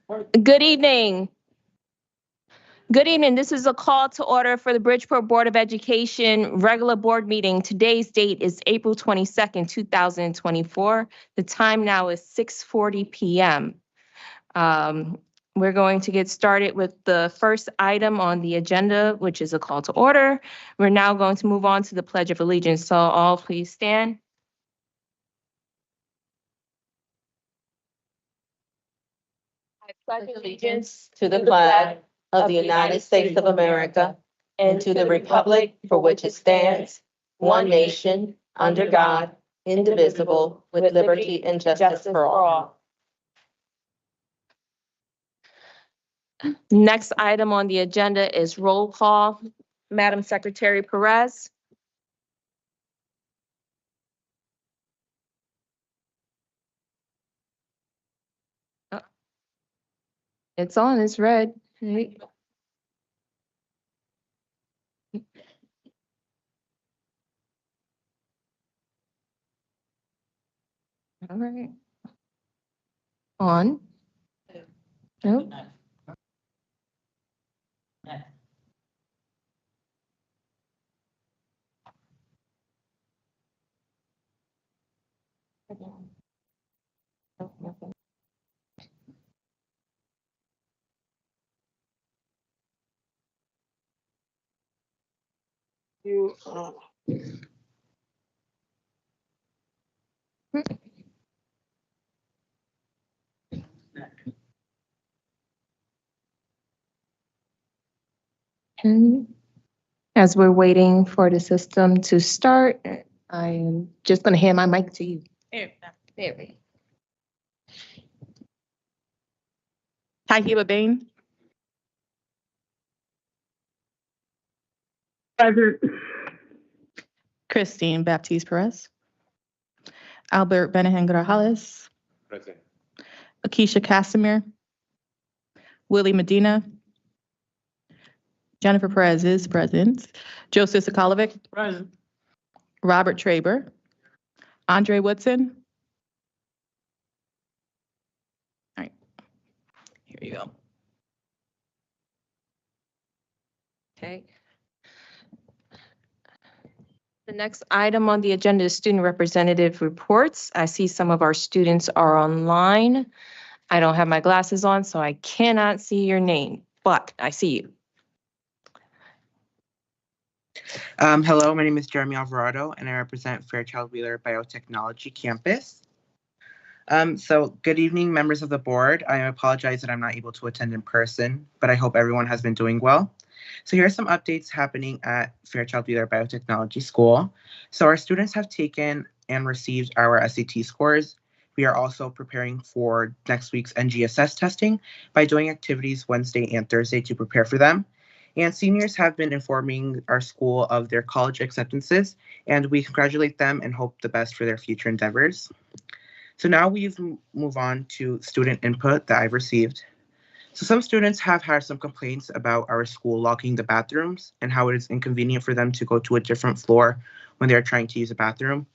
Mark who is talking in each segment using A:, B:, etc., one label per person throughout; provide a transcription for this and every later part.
A: Good evening. Good evening. This is a call to order for the Bridgeport Board of Education regular board meeting. Today's date is April 22nd, 2024. The time now is 6:40 p.m. We're going to get started with the first item on the agenda, which is a call to order. We're now going to move on to the Pledge of Allegiance. So all please stand. I pledge allegiance
B: to the flag of the United States of America and to the republic for which it stands, one nation, under God, indivisible, with liberty and justice for all.
A: Next item on the agenda is roll call. Madam Secretary Perez. It's on, it's red. Right. All right. On. Nope. And as we're waiting for the system to start, I'm just going to hand my mic to you. There we go.
C: Tahiba Bain.
D: Present.
C: Christine Baptiste Perez. Albert Benahan Grajales.
D: Present.
C: Akeisha Casimir. Willie Medina. Jennifer Perez is present. Joseph Sokolovic.
D: Present.
C: Robert Traber. Andre Woodson. All right, here you go.
A: Okay. The next item on the agenda is student representative reports. I see some of our students are online. I don't have my glasses on, so I cannot see your name, but I see you.
E: Hello, my name is Jeremy Alvarado, and I represent Fairchild Wheeler Biotechnology Campus. So good evening, members of the board. I apologize that I'm not able to attend in person, but I hope everyone has been doing well. So here are some updates happening at Fairchild Wheeler Biotechnology School. So our students have taken and received our SAT scores. We are also preparing for next week's NGSS testing by doing activities Wednesday and Thursday to prepare for them. And seniors have been informing our school of their college acceptances, and we congratulate them and hope the best for their future endeavors. So now we move on to student input that I've received. So some students have had some complaints about our school locking the bathrooms and how it is inconvenient for them to go to a different floor when they're trying to use a bathroom.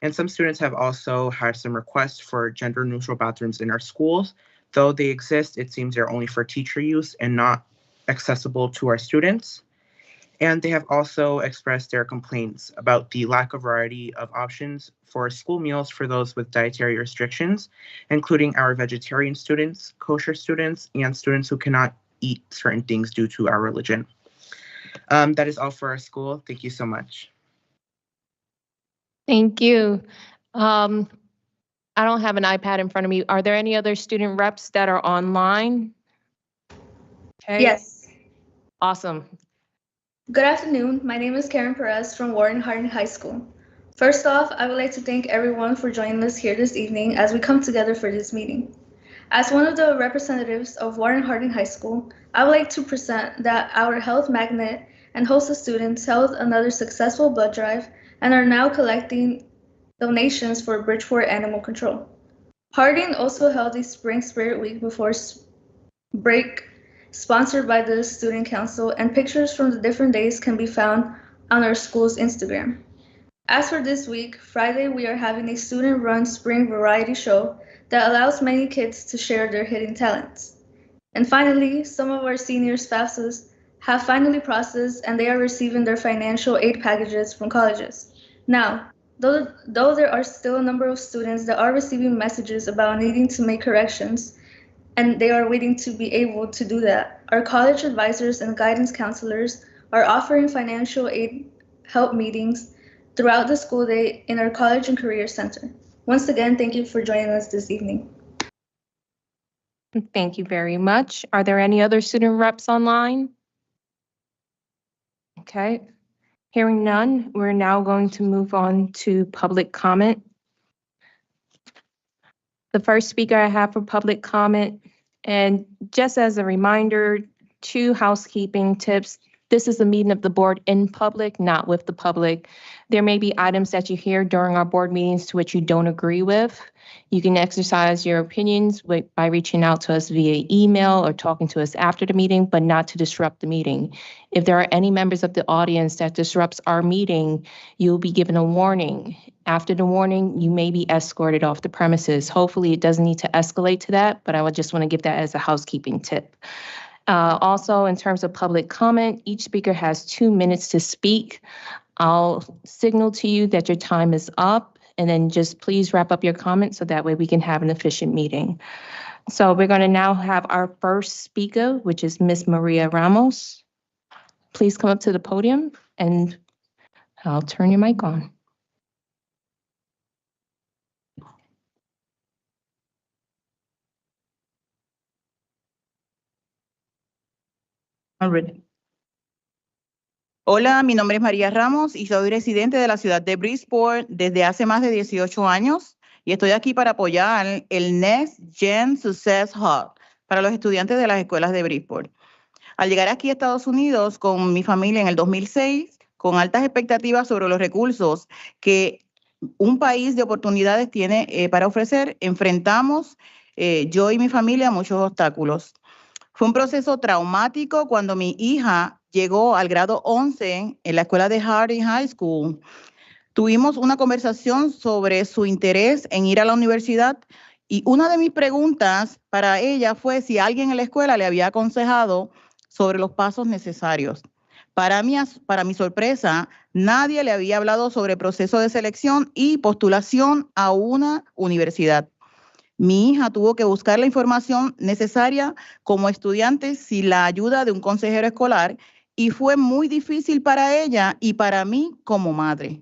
E: And some students have also had some requests for gender neutral bathrooms in our schools. Though they exist, it seems they're only for teacher use and not accessible to our students. And they have also expressed their complaints about the lack of variety of options for school meals for those with dietary restrictions, including our vegetarian students, kosher students, and students who cannot eat certain things due to our religion. That is all for our school. Thank you so much.
A: Thank you. I don't have an iPad in front of me. Are there any other student reps that are online? Okay.
F: Yes.
A: Awesome.
F: Good afternoon. My name is Karen Perez from Warren Harding High School. First off, I would like to thank everyone for joining us here this evening as we come together for this meeting. As one of the representatives of Warren Harding High School, I would like to present that our Health Magnet and host of students held another successful blood drive and are now collecting donations for Bridgeport Animal Control. Harding also held a Spring Spirit Week before break sponsored by the Student Council, and pictures from the different days can be found on our school's Instagram. As for this week, Friday, we are having a student-run spring variety show that allows many kids to share their hidden talents. And finally, some of our senior spouses have finally processed and they are receiving their financial aid packages from colleges. Now, though there are still a number of students that are receiving messages about needing to make corrections, and they are waiting to be able to do that, our college advisors and guidance counselors are offering financial aid help meetings throughout the school day in our College and Career Center. Once again, thank you for joining us this evening.
A: Thank you very much. Are there any other student reps online? Okay. Hearing none, we're now going to move on to public comment. The first speaker I have for public comment, and just as a reminder, 2 housekeeping tips. This is a meeting of the board in public, not with the public. There may be items that you hear during our board meetings to which you don't agree with. You can exercise your opinions by reaching out to us via email or talking to us after the meeting, but not to disrupt the meeting. If there are any members of the audience that disrupts our meeting, you'll be given a warning. After the warning, you may be escorted off the premises. Hopefully, it doesn't need to escalate to that, but I would just want to give that as a housekeeping tip. Also, in terms of public comment, each speaker has 2 minutes to speak. I'll signal to you that your time is up, and then just please wrap up your comments so that way we can have an efficient meeting. So we're going to now have our first speaker, which is Ms. Maria Ramos. Please come up to the podium, and I'll turn your mic on.
D: Already. Hola, mi nombre es María Ramos y soy residente de la ciudad de Bridgeport desde hace más de 18 años y estoy aquí para apoyar el Next Gen Success Hub para los estudiantes de las escuelas de Bridgeport. Al llegar aquí a Estados Unidos con mi familia en el 2006, con altas expectativas sobre los recursos que un país de oportunidades tiene para ofrecer, enfrentamos yo y mi familia muchos obstáculos. Fue un proceso traumático cuando mi hija llegó al grado 11 en la escuela de Harding High School. Tuvimos una conversación sobre su interés en ir a la universidad y una de mis preguntas para ella fue si alguien en la escuela le había aconsejado sobre los pasos necesarios. Para mi sorpresa, nadie le había hablado sobre el proceso de selección y postulación a una universidad. Mi hija tuvo que buscar la información necesaria como estudiante sin la ayuda de un consejero escolar y fue muy difícil para ella y para mí como madre.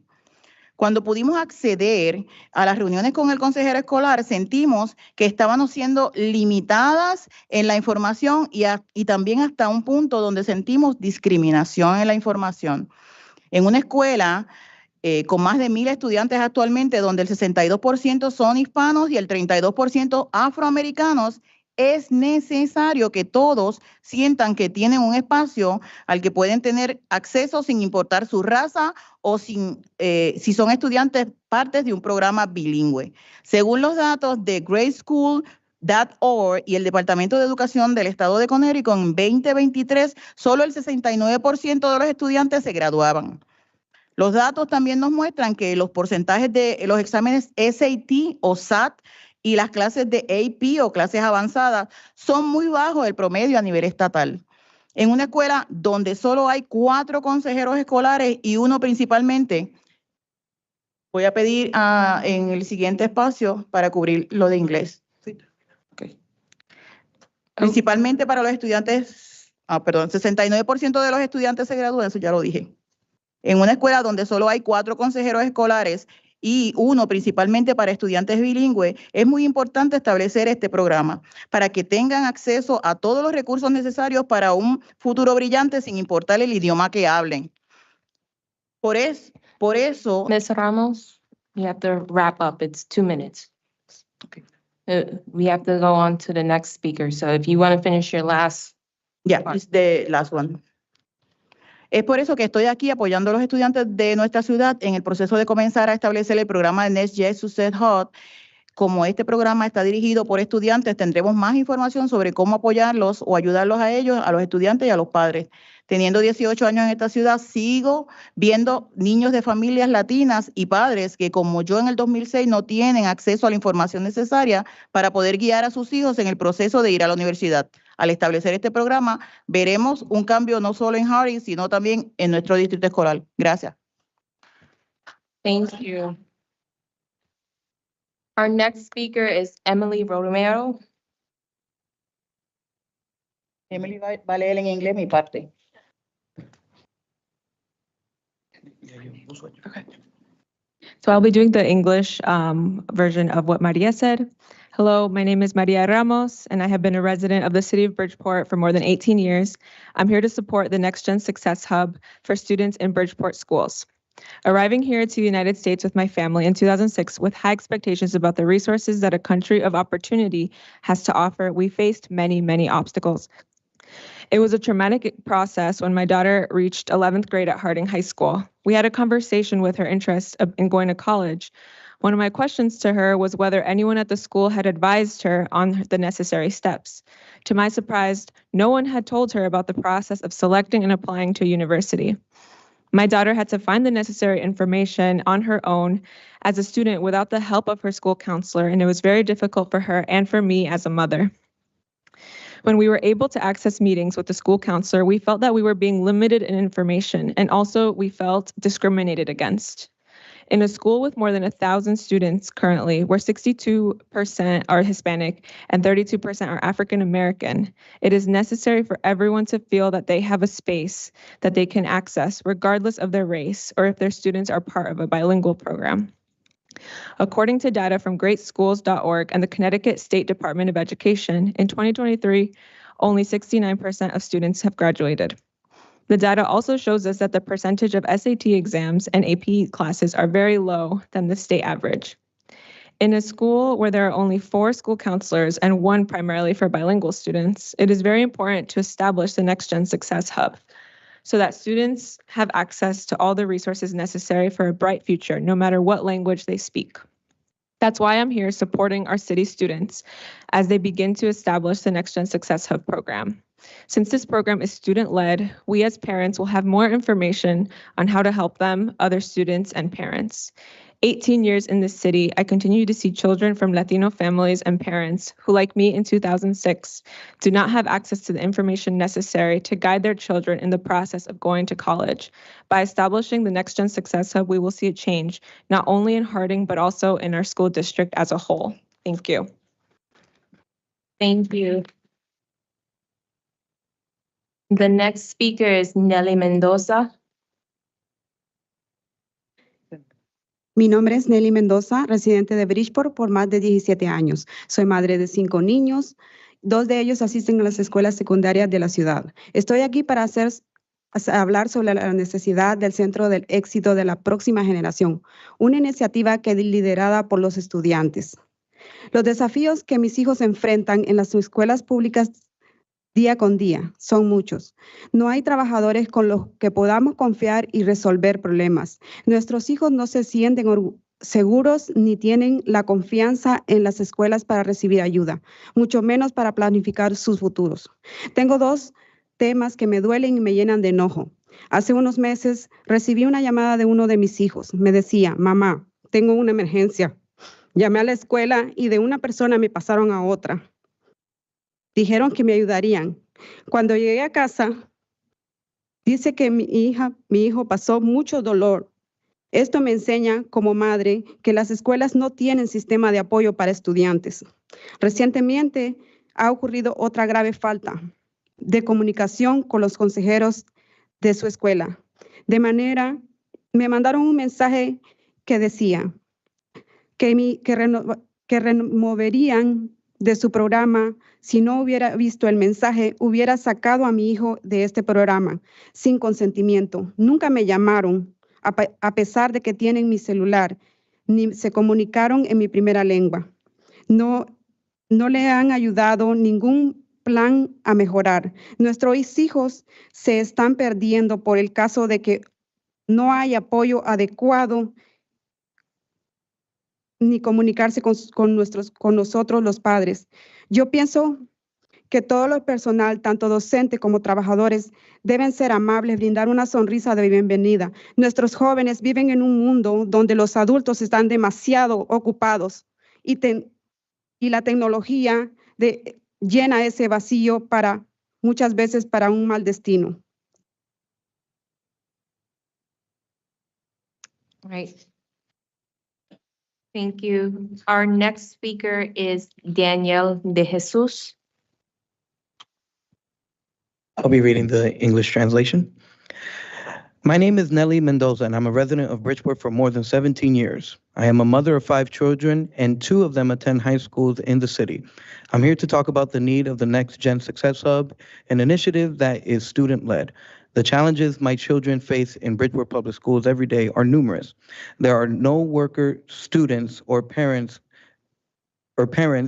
D: Cuando pudimos acceder a las reuniones con el consejero escolar, sentimos que estábamos siendo limitadas en la información y también hasta un punto donde sentimos discriminación en la información. En una escuela con más de 1,000 estudiantes actualmente, donde el 62% son hispanos y el 32% afroamericanos, es necesario que todos sientan que tienen un espacio al que pueden tener acceso sin importar su raza o si son estudiantes partes de un programa bilingüe. Según los datos de GradeSchool.org y el Departamento de Educación del Estado de Connecticut, en 2023, solo el 69% de los estudiantes se graduaban. Los datos también nos muestran que los porcentajes de los exámenes SAT o SAT y las clases de AP o clases avanzadas son muy bajos del promedio a nivel estatal. En una escuela donde solo hay 4 consejeros escolares y uno principalmente, voy a pedir en el siguiente espacio para cubrir lo de inglés. Okay. Principalmente para los estudiantes, 69% de los estudiantes se gradúan, eso ya lo dije. En una escuela donde solo hay 4 consejeros escolares y uno principalmente para estudiantes bilingües, es muy importante establecer este programa para que tengan acceso a todos los recursos necesarios para un futuro brillante sin importar el idioma que hablen. Por eso...
A: Ms. Ramos, you have to wrap up. It's 2 minutes.
D: Okay.
A: We have to go on to the next speaker. So if you want to finish your last...
D: Yeah, it's the last one. Es por eso que estoy aquí apoyando a los estudiantes de nuestra ciudad en el proceso de comenzar a establecer el programa de Next Gen Success Hub. Como este programa está dirigido por estudiantes, tendremos más información sobre cómo apoyarlos o ayudarlos a ellos, a los estudiantes y a los padres. Teniendo 18 años en esta ciudad, sigo viendo niños de familias latinas y padres que, como yo en el 2006, no tienen acceso a la información necesaria para poder guiar a sus hijos en el proceso de ir a la universidad. Al establecer este programa, veremos un cambio no solo en Harding, sino también en nuestro distrito escolar. Gracias.
A: Thank you. Our next speaker is Emily Romero.
D: Emily va a leer en inglés mi parte.
G: So I'll be doing the English version of what Maria said. Hello, my name is Maria Ramos, and I have been a resident of the city of Bridgeport for more than 18 years. I'm here to support the Next Gen Success Hub for students in Bridgeport schools. Arriving here to the United States with my family in 2006 with high expectations about the resources that a country of opportunity has to offer, we faced many, many obstacles. It was a traumatic process when my daughter reached 11th grade at Harding High School. We had a conversation with her interest in going to college. One of my questions to her was whether anyone at the school had advised her on the necessary steps. To my surprise, no one had told her about the process of selecting and applying to a university. My daughter had to find the necessary information on her own as a student without the help of her school counselor, and it was very difficult for her and for me as a mother. When we were able to access meetings with the school counselor, we felt that we were being limited in information, and also we felt discriminated against. In a school with more than 1,000 students currently, where 62% are Hispanic and 32% are African American, it is necessary for everyone to feel that they have a space that they can access, regardless of their race or if their students are part of a bilingual program. According to data from greatschools.org and the Connecticut State Department of Education, in 2023, only 69% of students have graduated. The data also shows us that the percentage of SAT exams and AP classes are very low than the state average. In a school where there are only 4 school counselors and 1 primarily for bilingual students, it is very important to establish the Next Gen Success Hub so that students have access to all the resources necessary for a bright future, no matter what language they speak. That's why I'm here supporting our city students as they begin to establish the Next Gen Success Hub program. Since this program is student-led, we as parents will have more information on how to help them, other students, and parents. 18 years in this city, I continue to see children from Latino families and parents who, like me in 2006, do not have access to the information necessary to guide their children in the process of going to college. By establishing the Next Gen Success Hub, we will see a change, not only in Harding, but also in our school district as a whole. Thank you.
A: Thank you. The next speaker is Nelly Mendoza.
H: Mi nombre es Nelly Mendoza, residente de Bridgeport por más de 17 años. Soy madre de 5 niños, 2 de ellos asisten a las escuelas secundarias de la ciudad. Estoy aquí para hablar sobre la necesidad del Centro del Éxito de la Próxima Generación, una iniciativa que es liderada por los estudiantes. Los desafíos que mis hijos enfrentan en las escuelas públicas día con día son muchos. No hay trabajadores con los que podamos confiar y resolver problemas. Nuestros hijos no se sienten seguros ni tienen la confianza en las escuelas para recibir ayuda, mucho menos para planificar sus futuros. Tengo 2 temas que me duelen y me llenan de enojo. Hace unos meses recibí una llamada de uno de mis hijos. Me decía, mamá, tengo una emergencia. Llamé a la escuela y de una persona me pasaron a otra. Dijeron que me ayudarían. Cuando llegué a casa, dice que mi hijo pasó mucho dolor. Esto me enseña como madre que las escuelas no tienen sistema de apoyo para estudiantes. Recientemente ha ocurrido otra grave falta de comunicación con los consejeros de su escuela. De manera, me mandaron un mensaje que decía que removerían de su programa. Si no hubiera visto el mensaje, hubiera sacado a mi hijo de este programa sin consentimiento. Nunca me llamaron, a pesar de que tienen mi celular, ni se comunicaron en mi primera lengua. No le han ayudado ningún plan a mejorar. Nuestros hijos se están perdiendo por el caso de que no hay apoyo adecuado ni comunicarse con nosotros los padres. Yo pienso que todo el personal, tanto docente como trabajadores, deben ser amables, brindar una sonrisa de bienvenida. Nuestros jóvenes viven en un mundo donde los adultos están demasiado ocupados y la tecnología llena ese vacío para muchas veces para un mal destino.
A: All right. Thank you. Our next speaker is Danielle De Jesus.
I: I'll be reading the English translation. My name is Nelly Mendoza, and I'm a resident of Bridgeport for more than 17 years. I am a mother of 5 children, and 2 of them attend high schools in the city. I'm here to talk about the need of the Next Gen Success Hub, an initiative that is student-led. The challenges my children face in Bridgeport Public Schools every day are numerous. There are no worker students or parents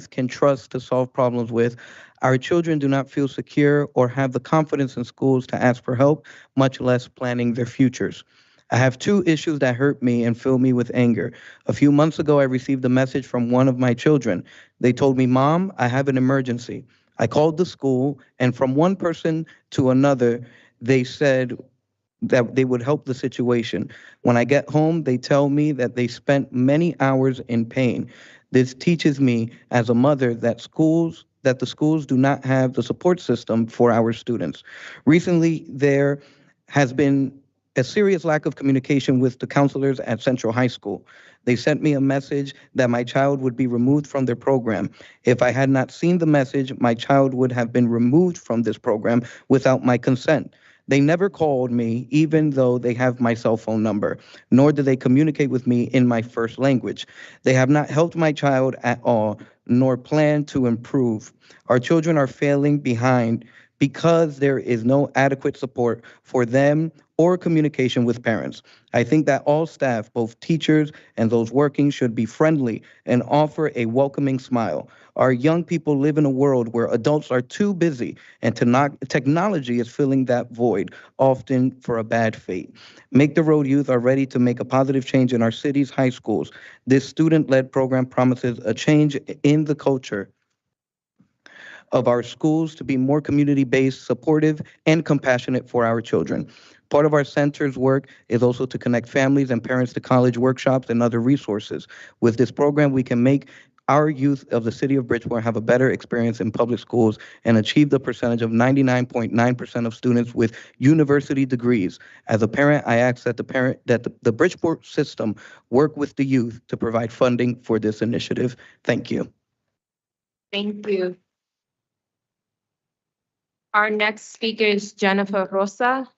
I: can trust to solve problems with. Our children do not feel secure or have the confidence in schools to ask for help, much less planning their futures. I have 2 issues that hurt me and fill me with anger. A few months ago, I received a message from one of my children. They told me, "Mom, I have an emergency." I called the school, and from one person to another, they said that they would help the situation. When I get home, they tell me that they spent many hours in pain. This teaches me as a mother that the schools do not have the support system for our students. Recently, there has been a serious lack of communication with the counselors at Central High School. They sent me a message that my child would be removed from their program. If I had not seen the message, my child would have been removed from this program without my consent. They never called me, even though they have my cell phone number, nor do they communicate with me in my first language. They have not helped my child at all, nor plan to improve. Our children are failing behind because there is no adequate support for them or communication with parents. I think that all staff, both teachers and those working, should be friendly and offer a welcoming smile. Our young people live in a world where adults are too busy, and technology is filling that void, often for a bad fate. Make the Road Youth are ready to make a positive change in our city's high schools. This student-led program promises a change in the culture of our schools to be more community-based, supportive, and compassionate for our children. Part of our center's work is also to connect families and parents to college workshops and other resources. With this program, we can make our youth of the city of Bridgeport have a better experience in public schools and achieve the percentage of 99.9% of students with university degrees. As a parent, I ask that the Bridgeport system work with the youth to provide funding for this initiative. Thank you.
A: Thank you. Our next speaker is Jennifer Rosa.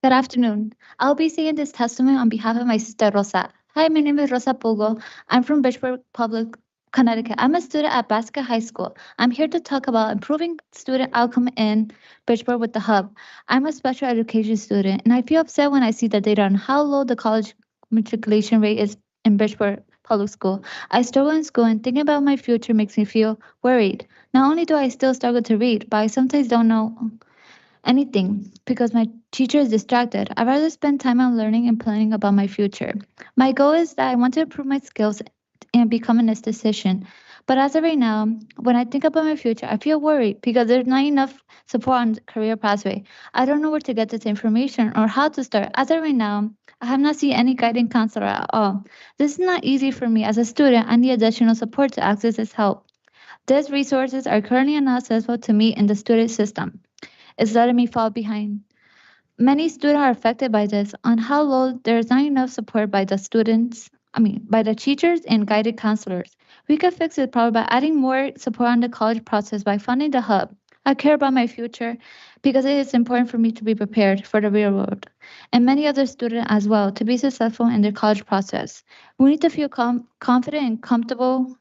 J: Good afternoon. I'll be saying this testimony on behalf of my sister Rosa. Hi, my name is Rosa Pugo. I'm from Bridgeport Public, Connecticut. I'm a student at Basket High School. I'm here to talk about improving student outcome in Bridgeport with the hub. I'm a special education student, and I feel upset when I see the data on how low the college matriculation rate is in Bridgeport Public School. I struggle in school, and thinking about my future makes me feel worried. Not only do I still struggle to read, but I sometimes don't know anything because my teacher is distracted. I'd rather spend time on learning and planning about my future. My goal is that I want to improve my skills and become an esthetician. But as of right now, when I think about my future, I feel worried because there's not enough support on the career pathway. I don't know where to get this information or how to start. As of right now, I have not seen any guiding counselor at all. This is not easy for me as a student. I need additional support to access this help. These resources are currently not accessible to me in the student system. It's letting me fall behind. Many students are affected by this on how low there's not enough support by the by the teachers and guided counselors. We could fix this problem by adding more support on the college process by funding the hub. I care about my future because it is important for me to be prepared for the real world and many other students as well to be successful in their college process. We need to feel confident and comfortable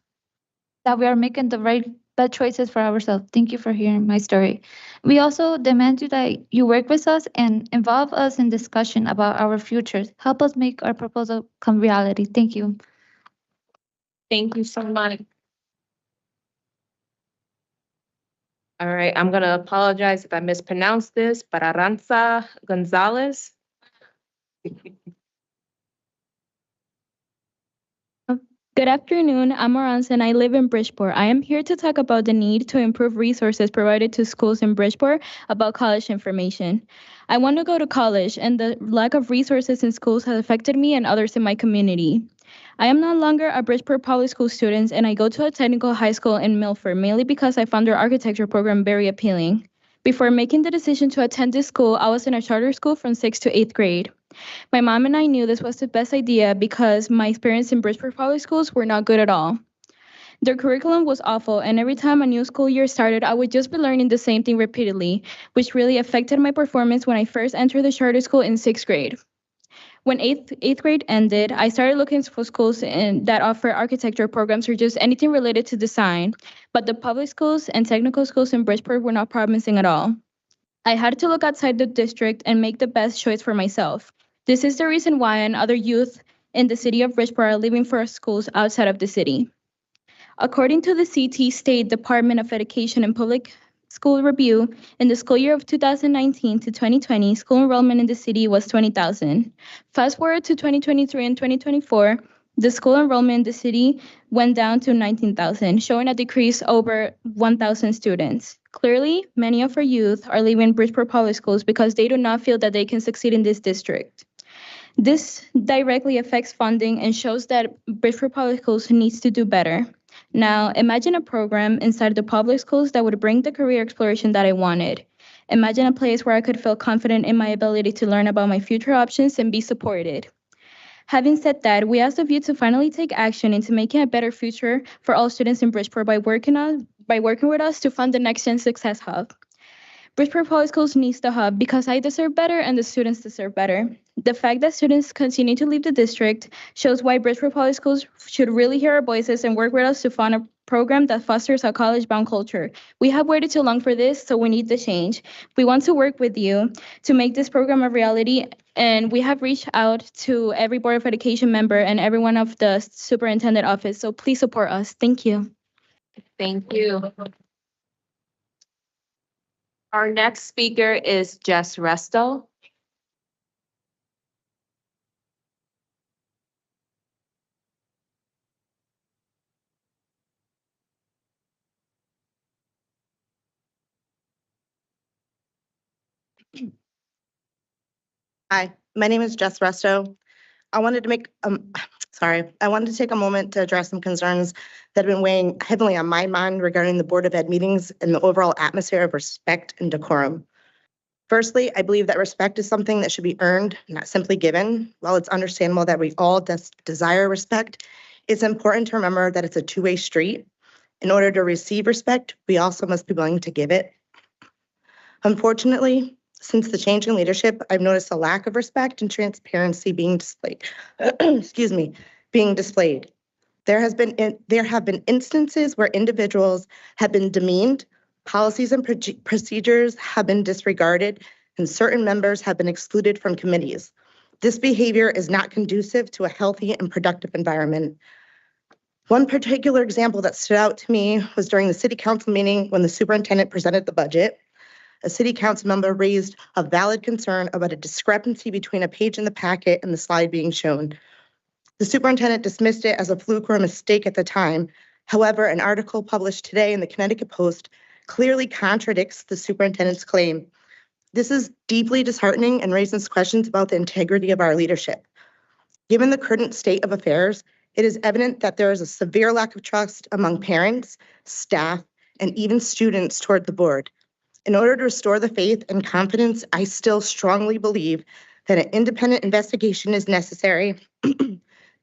J: that we are making the right best choices for ourselves. Thank you for hearing my story. We also demand you that you work with us and involve us in discussion about our futures. Help us make our proposal come reality. Thank you.
A: Thank you so much. All right, I'm gonna apologize if I mispronounced this, but Aranza Gonzalez.
K: Good afternoon, I'm Aranza and I live in Bridgeport. I am here to talk about the need to improve resources provided to schools in Bridgeport about college information. I want to go to college and the lack of resources in schools has affected me and others in my community. I am no longer a Bridgeport Public School student, and I go to a technical high school in Milford, mainly because I found their architecture program very appealing. Before making the decision to attend this school, I was in a charter school from 6th to 8th grade. My mom and I knew this was the best idea because my experience in Bridgeport Public Schools were not good at all. Their curriculum was awful, and every time a new school year started, I would just be learning the same thing repeatedly, which really affected my performance when I first entered the charter school in 6th grade. When eighth grade ended, I started looking for schools that offer architecture programs or just anything related to design, but the public schools and technical schools in Bridgeport were not promising at all. I had to look outside the district and make the best choice for myself. This is the reason why and other youth in the city of Bridgeport are leaving for schools outside of the city. According to the CT State Department of Education and Public School Review, in the school year of 2019 to 2020, school enrollment in the city was 20,000. Fast forward to 2023 and 2024, the school enrollment in the city went down to 19,000, showing a decrease over 1,000 students. Clearly, many of our youth are leaving Bridgeport Public Schools because they do not feel that they can succeed in this district. This directly affects funding and shows that Bridgeport Public Schools needs to do better. Now, imagine a program inside the public schools that would bring the career exploration that I wanted. Imagine a place where I could feel confident in my ability to learn about my future options and be supported. Having said that, we ask of you to finally take action into making a better future for all students in Bridgeport by working with us to fund the Next Gen Success Hub. Bridgeport Public Schools needs the hub because I deserve better and the students deserve better. The fact that students continue to leave the district shows why Bridgeport Public Schools should really hear our voices and work with us to fund a program that fosters a college-bound culture. We have waited too long for this, so we need the change. We want to work with you to make this program a reality, and we have reached out to every Board of Education member and everyone of the Superintendent office, so please support us. Thank you.
A: Thank you. Our next speaker is Jess Resto.
B: Hi, my name is Jess Resto. I wanted to take a moment to address some concerns that have been weighing heavily on my mind regarding the Board of Ed meetings and the overall atmosphere of respect and decorum. Firstly, I believe that respect is something that should be earned, not simply given. While it's understandable that we all desire respect, it's important to remember that it's a two-way street. In order to receive respect, we also must be willing to give it. Unfortunately, since the change in leadership, I've noticed a lack of respect and transparency being displayed. There have been instances where individuals have been demeaned, policies and procedures have been disregarded, and certain members have been excluded from committees. This behavior is not conducive to a healthy and productive environment. One particular example that stood out to me was during the city council meeting when the superintendent presented the budget. A city council member raised a valid concern about a discrepancy between a page in the packet and the slide being shown. The superintendent dismissed it as a fluke or a mistake at the time. However, an article published today in the Connecticut Post clearly contradicts the superintendent's claim. This is deeply disheartening and raises questions about the integrity of our leadership. Given the current state of affairs, it is evident that there is a severe lack of trust among parents, staff, and even students toward the board. In order to restore the faith and confidence, I still strongly believe that an independent investigation is necessary.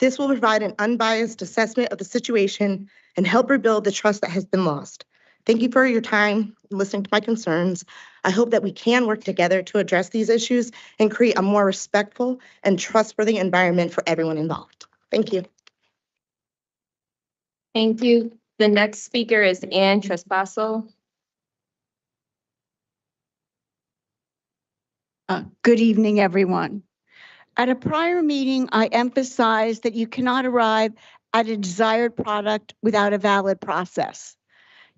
B: This will provide an unbiased assessment of the situation and help rebuild the trust that has been lost. Thank you for your time and listening to my concerns. I hope that we can work together to address these issues and create a more respectful and trustworthy environment for everyone involved. Thank you.
A: Thank you. The next speaker is Ann Trespasso.
L: Good evening, everyone. At a prior meeting, I emphasized that you cannot arrive at a desired product without a valid process.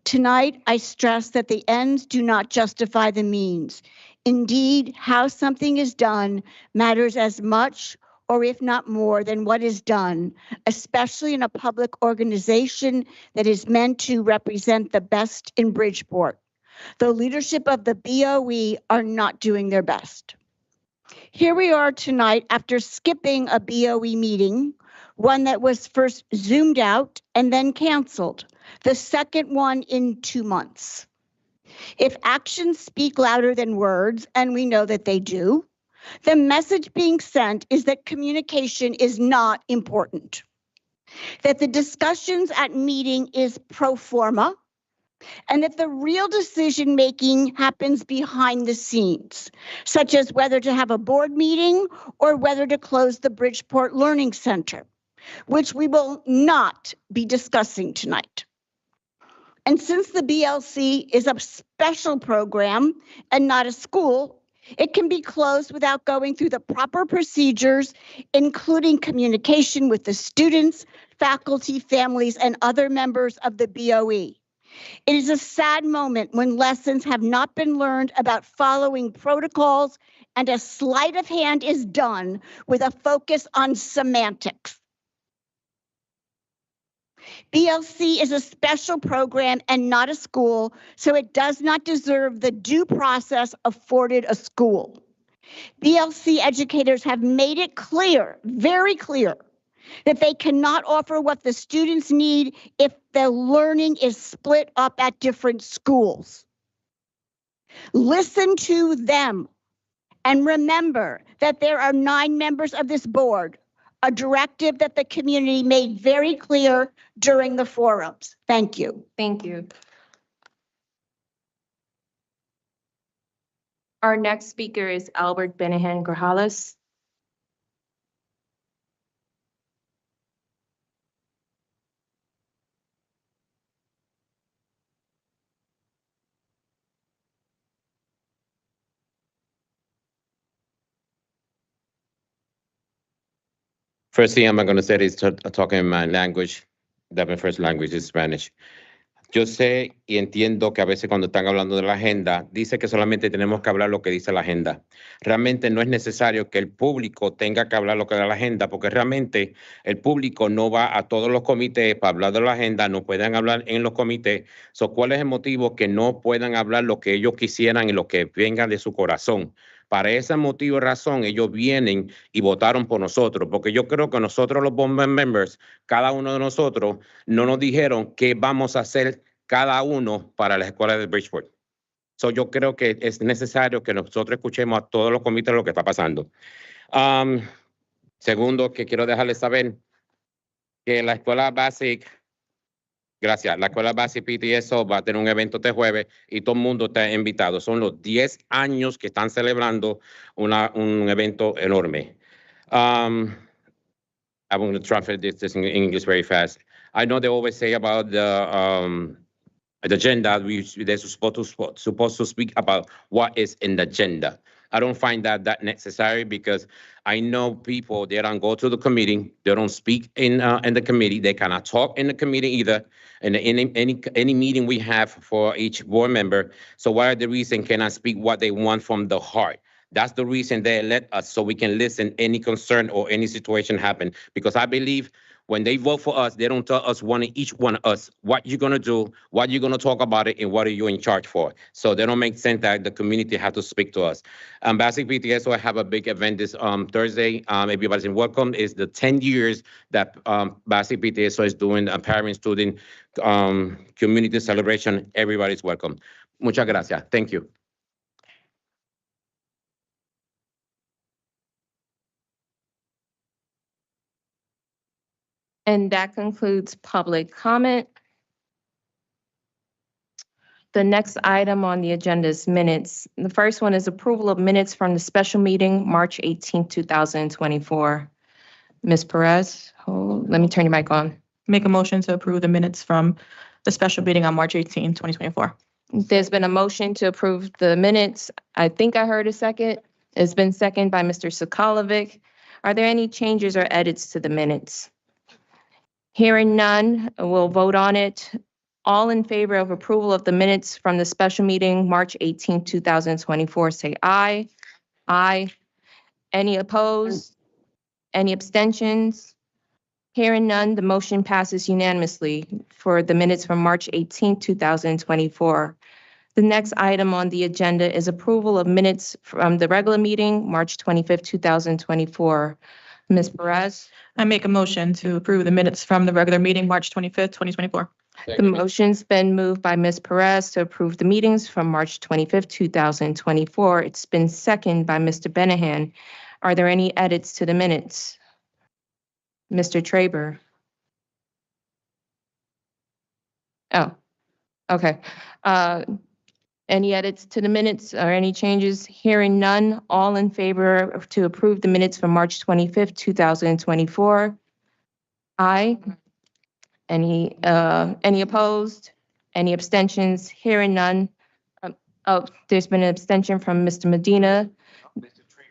L: Tonight, I stress that the ends do not justify the means. Indeed, how something is done matters as much, or if not more, than what is done, especially in a public organization that is meant to represent the best in Bridgeport. The leadership of the BOE are not doing their best. Here we are tonight after skipping a BOE meeting one that was first Zoomed out and then canceled, the second one in 2 months. If actions speak louder than words, and we know that they do, the message being sent is that communication is not important, that the discussions at meeting is pro forma, and that the real decision-making happens behind the scenes, such as whether to have a board meeting or whether to close the Bridgeport Learning Center, which we will not be discussing tonight. And since the BLC is a special program and not a school, it can be closed without going through the proper procedures, including communication with the students, faculty, families, and other members of the BOE. It is a sad moment when lessons have not been learned about following protocols and a sleight of hand is done with a focus on semantics. BLC is a special program and not a school, so it does not deserve the due process afforded a school. BLC educators have made it clear, very clear, that they cannot offer what the students need if the learning is split up at different schools. Listen to them and remember that there are 9 members of this board, a directive that the community made very clear during the forums. Thank you.
A: Thank you. Our next speaker is Albert Benahan Grajales.
M: First thing I'm going to say is talking in my language, that my first language is Spanish. Yo sé y entiendo que a veces cuando están hablando de la agenda, dice que solamente tenemos que hablar lo que dice la agenda. Realmente no es necesario que el público tenga que hablar lo que da la agenda, porque realmente el público no va a todos los comités para hablar de la agenda, no pueden hablar en los comités. ¿Cuál es el motivo que no puedan hablar lo que ellos quisieran y lo que venga de su corazón? Para ese motivo y razón, ellos vienen y votaron por nosotros, porque yo creo que nosotros los board members, cada uno de nosotros, no nos dijeron qué vamos a hacer cada uno para la escuela de Bridgeport. Yo creo que es necesario que nosotros escuchemos a todos los comités lo que está pasando. Segundo, que quiero dejarles saber que la escuela básica, gracias, la escuela básica PTSO va a tener un evento este jueves y todo el mundo está invitado. Son los 10 años que están celebrando un evento enorme. I'm going to translate this in English very fast. I know they always say about the agenda, they're supposed to speak about what is in the agenda. I don't find that necessary because I know people, they don't go to the committee, they don't speak in the committee, they cannot talk in the committee either, in any meeting we have for each board member. So what are the reason cannot speak what they want from the heart? That's the reason they let us, so we can listen any concern or any situation happen. Because I believe when they vote for us, they don't tell us each one of us what you're gonna do, what you're gonna talk about it, and what are you in charge for. So they don't make sense that the community has to speak to us. Basic PTSO have a big event this Thursday. Everybody's welcome. It's the 10 years that Basic PTSO is doing a parent-student community celebration. Everybody's welcome. Muchas gracias. Thank you.
A: And that concludes public comment. The next item on the agenda is minutes. The first one is approval of minutes from the special meeting, March 18, 2024. Ms. Perez, let me turn your mic on.
C: Make a motion to approve the minutes from the special meeting on March 18, 2024.
A: There's been a motion to approve the minutes. I think I heard a second. It's been seconded by Mr. Sokolovic. Are there any changes or edits to the minutes? Hearing none, we'll vote on it. All in favor of approval of the minutes from the special meeting, March 18, 2024, say aye. Aye. Any opposed? Any abstentions? Hearing none, the motion passes unanimously for the minutes from March 18, 2024. The next item on the agenda is approval of minutes from the regular meeting, March 25, 2024. Ms. Perez.
C: I make a motion to approve the minutes from the regular meeting, March 25th, 2024.
A: The motion's been moved by Ms. Perez to approve the meetings from March 25th, 2024. It's been seconded by Mr. Benahan. Are there any edits to the minutes? Mr. Traber? Oh, okay. Any edits to the minutes or any changes? Hearing none, all in favor to approve the minutes from March 25th, 2024? Aye. Any opposed? Any abstentions? Hearing none. Oh, there's been an abstention from Mr. Medina.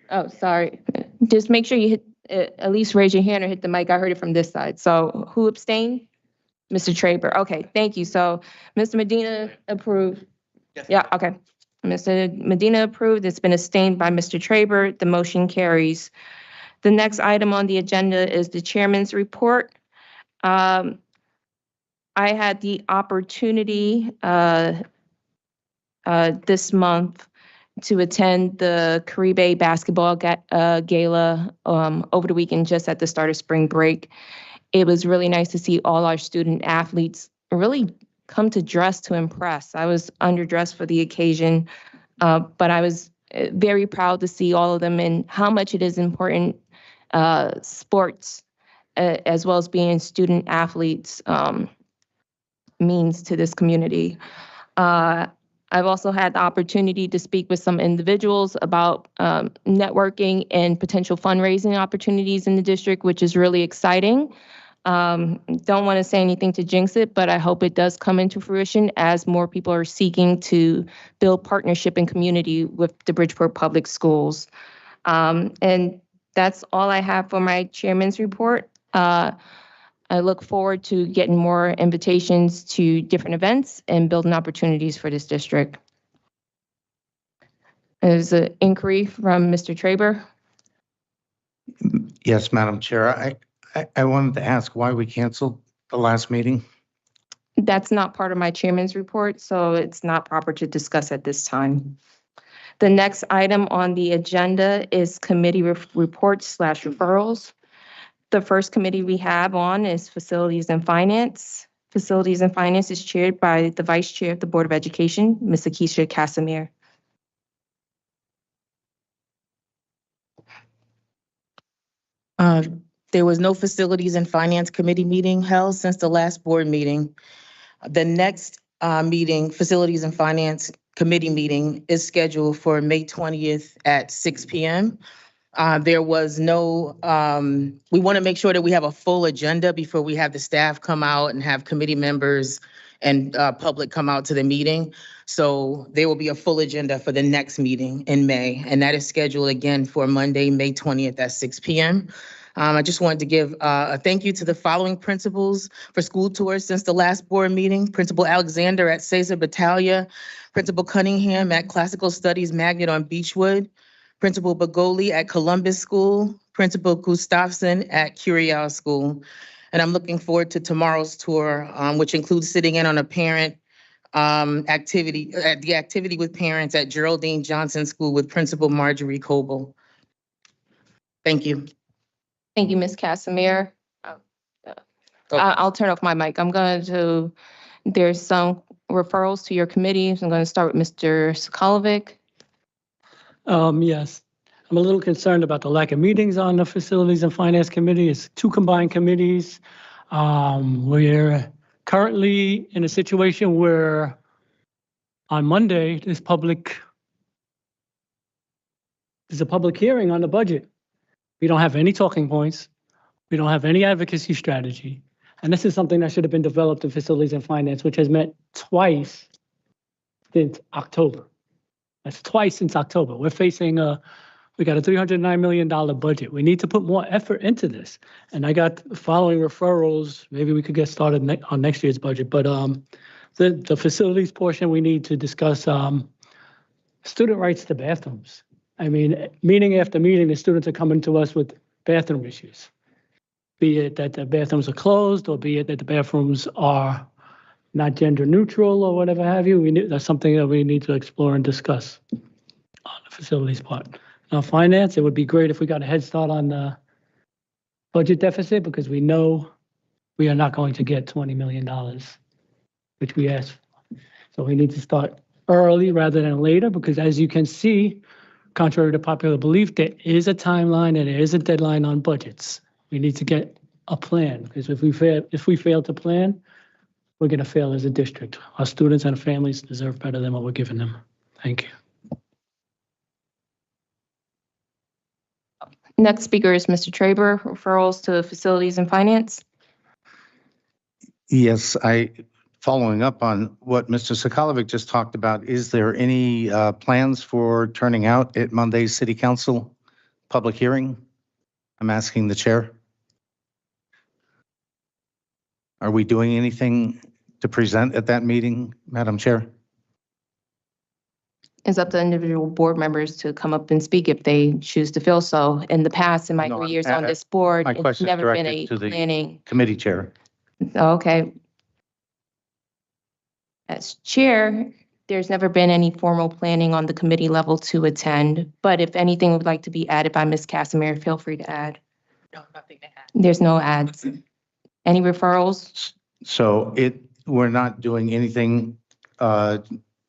A: Oh, sorry. Just make sure you hit, at least raise your hand or hit the mic. I heard it from this side. So who abstained? Mr. Traber. Okay, thank you. So Mr. Medina approved. Yeah, okay. Mr. Medina approved. It's been abstained by Mr. Traber. The motion carries. The next item on the agenda is the chairman's report. I had the opportunity this month to attend the Caribe basketball gala over the weekend, just at the start of spring break. It was really nice to see all our student athletes really come to dress to impress. I was underdressed for the occasion, but I was very proud to see all of them and how much it is important, sports, as well as being student athletes, means to this community. I've also had the opportunity to speak with some individuals about networking and potential fundraising opportunities in the district, which is really exciting. Don't want to say anything to jinx it, but I hope it does come into fruition as more people are seeking to build partnership and community with the Bridgeport Public Schools. And that's all I have for my chairman's report. I look forward to getting more invitations to different events and building opportunities for this district. There's an inquiry from Mr. Traber.
N: Yes, Madam Chair. I wanted to ask why we canceled the last meeting.
A: That's not part of my chairman's report, so it's not proper to discuss at this time. The next item on the agenda is committee reports / referrals. The first committee we have on is Facilities and Finance. Facilities and Finance is chaired by the Vice Chair of the Board of Education, Ms. Akeisha Casimir.
B: There was no Facilities and Finance Committee meeting held since the last board meeting. The next meeting, Facilities and Finance Committee meeting, is scheduled for May 20th at 6 p.m. There was no, we want to make sure that we have a full agenda before we have the staff come out and have committee members and public come out to the meeting. So there will be a full agenda for the next meeting in May, and that is scheduled again for Monday, May 20th at 6 p.m. I just wanted to give a thank you to the following principals for school tours since the last board meeting. Principal Alexander at Cesar Battaglia, Principal Cunningham at Classical Studies Magnet on Beechwood, Principal Bagoli at Columbus School, Principal Gustafson at Curiel School. And I'm looking forward to tomorrow's tour, which includes sitting in on a parent activity, the activity with parents at Geraldine Johnson School with Principal Marjorie Coble. Thank you.
A: Thank you, Ms. Casimir. I'll turn off my mic. There's some referrals to your committees. I'm going to start with Mr. Sokolovic.
O: Yes, I'm a little concerned about the lack of meetings on the Facilities and Finance Committee. It's 2 combined committees. We're currently in a situation where on Monday, there's a public hearing on the budget. We don't have any talking points. We don't have any advocacy strategy. And this is something that should have been developed in Facilities and Finance, which has met twice since October. That's twice since October. We're facing we got a $309 million budget. We need to put more effort into this. And I got the following referrals. Maybe we could get started on next year's budget. But the facilities portion, we need to discuss student rights to bathrooms. I mean, meeting after meeting, the students are coming to us with bathroom issues. Be it that the bathrooms are closed, or be it that the bathrooms are not gender neutral or whatever have you. That's something that we need to explore and discuss on the facilities part. Now, finance, it would be great if we got a head start on the budget deficit because we know we are not going to get $20 million, which we asked for. So we need to start early rather than later, because as you can see, contrary to popular belief, there is a timeline and there is a deadline on budgets. We need to get a plan, because if we fail to plan, we're going to fail as a district. Our students and families deserve better than what we're giving them. Thank you.
A: Next speaker is Mr. Traber, referrals to facilities and finance.
N: Yes, following up on what Mr. Sokolovic just talked about, is there any plans for turning out at Monday's City Council public hearing? I'm asking the chair. Are we doing anything to present at that meeting, Madam Chair?
A: It's up to individual board members to come up and speak if they choose to feel so. In the past, in my 3 years on this board,
N: My
A: it's
N: question is
A: never been a
N: directed to the
A: planning.
N: committee chair.
A: Okay. As chair, there's never been any formal planning on the committee level to attend, but if anything would like to be added by Ms. Casimir, feel free to add.
C: No, nothing to add.
A: There's no ads. Any referrals?
N: So we're not doing anything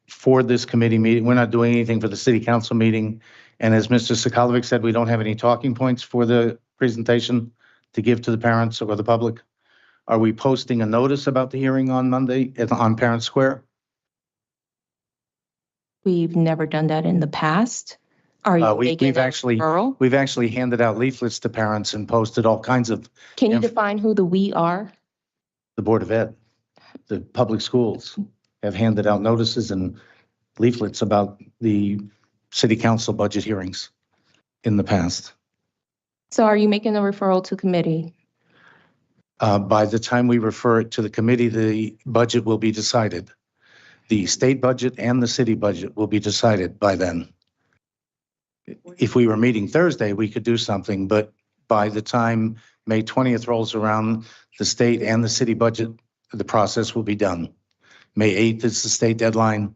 N: for this committee meeting. We're not doing anything for the city council meeting. And as Mr. Sokolovic said, we don't have any talking points for the presentation to give to the parents or the public. Are we posting a notice about the hearing on Monday on Parent Square?
A: We've never done that in the past. Are you making
N: We've
A: a
N: actually
A: referral?
N: we've actually handed out leaflets to parents and posted all kinds of
A: Can you
N: inf-
A: define who the we are?
N: the Board of Ed, the public schools have handed out notices and leaflets about the city council budget hearings in the past.
A: So are you making a referral to committee?
N: By the time we refer it to the committee, the budget will be decided. The state budget and the city budget will be decided by then. If we were meeting Thursday, we could do something, but by the time May 20th rolls around, the state and the city budget, the process will be done. May 8th is the state deadline,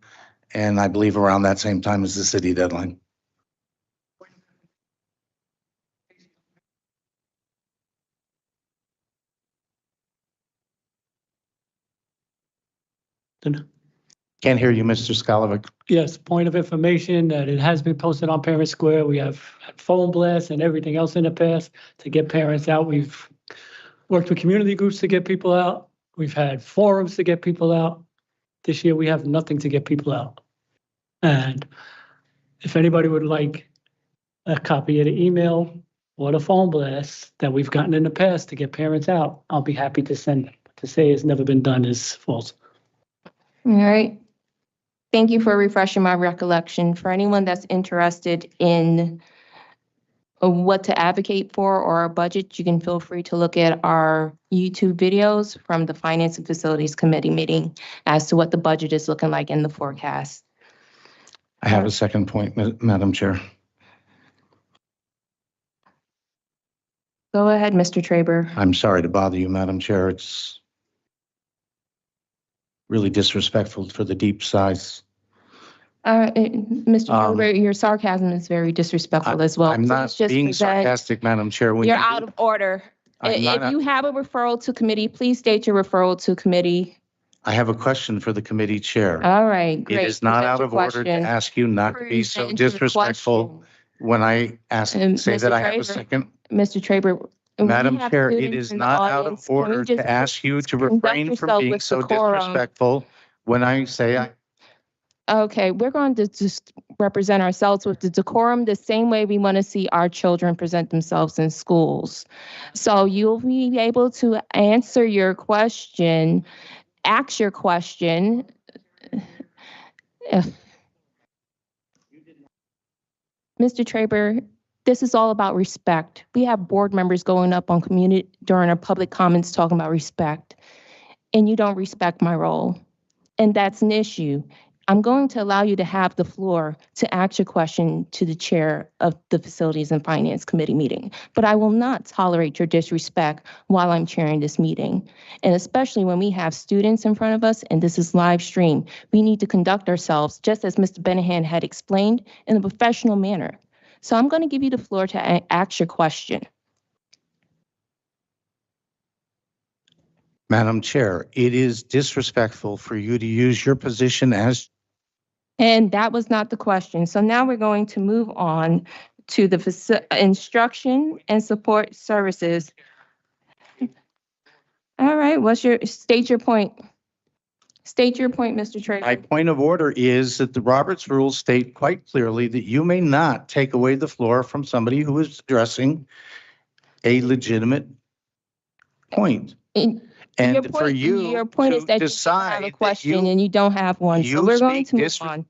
N: and I believe around that same time is the city deadline. Can't hear you, Mr. Skalovic.
O: Yes, point of information that it has been posted on Parent Square. We have had phone blasts and everything else in the past to get parents out. We've worked with community groups to get people out. We've had forums to get people out. This year, we have nothing to get people out. And if anybody would like a copy of the email or the phone blast that we've gotten in the past to get parents out, I'll be happy to send them. But to say it's never been done is false.
A: All right. Thank you for refreshing my recollection. For anyone that's interested in what to advocate for or our budget, you can feel free to look at our YouTube videos from the Finance and Facilities Committee meeting as to what the budget is looking like in the forecast.
N: I have a second point, Madam Chair.
A: Go ahead, Mr. Traber.
N: I'm sorry to bother you, Madam Chair. It's really disrespectful for the deep sighs.
A: Mr. Traber, your sarcasm is very disrespectful as well.
N: I'm not
A: Please just
N: being
A: present-
N: sarcastic, Madam Chair. When
A: You're
N: you
A: out
N: do-
A: of order.
N: I'm not-
A: If you have a referral to committee, please state your referral to committee.
N: I have a question for the committee chair.
A: All right, great.
N: It is not
A: Present
N: out
A: your
N: of order to
A: question.
N: ask you not to be so
A: Present your
N: disrespectful
A: question.
N: when I ask, say
A: Mr.
N: that I have a
A: Traber,
N: second.
A: Mr. Traber. we
N: Madam
A: have
N: Chair, it
A: students
N: is
A: in the
N: not out of
A: audience. Can we
N: order
A: just
N: to ask you to
A: conduct
N: refrain from
A: yourself
N: being
A: with
N: so
A: decorum?
N: disrespectful when I say I.
A: Okay, we're going to just represent ourselves with the decorum the same way we want to see our children present themselves in schools. So you'll be able to answer your question, ask your question. Mr. Traber, this is all about respect. We have board members going up on community during our public comments talking about respect, and you don't respect my role. And that's an issue. I'm going to allow you to have the floor to ask your question to the chair of the Facilities and Finance Committee meeting, but I will not tolerate your disrespect while I'm chairing this meeting. And especially when we have students in front of us and this is live stream, we need to conduct ourselves, just as Mr. Benahan had explained, in a professional manner. So I'm going to give you the floor to ask your question.
N: Madam Chair, it is disrespectful for you to use your position as
A: And that was not the question. So now we're going to move on to the instruction and support services. All right, state your point. State your point, Mr. Trader.
N: My point of order is that the Roberts rules state quite clearly that you may not take away the floor from somebody who is addressing a legitimate point. And for you
A: your point is
N: to
A: that you
N: decide
A: have a
N: that
A: question and you don't have one. So we're going to move on.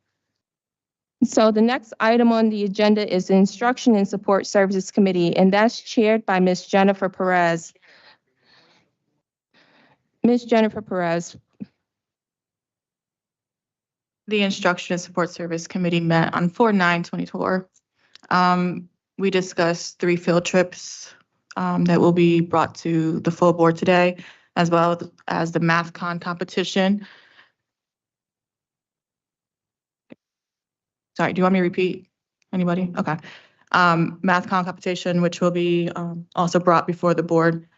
A: So the next item on the agenda is the Instruction and Support Services Committee, and that's chaired by Ms. Jennifer Perez. Ms. Jennifer Perez.
C: The Instruction and Support Service Committee met on 4/9/24. We discussed 3 field trips that will be brought to the full board today, as well as the MathCon competition. Sorry, do you want me to repeat? Anybody? Okay. MathCon competition, which will be also brought before the board.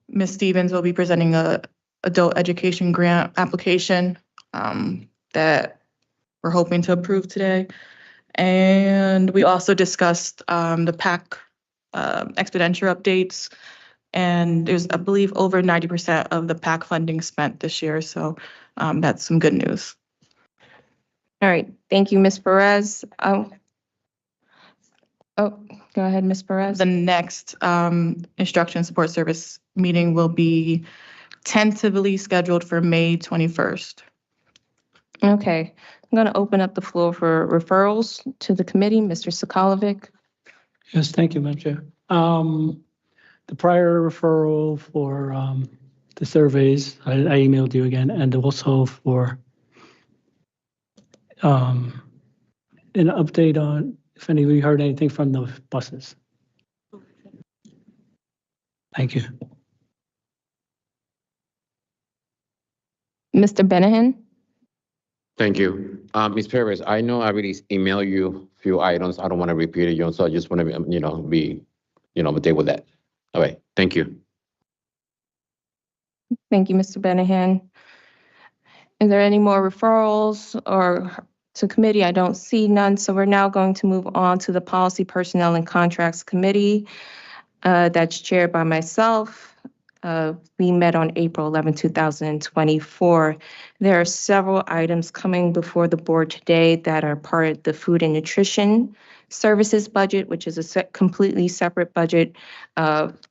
C: Ms. Stevens will be presenting a adult education grant application that we're hoping to approve today. And we also discussed the PAC expenditure updates. And there's, I believe, over 90% of the PAC funding spent this year. So that's some good news.
A: All right. Thank you, Ms. Perez. Oh, go ahead, Ms. Perez.
C: The next Instruction Support Service meeting will be tentatively scheduled for May 21st.
A: Okay. I'm going to open up the floor for referrals to the committee. Mr. Sokolovic.
O: Yes, thank you, Madam Chair. The prior referral for the surveys, I emailed you again, and also for an update on if anybody heard anything from the buses. Thank you.
A: Mr. Benahan.
M: Thank you. Ms. Perez, I know I already emailed you a few items. I don't want to repeat it, so I just want to, be, okay with that. All right, thank you.
A: Thank you, Mr. Benahan. Is there any more referrals or to committee? I don't see none. So we're now going to move on to the Policy, Personnel, and Contracts Committee. That's chaired by myself. We met on April 11, 2024. There are several items coming before the board today that are part of the Food and Nutrition Services budget, which is a completely separate budget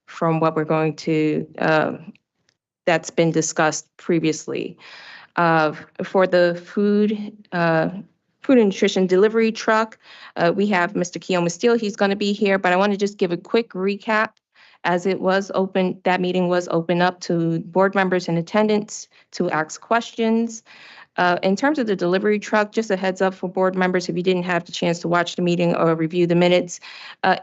A: from what we're going to, that's been discussed previously. For the food and nutrition delivery truck, we have Mr. Keoma Steele. He's going to be here, but I want to just give a quick recap. As it was open, that meeting was open up to board members in attendance to ask questions. In terms of the delivery truck, just a heads up for board members, if you didn't have the chance to watch the meeting or review the minutes,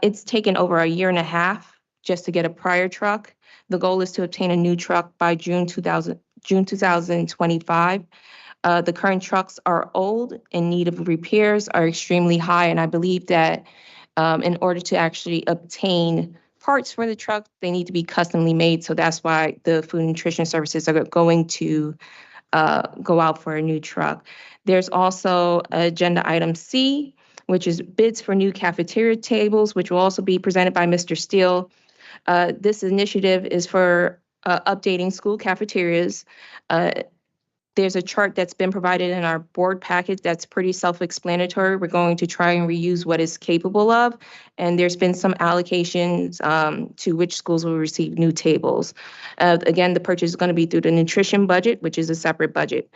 A: it's taken over a year and a half just to get a prior truck. The goal is to obtain a new truck by June 2025. The current trucks are old, in need of repairs, are extremely high, and I believe that in order to actually obtain parts for the truck, they need to be customly made. So that's why the Food and Nutrition Services are going to go out for a new truck. There's also agenda item C, which is bids for new cafeteria tables, which will also be presented by Mr. Steele. This initiative is for updating school cafeterias. There's a chart that's been provided in our board package that's pretty self-explanatory. We're going to try and reuse what is capable of, and there's been some allocations to which schools will receive new tables. Again, the purchase is going to be through the nutrition budget, which is a separate budget.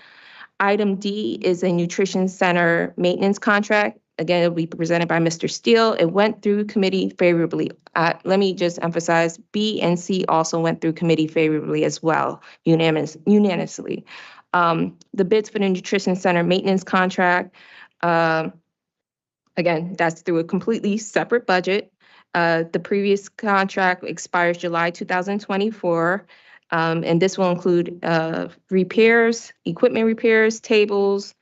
A: Item D is a nutrition center maintenance contract. Again, it will be presented by Mr. Steele. It went through committee favorably. Let me just emphasize, B and C also went through committee favorably as well, unanimously. The bids for the nutrition center maintenance contract, again, that's through a completely separate budget. The previous contract expires July 2024, and this will include repairs, equipment repairs, tables,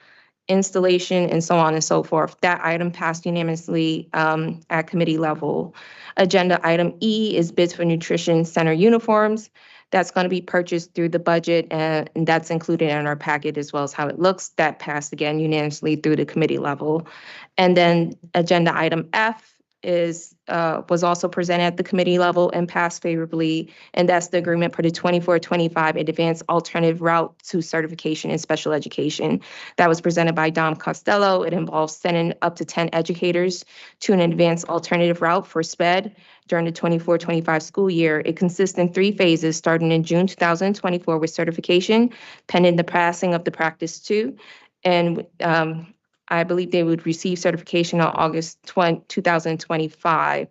A: installation, and so on and so forth. That item passed unanimously at committee level. Agenda item E is bids for nutrition center uniforms. That's going to be purchased through the budget, and that's included in our packet as well as how it looks. That passed again unanimously through the committee level. And then agenda item F was also presented at the committee level and passed favorably, and that's the agreement for the 24-25 advanced alternative route to certification in special education. That was presented by Dom Costello. It involves sending up to 10 educators to an advanced alternative route for SPED during the 24-25 school year. It consists in 3 phases, starting in June 2024 with certification, pending the passing of the practice 2, and I believe they would receive certification on August 2025.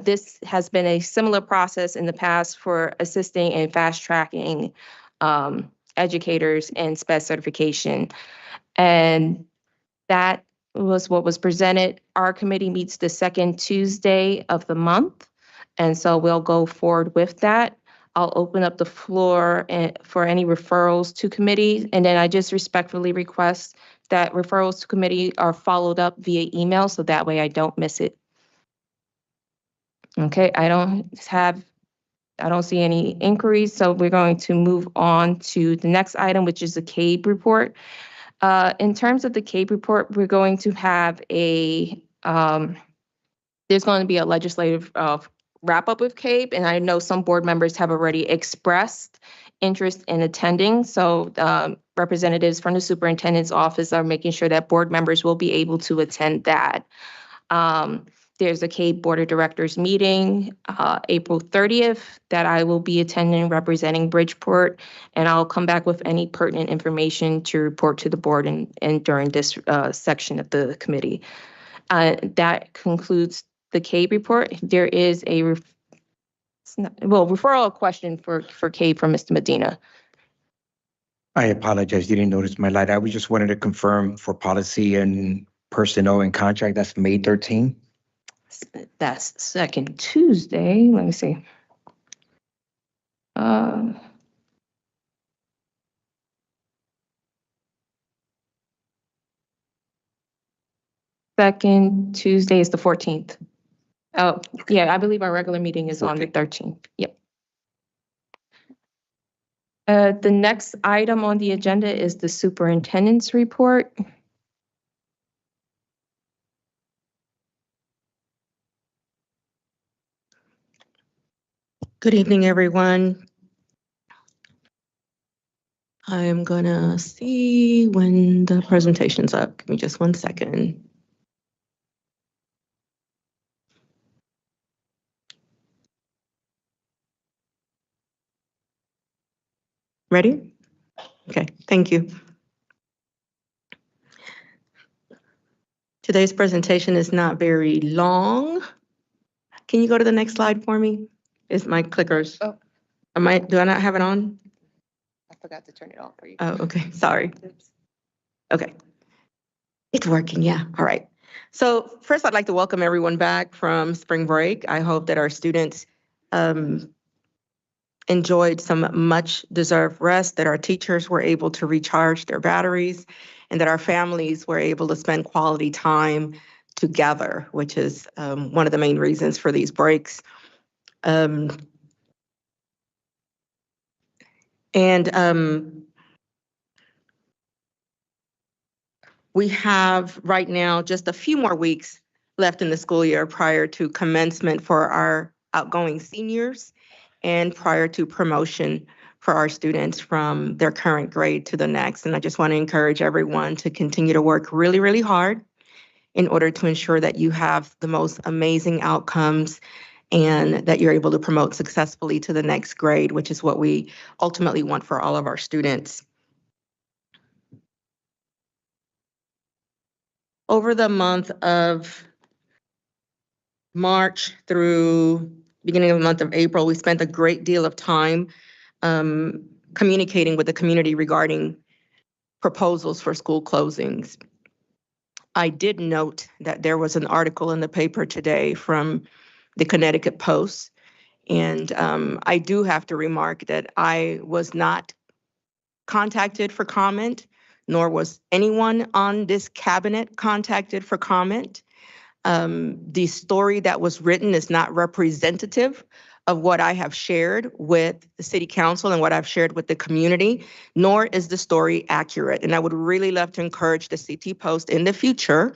A: This has been a similar process in the past for assisting and fast tracking educators in SPED certification. And that was what was presented. Our committee meets the second Tuesday of the month, and so we'll go forward with that. I'll open up the floor for any referrals to committee, and then I just respectfully request that referrals to committee are followed up via email, so that way I don't miss it. Okay, I don't see any inquiries, so we're going to move on to the next item, which is the CABE report. In terms of the CABE report, we're going to have there's going to be a legislative wrap up with CABE, and I know some board members have already expressed interest in attending. So representatives from the superintendent's office are making sure that board members will be able to attend that. There's a CABE Board of Directors meeting April 30th that I will be attending representing Bridgeport, and I'll come back with any pertinent information to report to the board and during this section of the committee. That concludes the CABE report. There is a referral question for CABE from Mr. Medina.
P: I apologize, you didn't notice my light. I was just wanted to confirm for policy and personnel and contract, that's May 13th.
A: That's second Tuesday. Let me see. Second Tuesday is the 14th. Oh, yeah, I believe our regular meeting is on the 13th. Yep. The next item on the agenda is the superintendent's report.
B: Good evening, everyone. I am gonna see when the presentation's up. Give me just 1 second. Ready? Okay, thank you. Today's presentation is not very long. Can you go to the next slide for me? Is my clickers?
A: Oh.
B: Do I not have it on?
A: I forgot to turn it off for you.
B: Oh, okay, sorry. Okay. It's working, yeah, all right. So first I'd like to welcome everyone back from spring break. I hope that our students enjoyed some much deserved rest, that our teachers were able to recharge their batteries, and that our families were able to spend quality time together, which is one of the main reasons for these breaks. We have right now just a few more weeks left in the school year prior to commencement for our outgoing seniors and prior to promotion for our students from their current grade to the next. And I just want to encourage everyone to continue to work really, really hard in order to ensure that you have the most amazing outcomes and that you're able to promote successfully to the next grade, which is what we ultimately want for all of our students. Over the month of March through beginning of the month of April, we spent a great deal of time communicating with the community regarding proposals for school closings. I did note that there was an article in the paper today from the Connecticut Post, and I do have to remark that I was not contacted for comment,
Q: nor was anyone on this cabinet contacted for comment. The story that was written is not representative of what I have shared with the city council and what I've shared with the community, nor is the story accurate. And I would really love to encourage the CT Post in the future,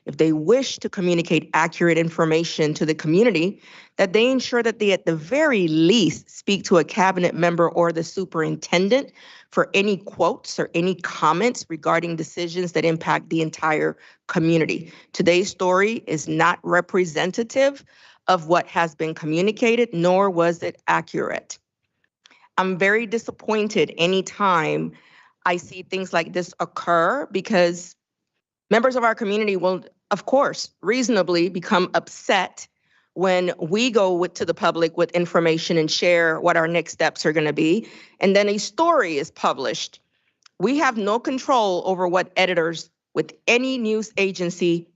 Q: if they wish to communicate accurate information to the community, that they ensure that they at the very least speak to a cabinet member or the superintendent for any quotes or any comments regarding decisions that impact the entire community. Today's story is not representative of what has been communicated, nor was it accurate. I'm very disappointed anytime I see things like this occur, because members of our community will, of course, reasonably become upset when we go to the public with information and share what our next steps are going to be, and then a story is published. We have no control over what editors with any news agency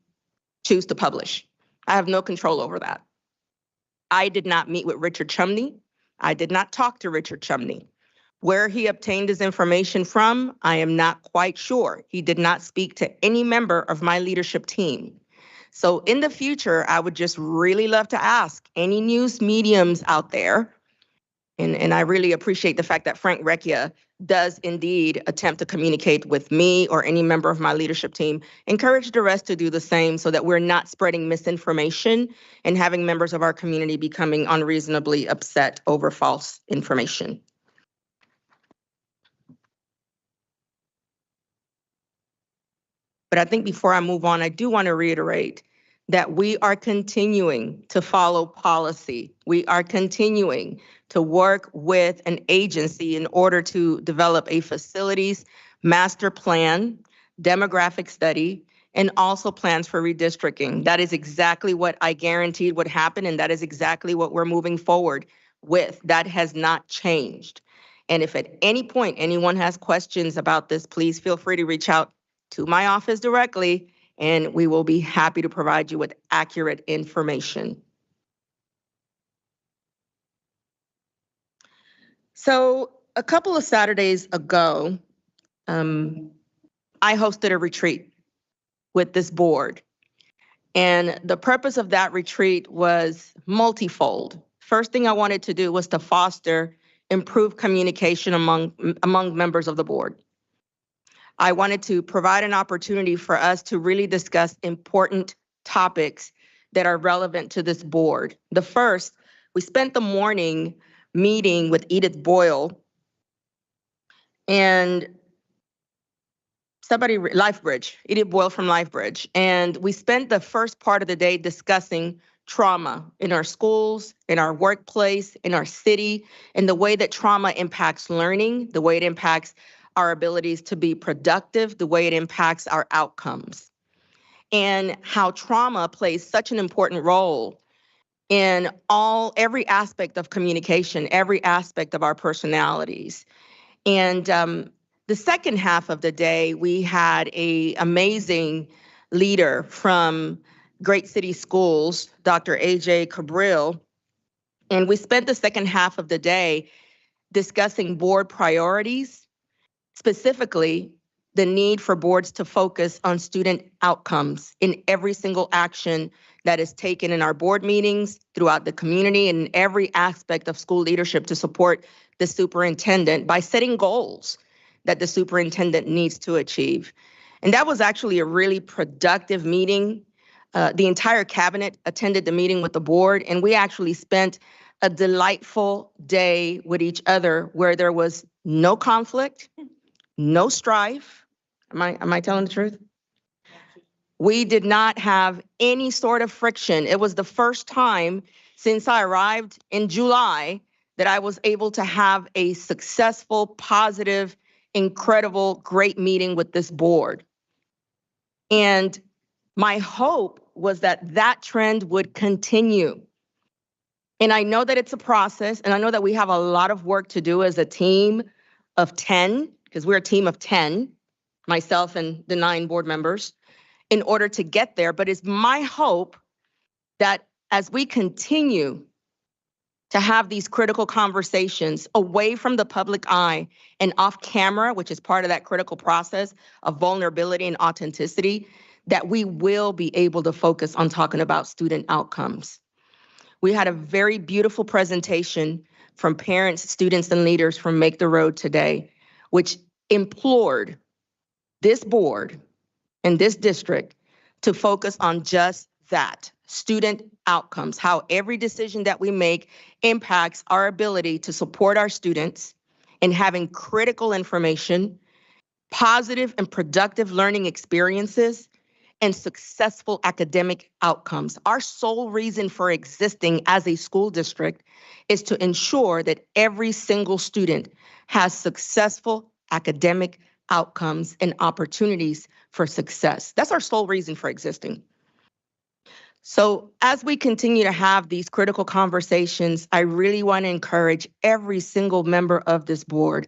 Q: choose to publish. I have no control over that. I did not meet with Richard Chumney. I did not talk to Richard Chumney. Where he obtained his information from, I am not quite sure. He did not speak to any member of my leadership team. So in the future, I would just really love to ask any news mediums out there, and I really appreciate the fact that Frank Recchia does indeed attempt to communicate with me or any member of my leadership team. Encourage the rest to do the same so that we're not spreading misinformation and having members of our community becoming unreasonably upset over false information. But I think before I move on, I do want to reiterate that we are continuing to follow policy. We are continuing to work with an agency in order to develop a facilities master plan, demographic study, and also plans for redistricting. That is exactly what I guaranteed would happen, and that is exactly what we're moving forward with. That has not changed. And if at any point anyone has questions about this, please feel free to reach out to my office directly, and we will be happy to provide you with accurate information. So a couple of Saturdays ago, I hosted a retreat with this board. And the purpose of that retreat was multifold. First thing I wanted to do was to foster improved communication among members of the board. I wanted to provide an opportunity for us to really discuss important topics that are relevant to this board. The first, we spent the morning meeting with Edith Boyle and LifeBridge, Edith Boyle from LifeBridge. And we spent the first part of the day discussing trauma in our schools, in our workplace, in our city, and the way that trauma impacts learning, the way it impacts our abilities to be productive, the way it impacts our outcomes, and how trauma plays such an important role in every aspect of communication, every aspect of our personalities. And the second half of the day, we had an amazing leader from Great City Schools, Dr. AJ Cabrile, and we spent the second half of the day discussing board priorities, specifically the need for boards to focus on student outcomes in every single action that is taken in our board meetings, throughout the community, and in every aspect of school leadership to support the superintendent by setting goals that the superintendent needs to achieve. And that was actually a really productive meeting. The entire cabinet attended the meeting with the board, and we actually spent a delightful day with each other where there was no conflict, no strife. Am I telling the truth? We did not have any sort of friction. It was the first time since I arrived in July that I was able to have a successful, positive, incredible, great meeting with this board. And my hope was that that trend would continue. And I know that it's a process, and I know that we have a lot of work to do as a team of 10, because we're a team of 10, myself and the 9 board members, in order to get there. But it's my hope that as we continue to have these critical conversations away from the public eye and off camera, which is part of that critical process of vulnerability and authenticity, that we will be able to focus on talking about student outcomes. We had a very beautiful presentation from parents, students, and leaders from Make the Road today, which implored this board and this district to focus on just that, student outcomes, how every decision that we make impacts our ability to support our students in having critical information, positive and productive learning experiences, and successful academic outcomes. Our sole reason for existing as a school district is to ensure that every single student has successful academic outcomes and opportunities for success. That's our sole reason for existing. So as we continue to have these critical conversations, I really want to encourage every single member of this board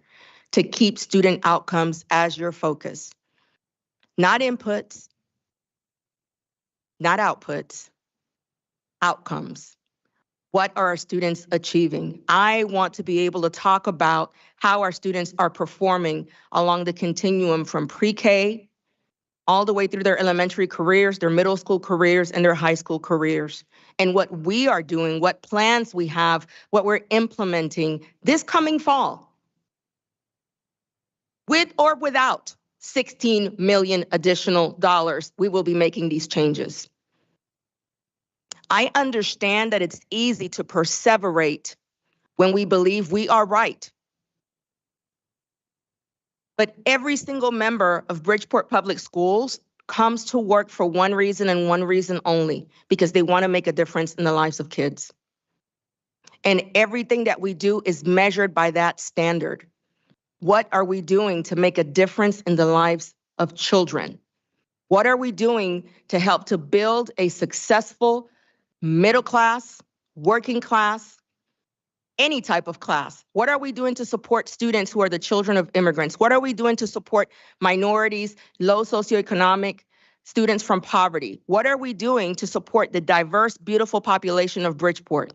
Q: to keep student outcomes as your focus. Not inputs, not outputs, outcomes. What are our students achieving? I want to be able to talk about how our students are performing along the continuum from pre-K all the way through their elementary careers, their middle school careers, and their high school careers. And what we are doing, what plans we have, what we're implementing this coming fall, with or without $16 million additional dollars, we will be making these changes. I understand that it's easy to perseverate when we believe we are right. But every single member of Bridgeport Public Schools comes to work for one reason and one reason only, because they want to make a difference in the lives of kids. And everything that we do is measured by that standard. What are we doing to make a difference in the lives of children? What are we doing to help to build a successful middle class, working class, any type of class? What are we doing to support students who are the children of immigrants? What are we doing to support minorities, low socioeconomic students from poverty? What are we doing to support the diverse, beautiful population of Bridgeport?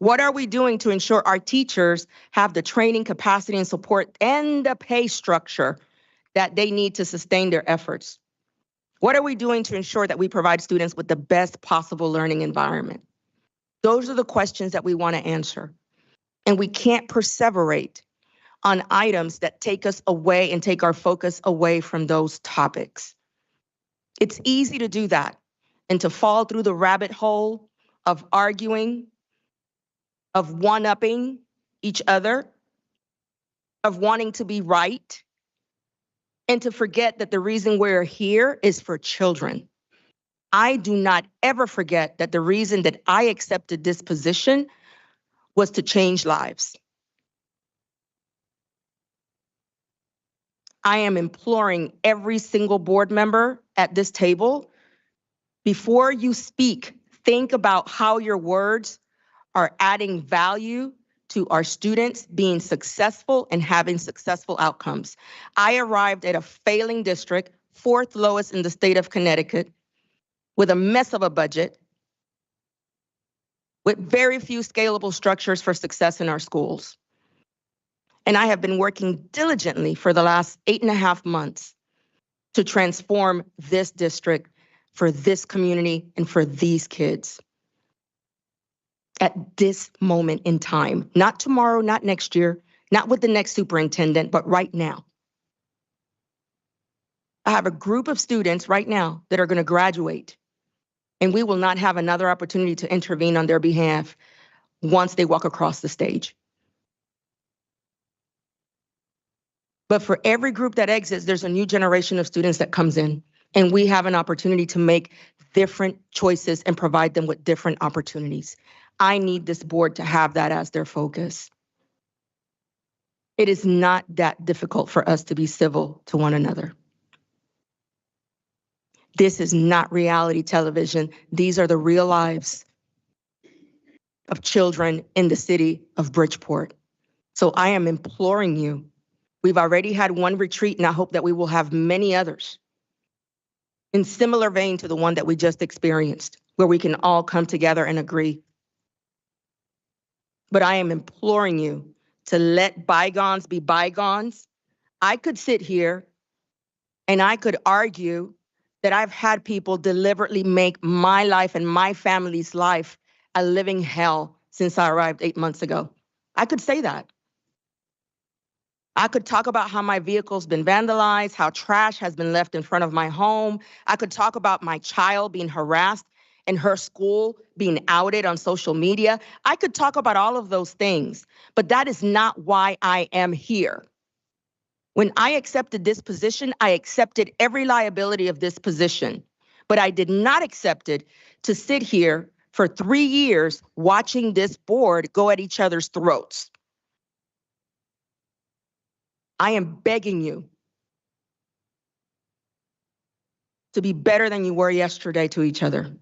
Q: What are we doing to ensure our teachers have the training, capacity, and support and the pay structure that they need to sustain their efforts? What are we doing to ensure that we provide students with the best possible learning environment? Those are the questions that we want to answer. And we can't perseverate on items that take us away and take our focus away from those topics. It's easy to do that and to fall through the rabbit hole of arguing, of one-upping each other, of wanting to be right, and to forget that the reason we're here is for children. I do not ever forget that the reason that I accepted this position was to change lives. I am imploring every single board member at this table, before you speak, think about how your words are adding value to our students being successful and having successful outcomes. I arrived at a failing district, 4th lowest in the state of Connecticut, with a mess of a budget, with very few scalable structures for success in our schools. And I have been working diligently for the last 8.5 months to transform this district for this community and for these kids. At this moment in time, not tomorrow, not next year, not with the next superintendent, but right now. I have a group of students right now that are going to graduate, and we will not have another opportunity to intervene on their behalf once they walk across the stage. But for every group that exits, there's a new generation of students that comes in, and we have an opportunity to make different choices and provide them with different opportunities. I need this board to have that as their focus. It is not that difficult for us to be civil to one another. This is not reality television. These are the real lives of children in the city of Bridgeport. So I am imploring you. We've already had one retreat, and I hope that we will have many others in similar vein to the one that we just experienced, where we can all come together and agree. but I am imploring you to let bygones be bygones. I could sit here and I could argue that I've had people deliberately make my life and my family's life a living hell since I arrived 8 months ago. I could say that. I could talk about how my vehicle's been vandalized, how trash has been left in front of my home. I could talk about my child being harassed and her school being outed on social media. I could talk about all of those things, but that is not why I am here. When I accepted this position, I accepted every liability of this position, but I did not accept it to sit here for 3 years watching this board go at each other's throats. I am begging you to be better than you were yesterday to each other.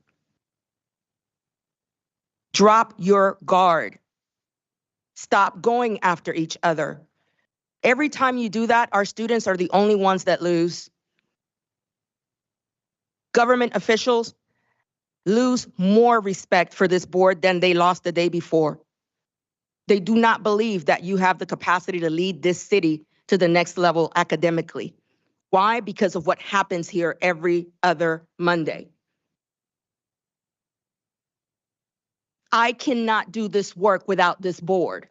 Q: Drop your guard. Stop going after each other. Every time you do that, our students are the only ones that lose. Government officials lose more respect for this board than they lost the day before. They do not believe that you have the capacity to lead this city to the next level academically. Why? Because of what happens here every other Monday. I cannot do this work without this board.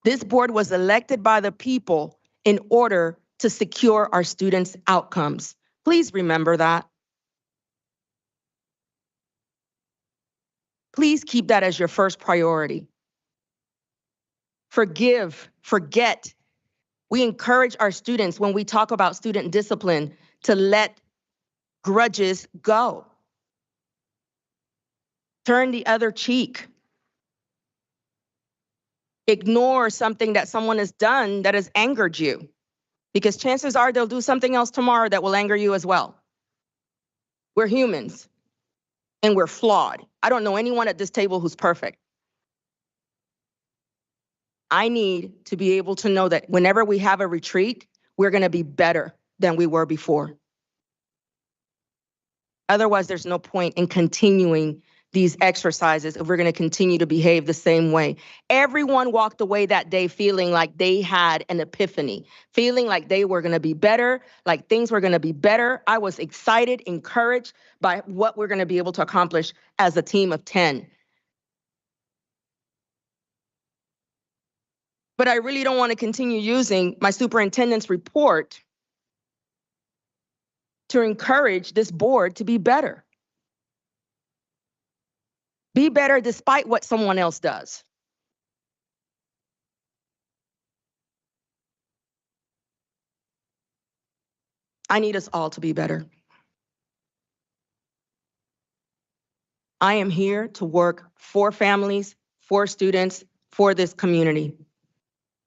Q: This board was elected by the people in order to secure our students' outcomes. Please remember that. Please keep that as your first priority. Forgive, forget. We encourage our students when we talk about student discipline to let grudges go. Turn the other cheek. Ignore something that someone has done that has angered you, because chances are they'll do something else tomorrow that will anger you as well. We're humans and we're flawed. I don't know anyone at this table who's perfect. I need to be able to know that whenever we have a retreat, we're going to be better than we were before. Otherwise, there's no point in continuing these exercises if we're going to continue to behave the same way. Everyone walked away that day feeling like they had an epiphany, feeling like they were going to be better, like things were going to be better. I was excited, encouraged by what we're going to be able to accomplish as a team of 10. But I really don't want to continue using my superintendent's report to encourage this board to be better. Be better despite what someone else does. I need us all to be better. I am here to work for families, for students, for this community.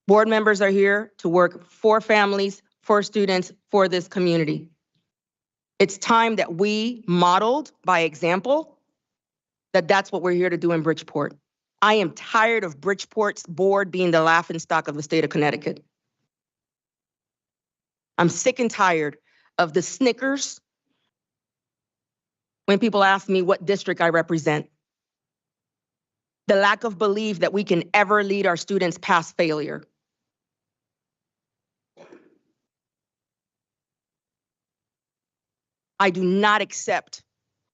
Q: Board members are here to work for families, for students, for this community. It's time that we modeled by example that that's what we're here to do in Bridgeport. I am tired of Bridgeport's board being the laughingstock of the state of Connecticut. I'm sick and tired of the snickers when people ask me what district I represent. The lack of belief that we can ever lead our students past failure. I do not accept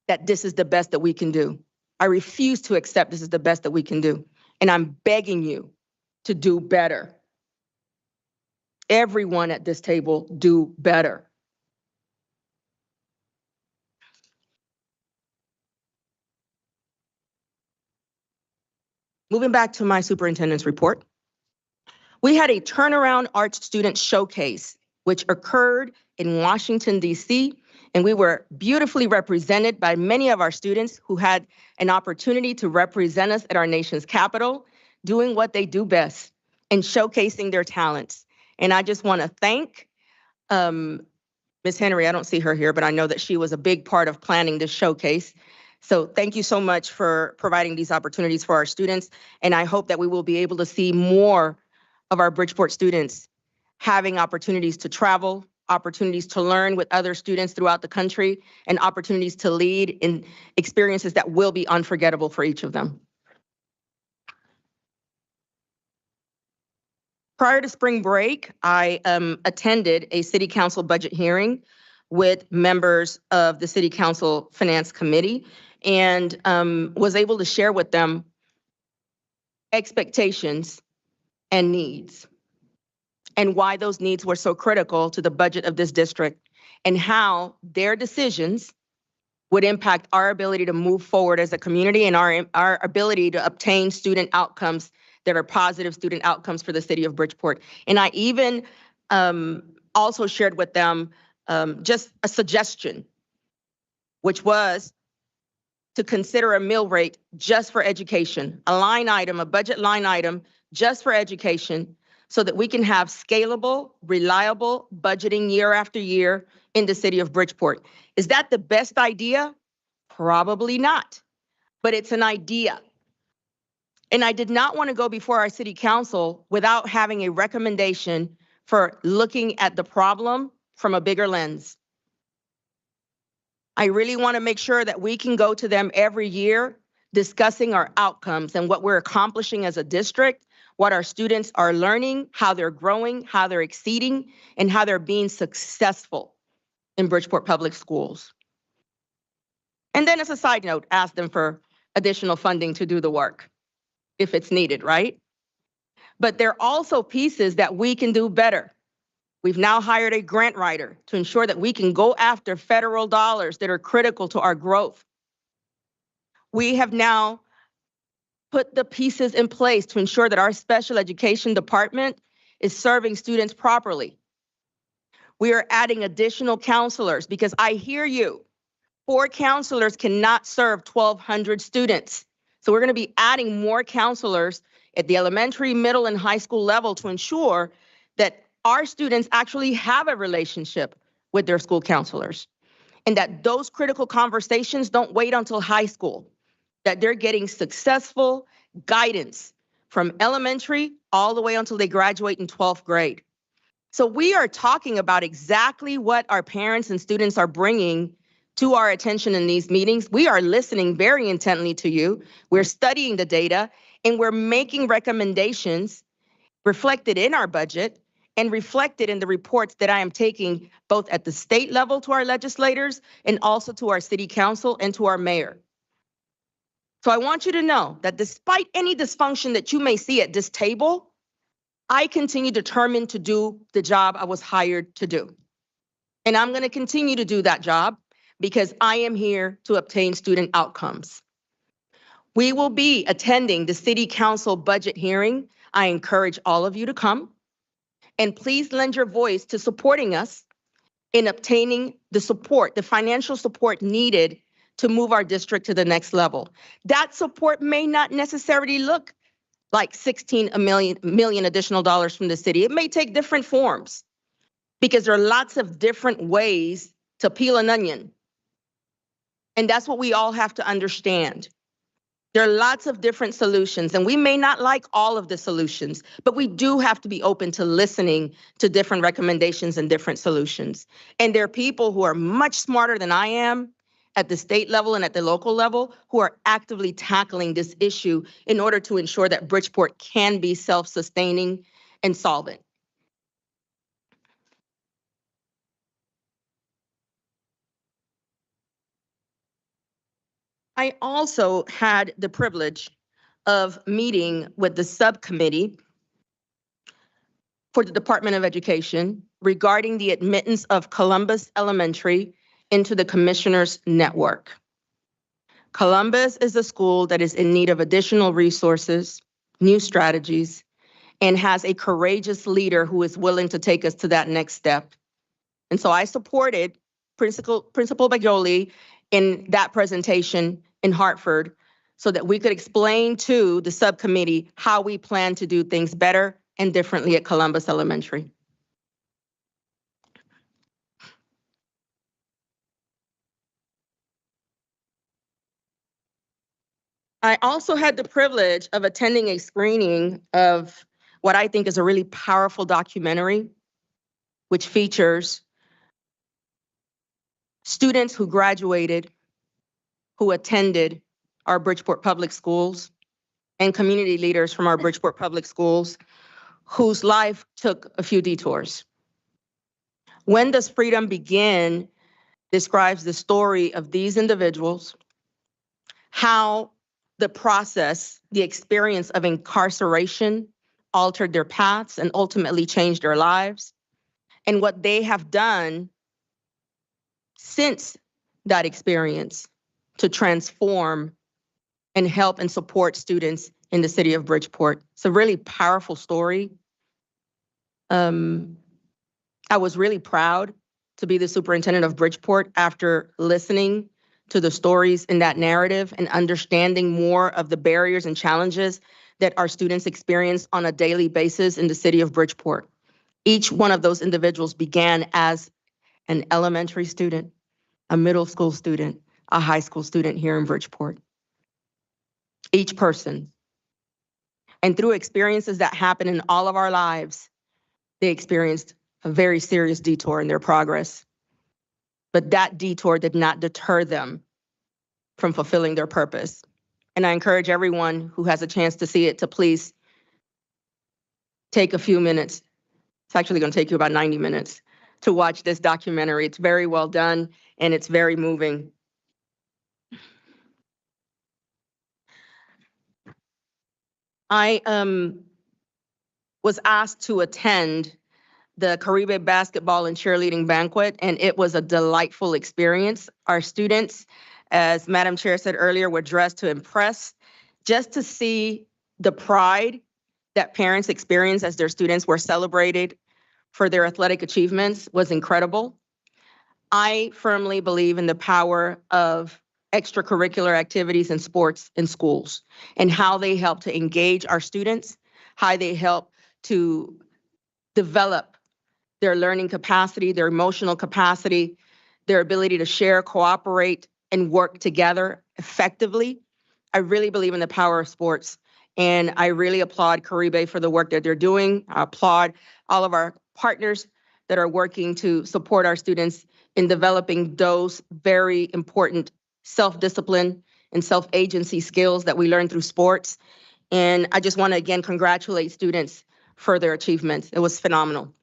Q: that this is the best that we can do. I refuse to accept this is the best that we can do. And I'm begging you to do better. Everyone at this table, do better. Moving back to my superintendent's report. We had a turnaround arts student showcase, which occurred in Washington, D.C., and we were beautifully represented by many of our students who had an opportunity to represent us at our nation's capital, doing what they do best and showcasing their talents. And I just want to thank Ms. Henry. I don't see her here, but I know that she was a big part of planning this showcase. So thank you so much for providing these opportunities for our students. And I hope that we will be able to see more of our Bridgeport students having opportunities to travel, opportunities to learn with other students throughout the country, and opportunities to lead in experiences that will be unforgettable for each of them. Prior to spring break, I attended a city council budget hearing with members of the city council finance committee, and was able to share with them expectations and needs, and why those needs were so critical to the budget of this district, and how their decisions would impact our ability to move forward as a community and our ability to obtain student outcomes that are positive student outcomes for the city of Bridgeport. And I even also shared with them just a suggestion, which was to consider a mill rate just for education, a line item, a budget line item just for education, so that we can have scalable, reliable budgeting year after year in the city of Bridgeport. Is that the best idea? Probably not, but it's an idea. And I did not want to go before our city council without having a recommendation for looking at the problem from a bigger lens. I really want to make sure that we can go to them every year discussing our outcomes and what we're accomplishing as a district, what our students are learning, how they're growing, how they're exceeding, and how they're being successful in Bridgeport Public Schools. And then as a side note, ask them for additional funding to do the work if it's needed, right? But there are also pieces that we can do better. We've now hired a grant writer to ensure that we can go after federal dollars that are critical to our growth. We have now put the pieces in place to ensure that our special education department is serving students properly. We are adding additional counselors because I hear you. 4 counselors cannot serve 1,200 students. So we're going to be adding more counselors at the elementary, middle, and high school level to ensure that our students actually have a relationship with their school counselors, and that those critical conversations don't wait until high school, that they're getting successful guidance from elementary all the way until they graduate in 12th grade. So we are talking about exactly what our parents and students are bringing to our attention in these meetings. We are listening very intently to you. We're studying the data, and we're making recommendations reflected in our budget and reflected in the reports that I am taking both at the state level to our legislators and also to our city council and to our mayor. So I want you to know that despite any dysfunction that you may see at this table, I continue determined to do the job I was hired to do. And I'm going to continue to do that job because I am here to obtain student outcomes. We will be attending the city council budget hearing. I encourage all of you to come, and please lend your voice to supporting us in obtaining the support, the financial support needed to move our district to the next level. That support may not necessarily look like 16 million additional dollars from the city. It may take different forms because there are lots of different ways to peel an onion. And that's what we all have to understand. There are lots of different solutions, and we may not like all of the solutions, but we do have to be open to listening to different recommendations and different solutions. And there are people who are much smarter than I am at the state level and at the local level who are actively tackling this issue in order to ensure that Bridgeport can be self-sustaining and solvent. I also had the privilege of meeting with the subcommittee for the Department of Education regarding the admittance of Columbus Elementary into the Commissioners Network. Columbus is a school that is in need of additional resources, new strategies, and has a courageous leader who is willing to take us to that next step. And so I supported Principal Baglioli in that presentation in Hartford so that we could explain to the subcommittee how we plan to do things better and differently at Columbus Elementary. I also had the privilege of attending a screening of what I think is a really powerful documentary, which features students who graduated, who attended our Bridgeport Public Schools, and community leaders from our Bridgeport Public Schools whose life took a few detours. When Does Freedom Begin describes the story of these individuals, how the process, the experience of incarceration altered their paths and ultimately changed their lives, and what they have done since that experience to transform and help and support students in the city of Bridgeport. It's a really powerful story. I was really proud to be the superintendent of Bridgeport after listening to the stories in that narrative and understanding more of the barriers and challenges that our students experience on a daily basis in the city of Bridgeport. Each one of those individuals began as an elementary student, a middle school student, a high school student here in Bridgeport. Each person. And through experiences that happen in all of our lives, they experienced a very serious detour in their progress. But that detour did not deter them from fulfilling their purpose. And I encourage everyone who has a chance to see it to please take a few minutes. It's actually going to take you about 90 minutes to watch this documentary. It's very well done and it's very moving. I was asked to attend the Caribe basketball and cheerleading banquet, and it was a delightful experience. Our students, as Madam Chair said earlier, were dressed to impress. Just to see the pride that parents experienced as their students were celebrated for their athletic achievements was incredible. I firmly believe in the power of extracurricular activities and sports in schools and how they help to engage our students, how they help to develop their learning capacity, their emotional capacity, their ability to share, cooperate, and work together effectively. I really believe in the power of sports, and I really applaud Caribe for the work that they're doing. I applaud all of our partners that are working to support our students in developing those very important self-discipline and self-agency skills that we learn through sports. And I just want to again congratulate students for their achievements. It was phenomenal.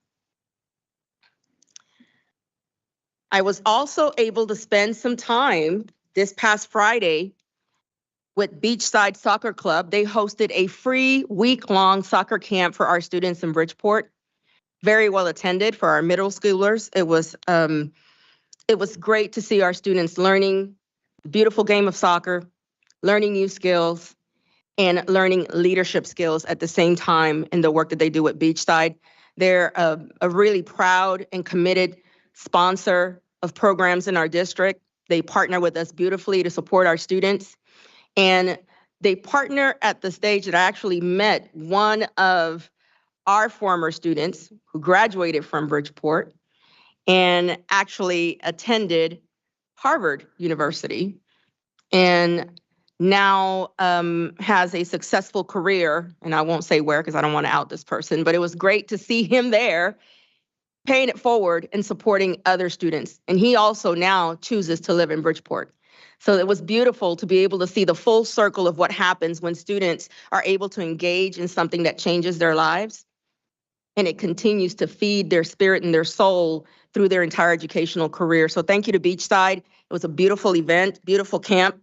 Q: I was also able to spend some time this past Friday with Beachside Soccer Club. They hosted a free week-long soccer camp for our students in Bridgeport. Very well attended for our middle schoolers. It was great to see our students learning the beautiful game of soccer, learning new skills, and learning leadership skills at the same time in the work that they do at Beachside. They're a really proud and committed sponsor of programs in our district. They partner with us beautifully to support our students. And they partner at the stage that I actually met one of our former students who graduated from Bridgeport and actually attended Harvard University and now has a successful career. And I won't say where because I don't want to out this person, but it was great to see him there paying it forward and supporting other students. And he also now chooses to live in Bridgeport. So it was beautiful to be able to see the full circle of what happens when students are able to engage in something that changes their lives. And it continues to feed their spirit and their soul through their entire educational career. So thank you to Beachside. It was a beautiful event, beautiful camp.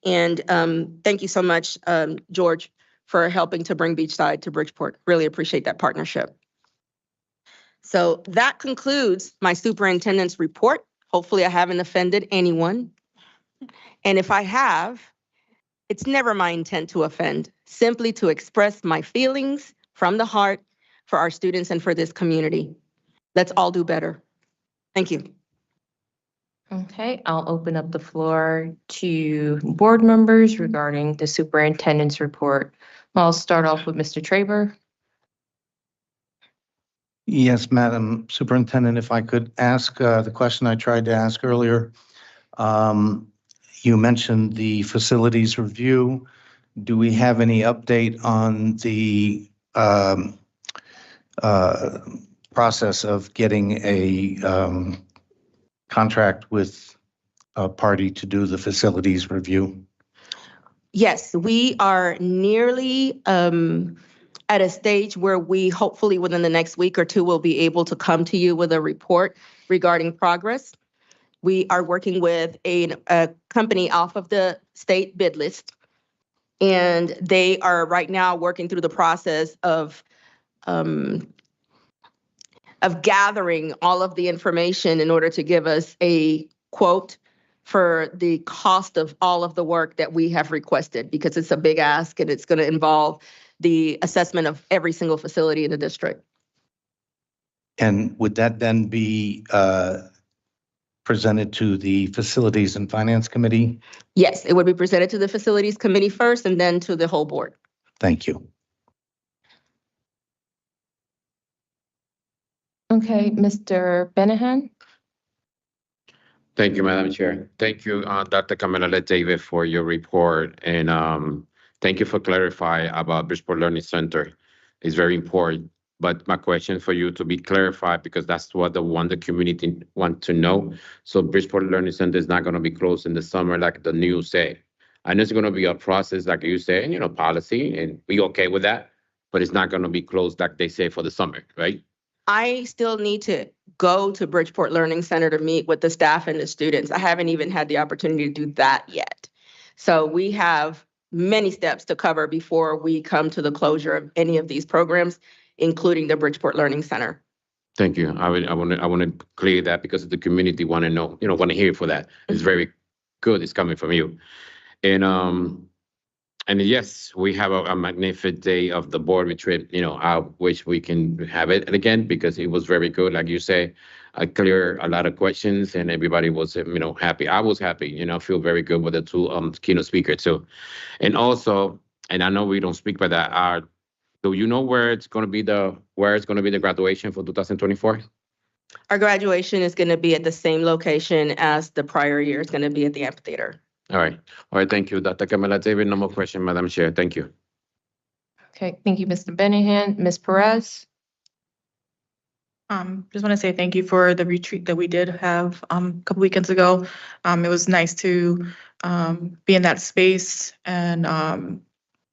Q: And thank you so much, George, for helping to bring Beachside to Bridgeport. Really appreciate that partnership. So that concludes my superintendent's report. Hopefully I haven't offended anyone. And if I have, it's never my intent to offend, simply to express my feelings from the heart for our students and for this community. Let's all do better. Thank you.
A: Okay, I'll open up the floor to board members regarding the superintendent's report. I'll start off with Mr. Traber.
N: Yes, Madam Superintendent, if I could ask the question I tried to ask earlier. You mentioned the facilities review. Do we have any update on the process of getting a contract with party to do the facilities review?
Q: Yes, we are nearly at a stage where we hopefully within the next week or two will be able to come to you with a report regarding progress. We are working with a company off of the state bid list, and they are right now working through the process of gathering all of the information in order to give us a quote for the cost of all of the work that we have requested, because it's a big ask and it's going to involve the assessment of every single facility in the district.
N: And would that then be presented to the Facilities and Finance Committee?
Q: Yes, it would be presented to the Facilities Committee first and then to the whole board.
N: Thank you.
A: Okay, Mr. Benahan?
M: Thank you, Madam Chair. Thank you, Dr. Camila David, for your report. And thank you for clarifying about Bridgeport Learning Center. It's very important. But my question for you to be clarified, because that's what the community want to know. So Bridgeport Learning Center is not going to be closed in the summer like the news say. I know it's going to be a process, like you say, policy, and we okay with that. But it's not going to be closed like they say for the summer, right?
Q: I still need to go to Bridgeport Learning Center to meet with the staff and the students. I haven't even had the opportunity to do that yet. So we have many steps to cover before we come to the closure of any of these programs, including the Bridgeport Learning Center.
M: Thank you. I want to clear that because the community want to know, want to hear for that. It's very good. It's coming from you. And yes, we have a magnificent day of the board retreat. I wish we can have it again because it was very good. Like you say, I cleared a lot of questions and everybody was, happy. I was happy. I feel very good with the two keynote speakers too. And also, and I know we don't speak about that. Do you know where it's going to be the graduation for 2024?
Q: Our graduation is going to be at the same location as the prior year. It's going to be at the amphitheater.
M: All right. Thank you, Dr. Camila David. No more question, Madam Chair. Thank you.
A: Okay, thank you, Mr. Benahan. Ms. Perez?
C: Just want to say thank you for the retreat that we did have a couple weekends ago. It was nice to be in that space and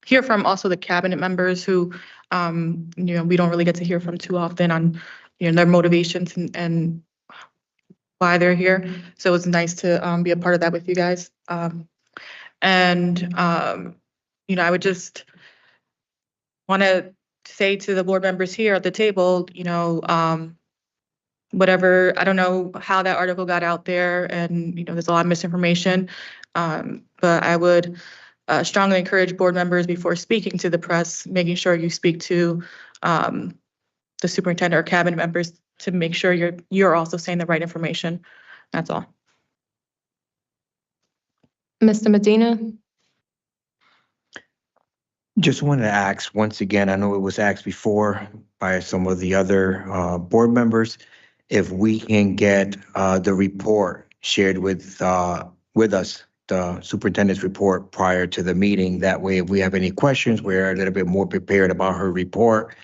C: hear from also the cabinet members who, we don't really get to hear from too often on, their motivations and why they're here. So it was nice to be a part of that with you guys. I would just want to say to the board members here at the table, whatever, I don't know how that article got out there and, there's a lot of misinformation. But I would strongly encourage board members before speaking to the press, making sure you speak to the superintendent or cabinet members to make sure you're also saying the right information. That's all.
A: Mr. Medina?
P: Just wanted to ask once again, I know it was asked before by some of the other board members, if we can get the report shared with us, the superintendent's report prior to the meeting. That way, if we have any questions, we're a little bit more prepared about her report.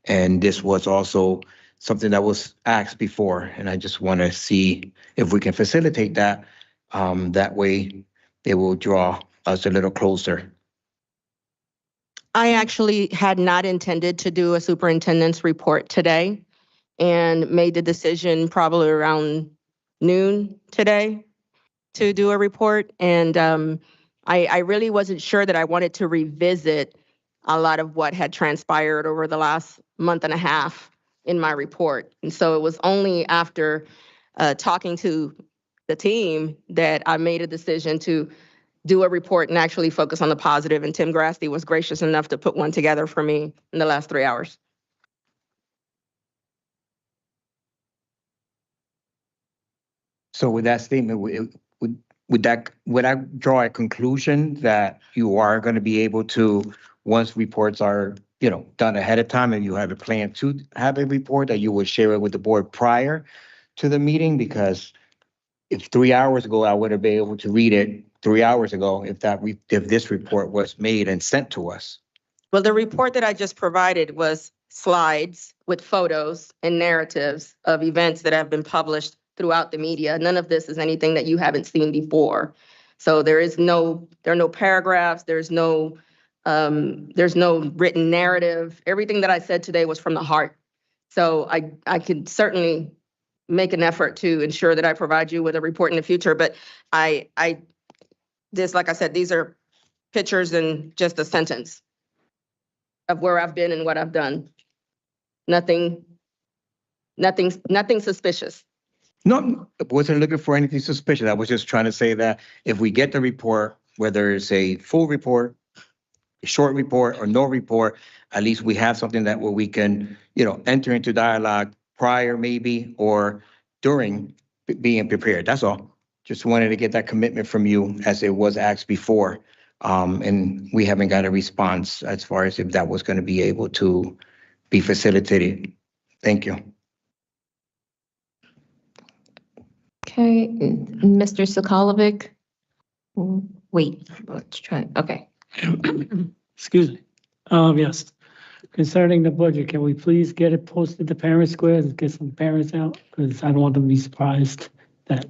P: And this was also something that was asked before, and I just want to see if we can facilitate that. That way, it will draw us a little closer.
Q: I actually had not intended to do a superintendent's report today and made the decision probably around noon today to do a report. And I really wasn't sure that I wanted to revisit a lot of what had transpired over the last month and a half in my report. And so it was only after talking to the team that I made a decision to do a report and actually focus on the positive. And Tim Grasty was gracious enough to put one together for me in the last 3 hours.
P: So with that statement, would I draw a conclusion that you are going to be able to, once reports are, done ahead of time and you have a plan to have a report, that you would share it with the board prior to the meeting? Because if 3 hours ago, I would have been able to read it 3 hours ago if this report was made and sent to us.
Q: Well, the report that I just provided was slides with photos and narratives of events that have been published throughout the media. None of this is anything that you haven't seen before. So there are no paragraphs, there's no written narrative. Everything that I said today was from the heart. So I could certainly make an effort to ensure that I provide you with a report in the future, but like I said, these are pictures and just a sentence of where I've been and what I've done. Nothing suspicious.
P: No, I wasn't looking for anything suspicious. I was just trying to say that if we get the report, whether it's a full report, a short report, or no report, at least we have something that where we can, enter into dialogue prior maybe or during being prepared. That's all. Just wanted to get that commitment from you as it was asked before. And we haven't got a response as far as if that was going to be able to be facilitated. Thank you.
A: Okay, Mr. Sokolovic. Wait, let's try, okay.
O: Excuse me. Yes, concerning the budget, can we please get it posted to Parent Square and get some parents out? Because I don't want them to be surprised that.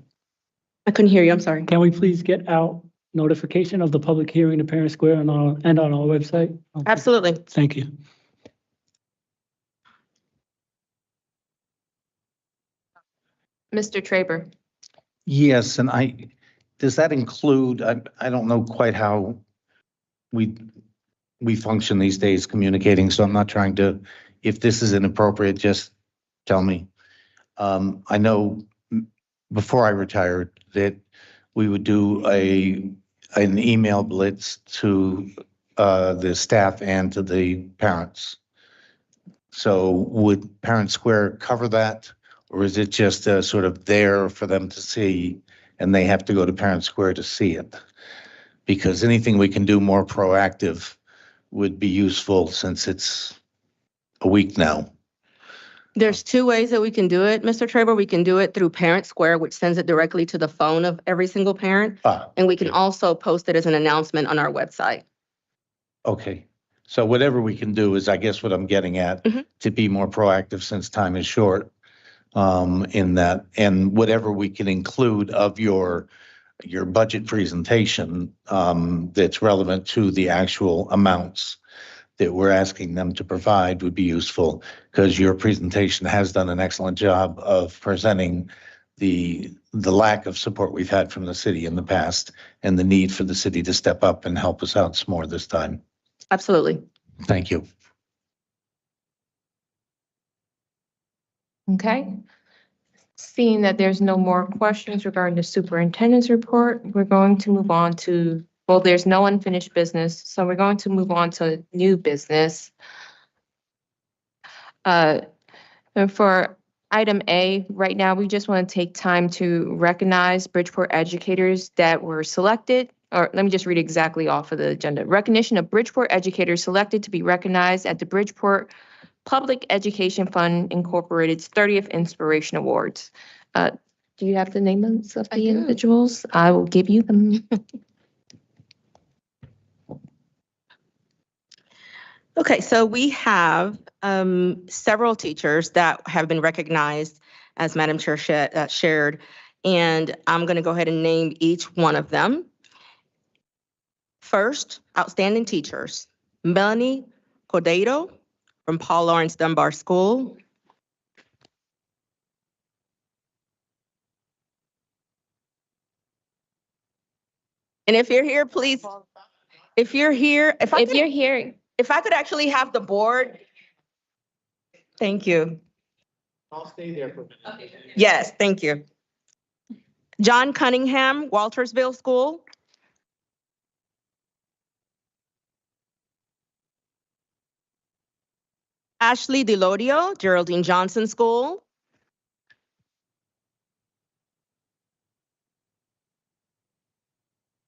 Q: I couldn't hear you, I'm sorry.
O: Can we please get out notification of the public hearing to Parent Square and on our website? Okay.
Q: Absolutely.
O: Thank you.
A: Mr. Traber.
N: Yes, and does that include, I don't know quite how we function these days communicating, so I'm not trying to, if this is inappropriate, just tell me. I know before I retired that we would do an email blitz to the staff and to the parents. So would Parent Square cover that? Or is it just sort of there for them to see and they have to go to Parent Square to see it? Because anything we can do more proactive would be useful since it's a week now.
Q: There's two ways that we can do it, Mr. Traber. We can do it through Parent Square, which sends it directly to the phone of every single parent. And we can also post it as an announcement on our website.
N: Okay. So whatever we can do is, I guess, what I'm getting at, to be more proactive since time is short. In that, and whatever we can include of your budget presentation that's relevant to the actual amounts that we're asking them to provide would be useful, because your presentation has done an excellent job of presenting the lack of support we've had from the city in the past and the need for the city to step up and help us out some more this time.
Q: Absolutely.
N: Thank you.
A: Okay. Seeing that there's no more questions regarding the superintendent's report, we're going to move on to, well, there's no unfinished business, so we're going to move on to new business. And for item A, right now, we just want to take time to recognize Bridgeport educators that were selected, or let me just read exactly off of the agenda. Recognition of Bridgeport educators selected to be recognized at the Bridgeport Public Education Fund Incorporated's 30th Inspiration Awards. Do you have the names of the individuals? I will give you them.
Q: Okay, so we have several teachers that have been recognized, as Madam Chair shared, and I'm going to go ahead and name each one of them. First, outstanding teachers, Melanie Cordeiro from Paul Lawrence Dunbar School. And if you're here, please, if I could actually have the board. Thank you.
O: I'll stay there for a minute.
Q: Yes, thank you. John Cunningham, Waltersville School. Ashley Delodio, Geraldine Johnson School.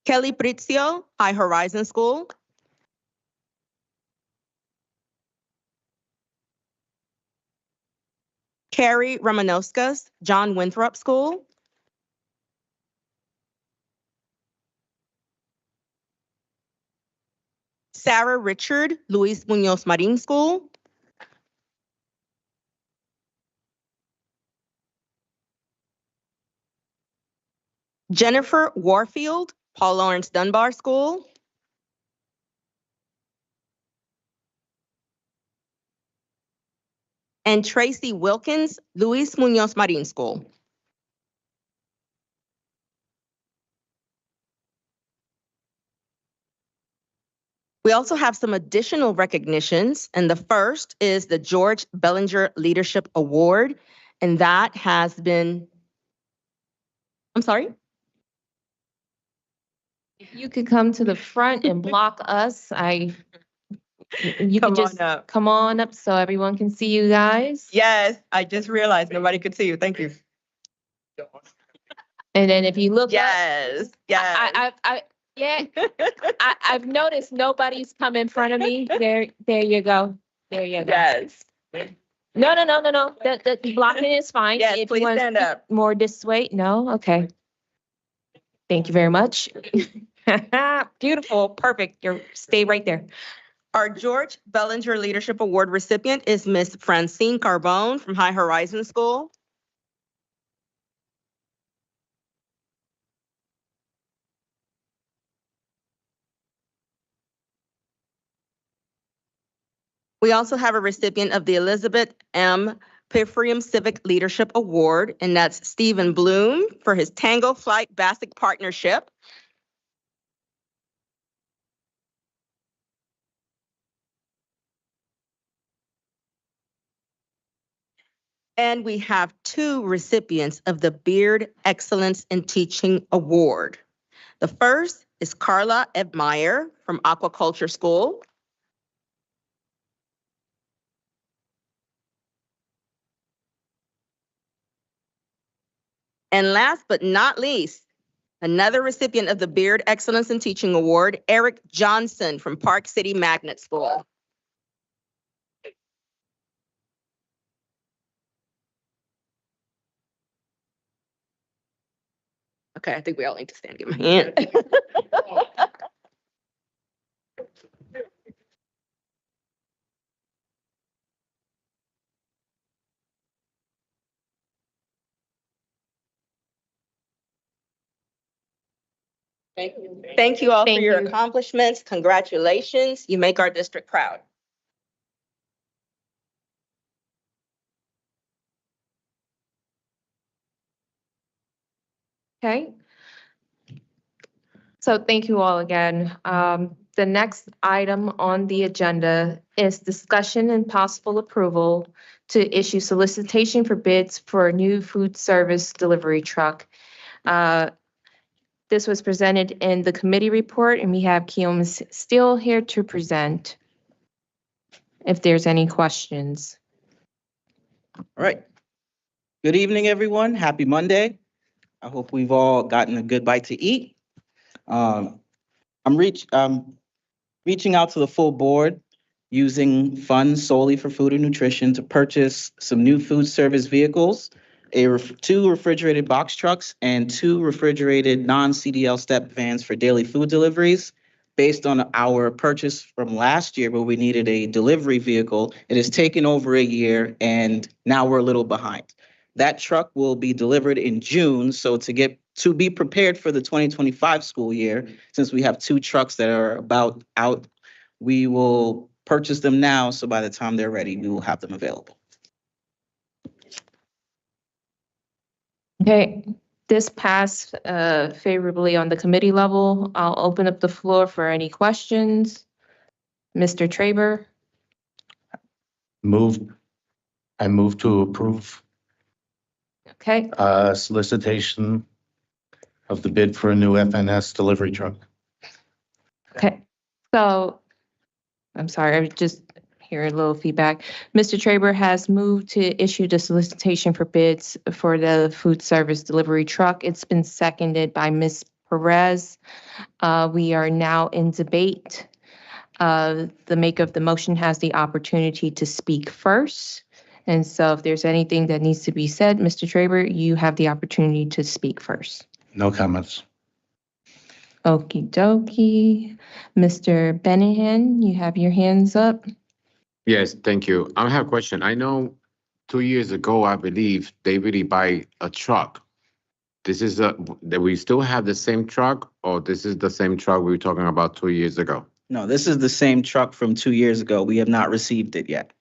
Q: Kelly Prizio, High Horizon School. Carrie Romanoskas, John Winthrop School. Sarah Richard, Luis Munoz Marin School. Jennifer Warfield, Paul Lawrence Dunbar School. And Tracy Wilkins, Luis Munoz Marin School. We also have some additional recognitions, and the first is the George Bellinger Leadership Award, and that has been, I'm sorry?
A: If you could come to the front and block us, you
Q: Come
A: could just
Q: on up.
A: come on up so everyone can see you guys.
Q: Yes, I just realized nobody could see you. Thank you.
A: And then if you look up,
Q: Yes, yes.
A: I've noticed nobody's come in front of me. There you go. There you go.
Q: Yes.
A: No. The blocking is fine.
Q: Yes,
A: If you
Q: please
A: wanna
Q: stand
A: speak
Q: up.
A: more this way, no? Okay. Thank you very much. Beautiful, perfect. Stay right there.
Q: Our George Bellinger Leadership Award recipient is Miss Francine Carbone from High Horizon School. We also have a recipient of the Elizabeth M. Pifrium Civic Leadership Award, and that's Stephen Bloom for his Tango Flight Basic Partnership. And we have two recipients of the Beard Excellence in Teaching Award. The first is Carla Ebmeyer from Aquaculture School. And last but not least, another recipient of the Beard Excellence in Teaching Award, Eric Johnson from Park City Magnet School. Okay, I think we all need to stand and give him a hand. Thank you all for your accomplishments. Congratulations. You make our district proud.
A: Okay. So thank you all again. The next item on the agenda is discussion and possible approval to issue solicitation for bids for a new food service delivery truck. This was presented in the committee report, and we have Keoma Steele here to present if there's any questions.
R: All right. Good evening, everyone. Happy Monday. I hope we've all gotten a good bite to eat. I'm reaching out to the full board using funds solely for food and nutrition to purchase some new food service vehicles, two refrigerated box trucks, and two refrigerated non-CDL step vans for daily food deliveries. Based on our purchase from last year where we needed a delivery vehicle, it has taken over a year and now we're a little behind. That truck will be delivered in June, so to be prepared for the 2025 school year, since we have two trucks that are about out, we will purchase them now, so by the time they're ready, we will have them available.
A: Okay, this passed favorably on the committee level. I'll open up the floor for any questions. Mr. Traber?
N: I move to approve
A: Okay,
N: solicitation of the bid for a new FNS delivery truck.
A: okay. So, I'm sorry, I just hear a little feedback. Mr. Traber has moved to issue the solicitation for bids for the food service delivery truck. It's been seconded by Ms. Perez. We are now in debate. The maker of the motion has the opportunity to speak first. And so if there's anything that needs to be said, Mr. Traber, you have the opportunity to speak first.
N: No comments.
A: Okie dokie. Mr. Benahan, you have your hands up.
M: Yes, thank you. I have a question. I know 2 years ago, I believe they really buy a truck This is that we still have the same truck, or this is the same truck we were talking about 2 years ago?
R: No, this is the same truck from 2 years ago. We have not received it yet.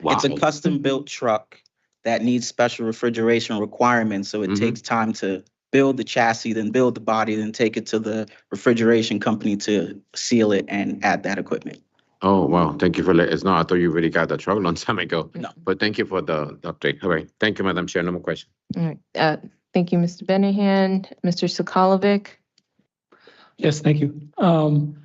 R: It's a
M: Wow.
R: custom-built truck that needs special refrigeration requirements, so it takes time to build the chassis, then build the body, then take it to the refrigeration company to seal it and add that equipment.
M: Oh, wow. Thank you for letting us know. I thought you already got the truck a long time ago.
R: No.
M: But thank you for the update. All right. Thank you, Madam Chair. No more questions.
A: All right. Thank you, Mr. Benahan. Mr. Sokolovic?
O: Yes, thank you.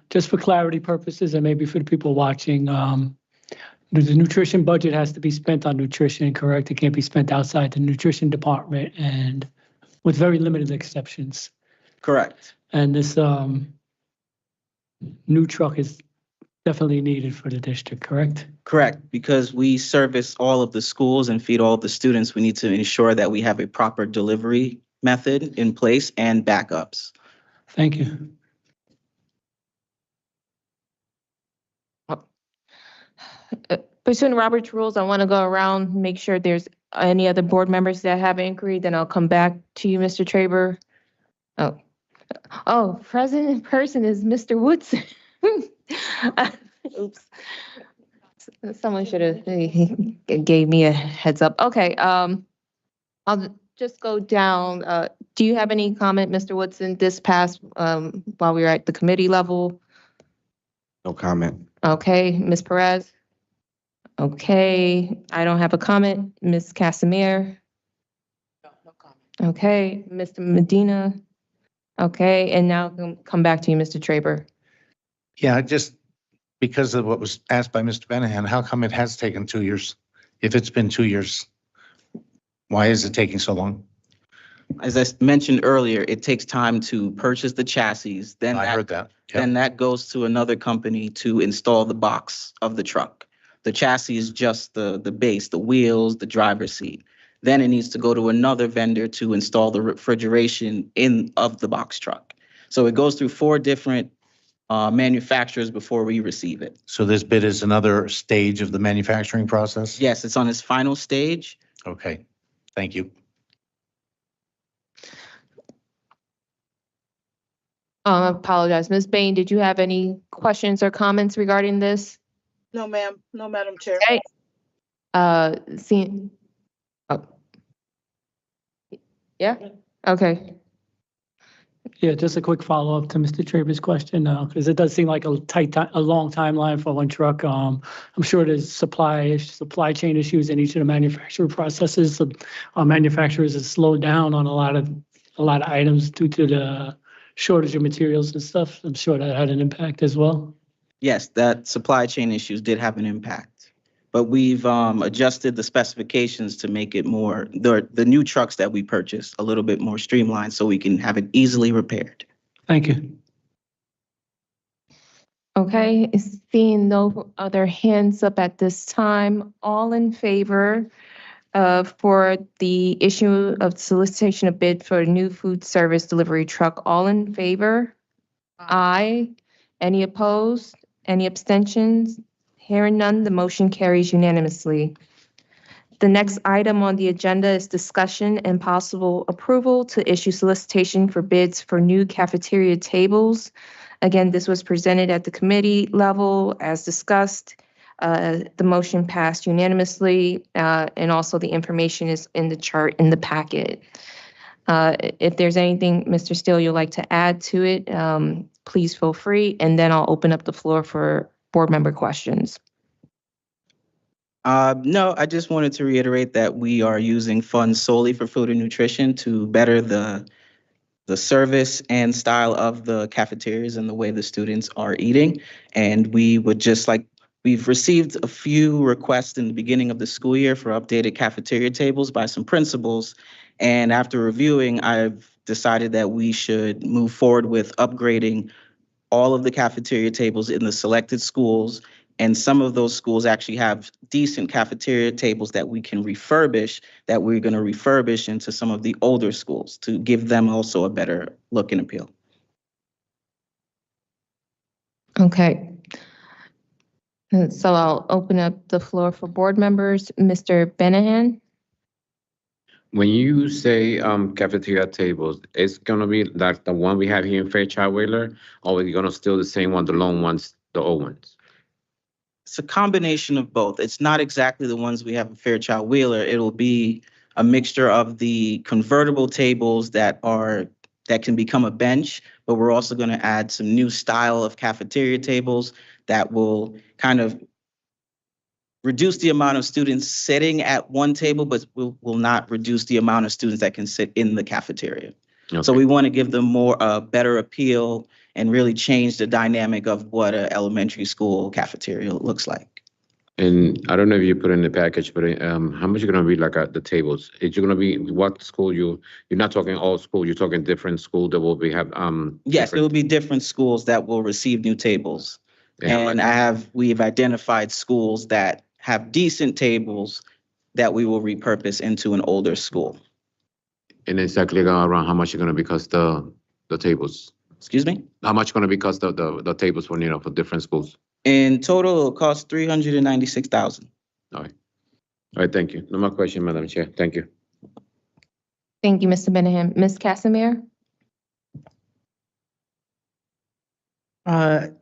O: Just for clarity purposes and maybe for the people watching, the nutrition budget has to be spent on nutrition, correct? It can't be spent outside the nutrition department and with very limited exceptions.
R: Correct.
O: And this new truck is definitely needed for the district, correct?
R: Correct, because we service all of the schools and feed all of the students, we need to ensure that we have a proper delivery method in place and backups.
O: Thank you.
A: Pursuant to Robert's rules, I want to go around, make sure there's any other board members that have inquiry, then I'll come back to you, Mr. Traber. Oh, present in person is Mr. Woodson. Oops. Someone should have gave me a heads up. Okay, I'll just go down. Do you have any comment, Mr. Woodson, this past, while we were at the committee level?
P: No comment.
A: Okay, Ms. Perez? Okay, I don't have a comment. Ms. Casimir? No comment. Okay, Mr. Medina? Okay, and now come back to you, Mr. Traber.
N: Yeah, just because of what was asked by Mr. Benahan, how come it has taken 2 years? If it's been 2 years, why is it taking so long?
R: As I mentioned earlier, it takes time to purchase the chassis, then
N: I heard that.
R: then that goes to another company to install the box of the truck. The chassis is just the base, the wheels, the driver's seat. Then it needs to go to another vendor to install the refrigeration of the box truck. So it goes through 4 different manufacturers before we receive it.
N: So this bid is another stage of the manufacturing process?
R: Yes, it's on its final stage.
N: Okay, thank you.
A: I apologize. Ms. Bain, did you have any questions or comments regarding this?
B: No, ma'am. No, Madam Chair.
A: Okay. Seeing, oh. Yeah, okay.
O: Yeah, just a quick follow-up to Mr. Traber's question, because it does seem like a long timeline for one truck. I'm sure there's supply chain issues in each of the manufacturing processes. Manufacturers have slowed down on a lot of items due to the shortage of materials and stuff. I'm sure that had an impact as well.
R: Yes, that supply chain issues did have an impact, but we've adjusted the specifications to make it more, the new trucks that we purchased a little bit more streamlined so we can have it easily repaired.
O: Thank you.
A: Okay, seeing no other hands up at this time, all in favor for the issue of solicitation of bid for a new food service delivery truck, all in favor? Aye. Any opposed? Any abstentions? Hearing none, the motion carries unanimously. The next item on the agenda is discussion and possible approval to issue solicitation for bids for new cafeteria tables. Again, this was presented at the committee level as discussed. The motion passed unanimously, and also the information is in the chart in the packet. If there's anything, Mr. Steele, you'd like to add to it, please feel free, and then I'll open up the floor for board member questions.
R: No, I just wanted to reiterate that we are using funds solely for food and nutrition to better the service and style of the cafeterias and the way the students are eating. And we would just like, we've received a few requests in the beginning of the school year for updated cafeteria tables by some principals. And after reviewing, I've decided that we should move forward with upgrading all of the cafeteria tables in the selected schools. And some of those schools actually have decent cafeteria tables that we can refurbish, that we're going to refurbish into some of the older schools to give them also a better look and appeal.
A: Okay. So I'll open up the floor for board members. Mr. Benahan?
M: When you say cafeteria tables, it's gonna be like the one we have here in Fairchild Whaler, or are you gonna still the same one, the long ones, the old ones?
R: It's a combination of both. It's not exactly the ones we have in Fairchild Wheeler. It'll be a mixture of the convertible tables that can become a bench, but we're also going to add some new style of cafeteria tables that will kind of reduce the amount of students sitting at one table, but will not reduce the amount of students that can sit in the cafeteria.
M: Okay.
R: So we want to give them better appeal and really change the dynamic of what an elementary school cafeteria looks like.
M: And I don't know if you put in the package, but how much are gonna be like the tables? Is you gonna be what school you're not talking all school, you're talking different school that will be have
R: Yes, it will be different schools that will receive new tables.
M: Yeah,
R: And we've identified schools that have decent tables that we will repurpose into an older school.
M: and exactly around how much are gonna be cost the tables?
R: Excuse me?
M: How much gonna be cost the tables for for different schools?
R: In total, it'll cost $396,000.
M: All right, thank you. No more question, Madam Chair. Thank you.
A: Thank you, Mr. Benaham. Ms. Casimir?
S: I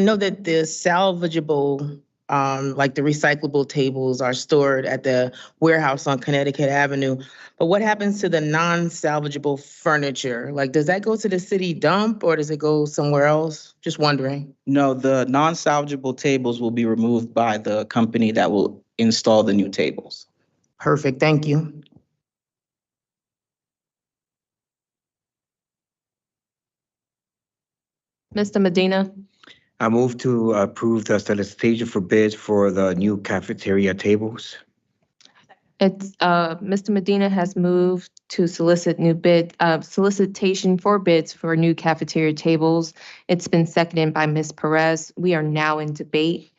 S: know that the salvageable, like the recyclable tables are stored at the warehouse on Connecticut Avenue, but what happens to the non-salvageable furniture? Like, does that go to the city dump or does it go somewhere else? Just wondering.
R: No, the non-salvageable tables will be removed by the company that will install the new tables.
S: Perfect, thank you.
A: Mr. Medina?
P: I move to approve the solicitation for bids for the new cafeteria tables.
A: It's, Mr. Medina has moved to solicit solicitation for bids for new cafeteria tables. It's been seconded by Ms. Perez. We are now in debate.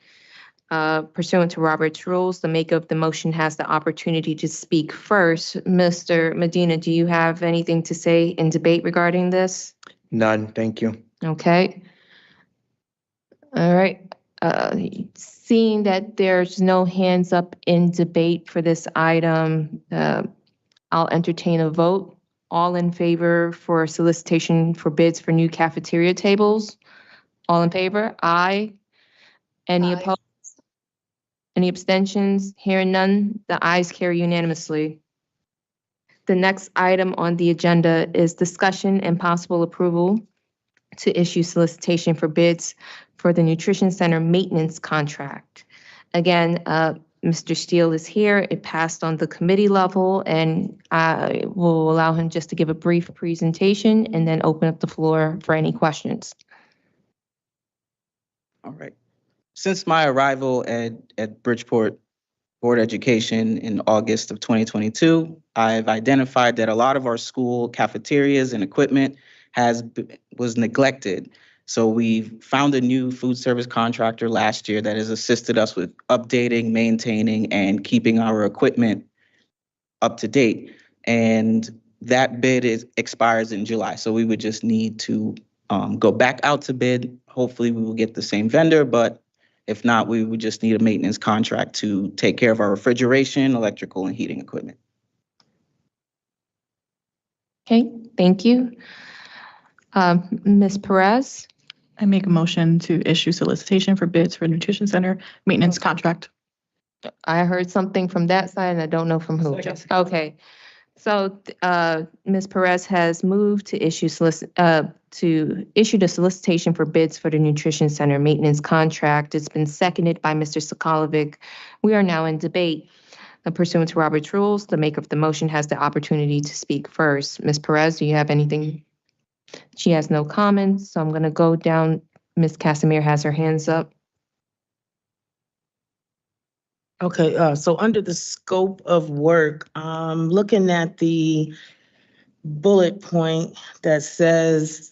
A: Pursuant to Robert's rules, the maker of the motion has the opportunity to speak first. Mr. Medina, do you have anything to say in debate regarding this?
P: None, thank you.
A: Okay. All right. Seeing that there's no hands up in debate for this item, I'll entertain a vote. All in favor for solicitation for bids for new cafeteria tables? All in favor? Aye. Any opposed? Any abstentions? Hearing none, the ayes carry unanimously. The next item on the agenda is discussion and possible approval to issue solicitation for bids for the Nutrition Center maintenance contract. Again, Mr. Steele is here. It passed on the committee level, and I will allow him just to give a brief presentation and then open up the floor for any questions.
R: All right. Since my arrival at Bridgeport Board of Education in August of 2022, I've identified that a lot of our school cafeterias and equipment was neglected. So we found a new food service contractor last year that has assisted us with updating, maintaining, and keeping our equipment up to date. And that bid expires in July. So we would just need to go back out to bid. Hopefully we will get the same vendor, but if not, we would just need a maintenance contract to take care of our refrigeration, electrical, and heating equipment.
A: Okay, thank you. Ms. Perez?
C: I make a motion to issue solicitation for bids for Nutrition Center maintenance contract.
A: I heard something from that side and I don't know from who. Okay. So Ms. Perez has moved to issue the solicitation for bids for the Nutrition Center maintenance contract. It's been seconded by Mr. Sokolovic. We are now in debate. Pursuant to Robert's rules, the maker of the motion has the opportunity to speak first. Ms. Perez, do you have anything? She has no comments, so I'm going to go down. Ms. Casimir has her hands up.
S: Okay, so under the scope of work, looking at the bullet point that says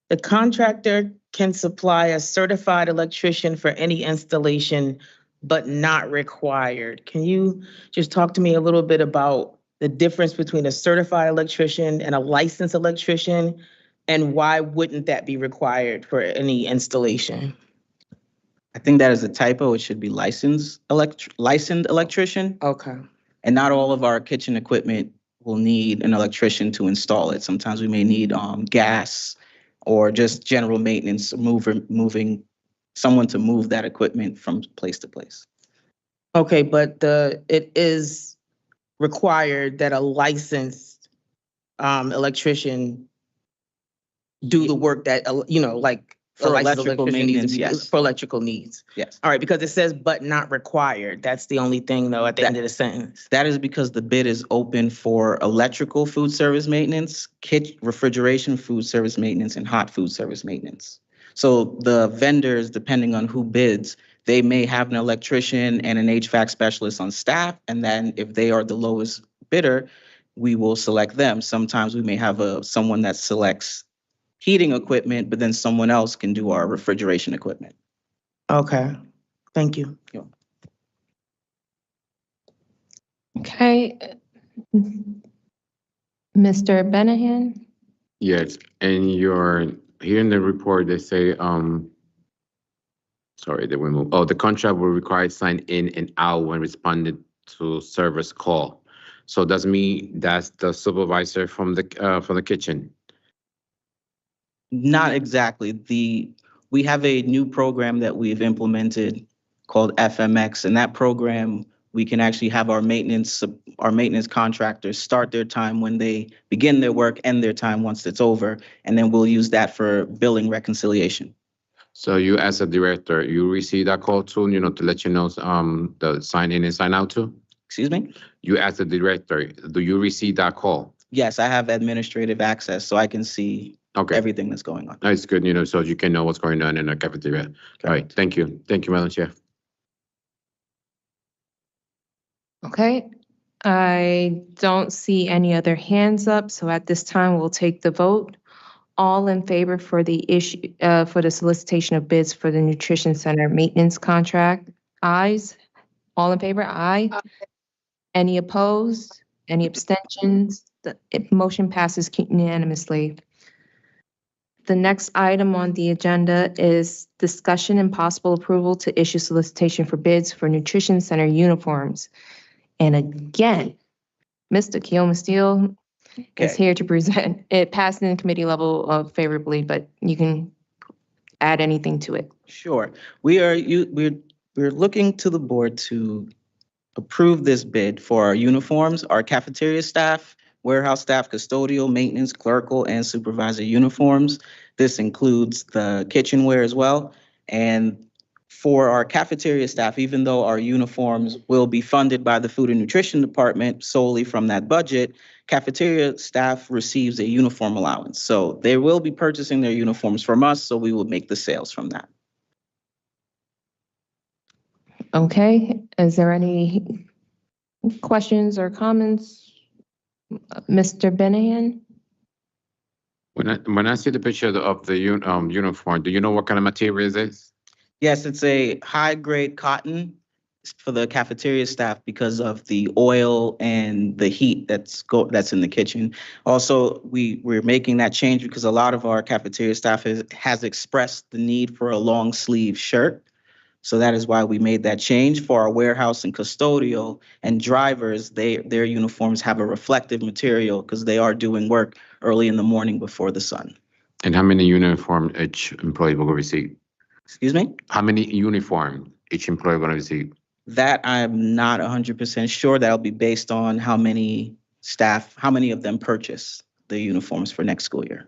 S: the contractor can supply a certified electrician for any installation, but not required. Can you just talk to me a little bit about the difference between a certified electrician and a licensed electrician, and why wouldn't that be required for any installation?
R: I think that is a typo. It should be licensed electrician.
S: Okay.
R: And not all of our kitchen equipment will need an electrician to install it. Sometimes we may need gas or just general maintenance, moving someone to move that equipment from place to place.
S: Okay, but it is required that a licensed electrician do the work that, like
R: For
S: a licensed
R: electrical
S: electrician needs
R: maintenance,
S: to be
R: yes.
S: for electrical needs.
R: Yes.
S: All right, because it says but not required. That's the only thing though at the end of the sentence.
R: That is because the bid is open for electrical food service maintenance, refrigeration food service maintenance, and hot food service maintenance. So the vendors, depending on who bids, they may have an electrician and an HVAC specialist on staff. And then if they are the lowest bidder, we will select them. Sometimes we may have someone that selects heating equipment, but then someone else can do our refrigeration equipment.
S: Okay, thank you.
A: Okay. Mr. Benahan?
M: Yes, and here in the report, they say, sorry, they will move. Oh, the contract will require sign in and out when responded to service call. So that's the supervisor from the kitchen.
R: Not exactly. We have a new program that we've implemented called FMX, and that program, we can actually have our maintenance contractors start their time when they begin their work, end their time once it's over, and then we'll use that for billing reconciliation.
M: So you, as a director, you receive that call too, to let you know the sign in and sign out too?
R: Excuse me?
M: You, as a director, do you receive that call?
R: Yes, I have administrative access, so I can see everything that's going on.
M: That's good, so you can know what's going on in the cafeteria. All right, thank you. Thank you, Madam Chair.
A: Okay, I don't see any other hands up, so at this time, we'll take the vote. All in favor for the solicitation of bids for the Nutrition Center maintenance contract? Ayes. All in favor? Aye. Any opposed? Any abstentions? The motion passes unanimously. The next item on the agenda is discussion and possible approval to issue solicitation for bids for Nutrition Center uniforms. And again, Mr. Keoma Steele is here to present. It passed in the committee level favorably, but you can add anything to it.
R: Sure. We're looking to the board to approve this bid for our uniforms, our cafeteria staff, warehouse staff, custodial, maintenance, clerical, and supervisor uniforms. This includes the kitchenware as well. And for our cafeteria staff, even though our uniforms will be funded by the Food and Nutrition Department solely from that budget, cafeteria staff receives a uniform allowance. So they will be purchasing their uniforms from us, so we will make the sales from that.
A: Okay, is there any questions or comments? Mr. Benahan?
M: When I see the picture of the uniform, do you know what kind of material is this?
R: Yes, it's a high-grade cotton for the cafeteria staff because of the oil and the heat that's in the kitchen. Also, we're making that change because a lot of our cafeteria staff has expressed the need for a long sleeve shirt. So that is why we made that change. For our warehouse and custodial and drivers, their uniforms have a reflective material because they are doing work early in the morning before the sun.
M: And how many uniform each employee will receive?
R: Excuse me?
M: How many uniform each employee will receive?
R: That I'm not 100% sure. That'll be based on how many of them purchase the uniforms for next school year.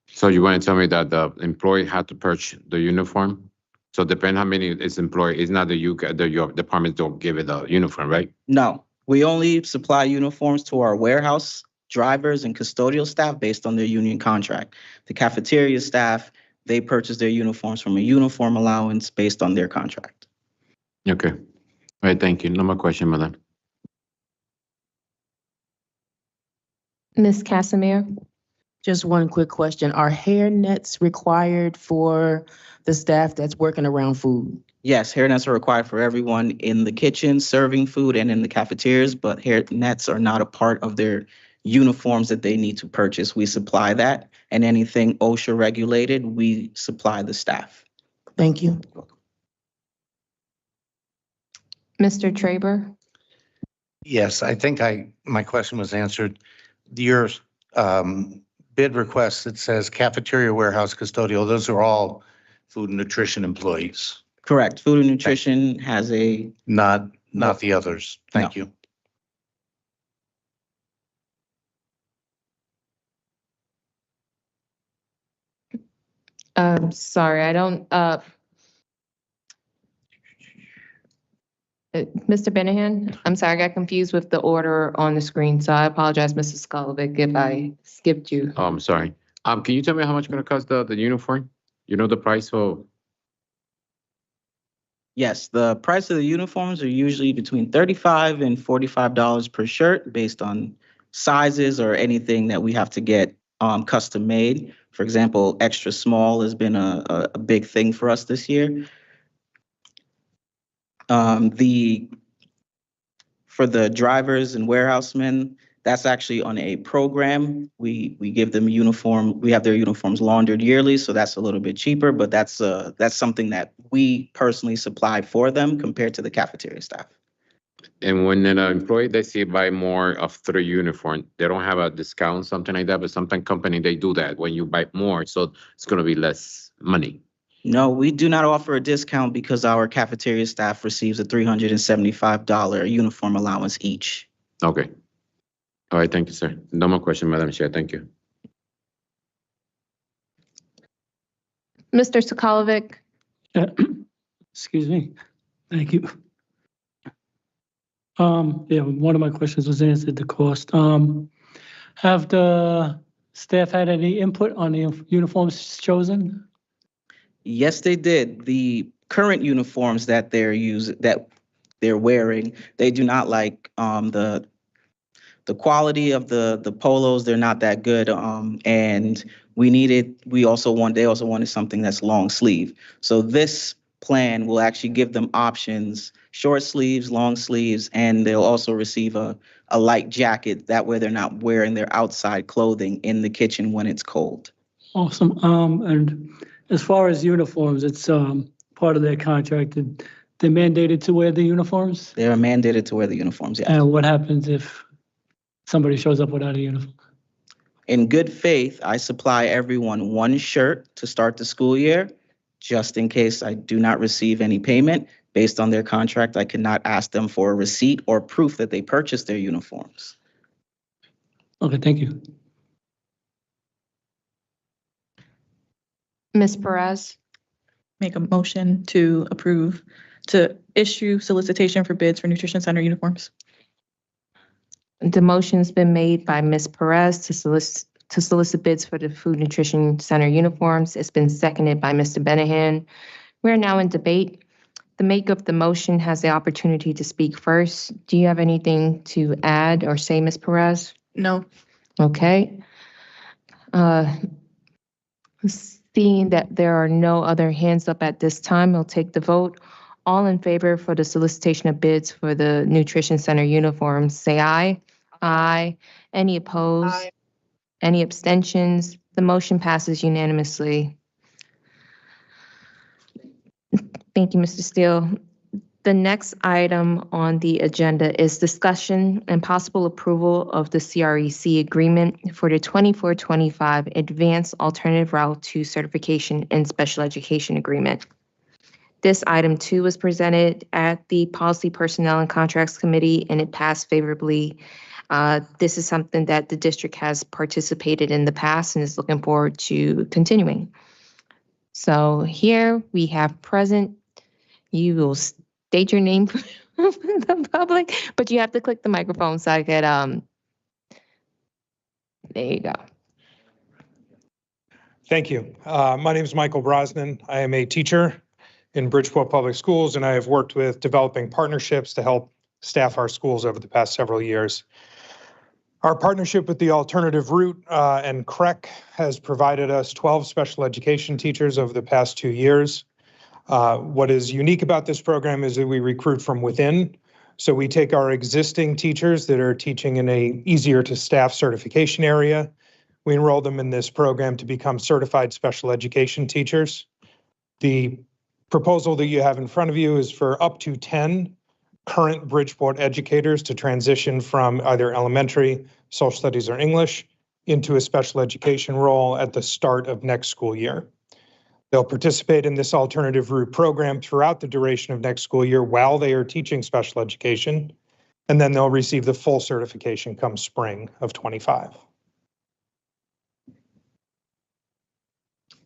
M: So you want to tell me that the employee had to purchase the uniform? So depend how many is employee. It's not your department don't give it a uniform, right?
R: No, we only supply uniforms to our warehouse drivers and custodial staff based on their union contract. The cafeteria staff, they purchase their uniforms from a uniform allowance based on their contract.
M: Okay. All right, thank you. No more question, Madam.
A: Ms. Casimir?
S: Just one quick question. Are hair nets required for the staff that's working around food?
R: Yes, hair nets are required for everyone in the kitchen serving food and in the cafeterias, but hair nets are not a part of their uniforms that they need to purchase. We supply that, and anything OSHA regulated, we supply the staff.
S: Thank you.
A: Mr. Traber?
N: Yes, I think my question was answered. Your bid request, it says cafeteria, warehouse, custodial, those are all food and nutrition employees,
R: Correct. Food and nutrition has a,
N: not the others. Thank you.
A: Sorry, I don't, Mr. Benahan, I'm sorry, I got confused with the order on the screen, so I apologize, Mrs. Skolovic, if I skipped you.
M: Oh, I'm sorry. Can you tell me how much it's gonna cost the uniform? You know the price of?
R: yes, the price of the uniforms are usually between $35 and $45 per shirt based on sizes or anything that we have to get custom made. For example, extra small has been a big thing for us this year. For the drivers and warehousemen, that's actually on a program. We give them uniform. We have their uniforms laundered yearly, so that's a little bit cheaper. But that's something that we personally supply for them compared to the cafeteria staff.
M: And when an employee, they see buy more of 3 uniform, they don't have a discount, something like that, but sometimes company, they do that when you buy more, so it's gonna be less money.
R: No, we do not offer a discount because our cafeteria staff receives a $375 uniform allowance each.
M: Okay. All right, thank you, sir. No more question, Madam Chair, thank you.
A: Mr. Sokolovic?
O: Excuse me. Thank you. Yeah, one of my questions was answered, the cost. Have the staff had any input on the uniforms chosen?
R: Yes, they did. The current uniforms that they're wearing, they do not like the quality of the polos. They're not that good. And they also wanted something that's long sleeve. So this plan will actually give them options, short sleeves, long sleeves, and they'll also receive a light jacket. That way they're not wearing their outside clothing in the kitchen when it's cold.
O: Awesome. And as far as uniforms, it's part of their contract. They're mandated to wear the uniforms?
R: They're mandated to wear the uniforms, yes.
O: And what happens if somebody shows up without a uniform?
R: In good faith, I supply everyone one shirt to start the school year, just in case I do not receive any payment. Based on their contract, I cannot ask them for a receipt or proof that they purchased their uniforms.
O: Okay, thank you.
A: Ms. Perez?
C: Make a motion to approve to issue solicitation for bids for nutrition center uniforms.
A: The motion's been made by Ms. Perez to solicit bids for the Food Nutrition Center uniforms. It's been seconded by Mr. Benahan. We're now in debate. The maker of the motion has the opportunity to speak first. Do you have anything to add or say, Ms. Perez?
C: No.
A: Okay. Seeing that there are no other hands up at this time, we'll take the vote. All in favor for the solicitation of bids for the Nutrition Center uniforms, say aye. Aye. Any opposed? Aye. Any abstentions? The motion passes unanimously. Thank you, Mr. Steele. The next item on the agenda is discussion and possible approval of the CREC agreement for the 24-25 Advanced Alternative Route to Certification and Special Education Agreement. This item too was presented at the Policy, Personnel, and Contracts Committee, and it passed favorably. This is something that the district has participated in the past and is looking forward to continuing. So here we have present. You will state your name for the public, but you have to click the microphone so I could, there you go.
T: Thank you. My name is Michael Brosnan. I am a teacher in Bridgeport Public Schools, and I have worked with developing partnerships to help staff our schools over the past several years. Our partnership with the Alternative Route and CREC has provided us 12 special education teachers over the past 2 years. What is unique about this program is that we recruit from within. So we take our existing teachers that are teaching in a easier to staff certification area. We enroll them in this program to become certified special education teachers. The Proposal that you have in front of you is for up to 10 current Bridgeport educators to transition from either elementary, social studies, or English into a special education role at the start of next school year. They'll participate in this alternative route program throughout the duration of next school year while they are teaching special education, and then they'll receive the full certification come spring of 25.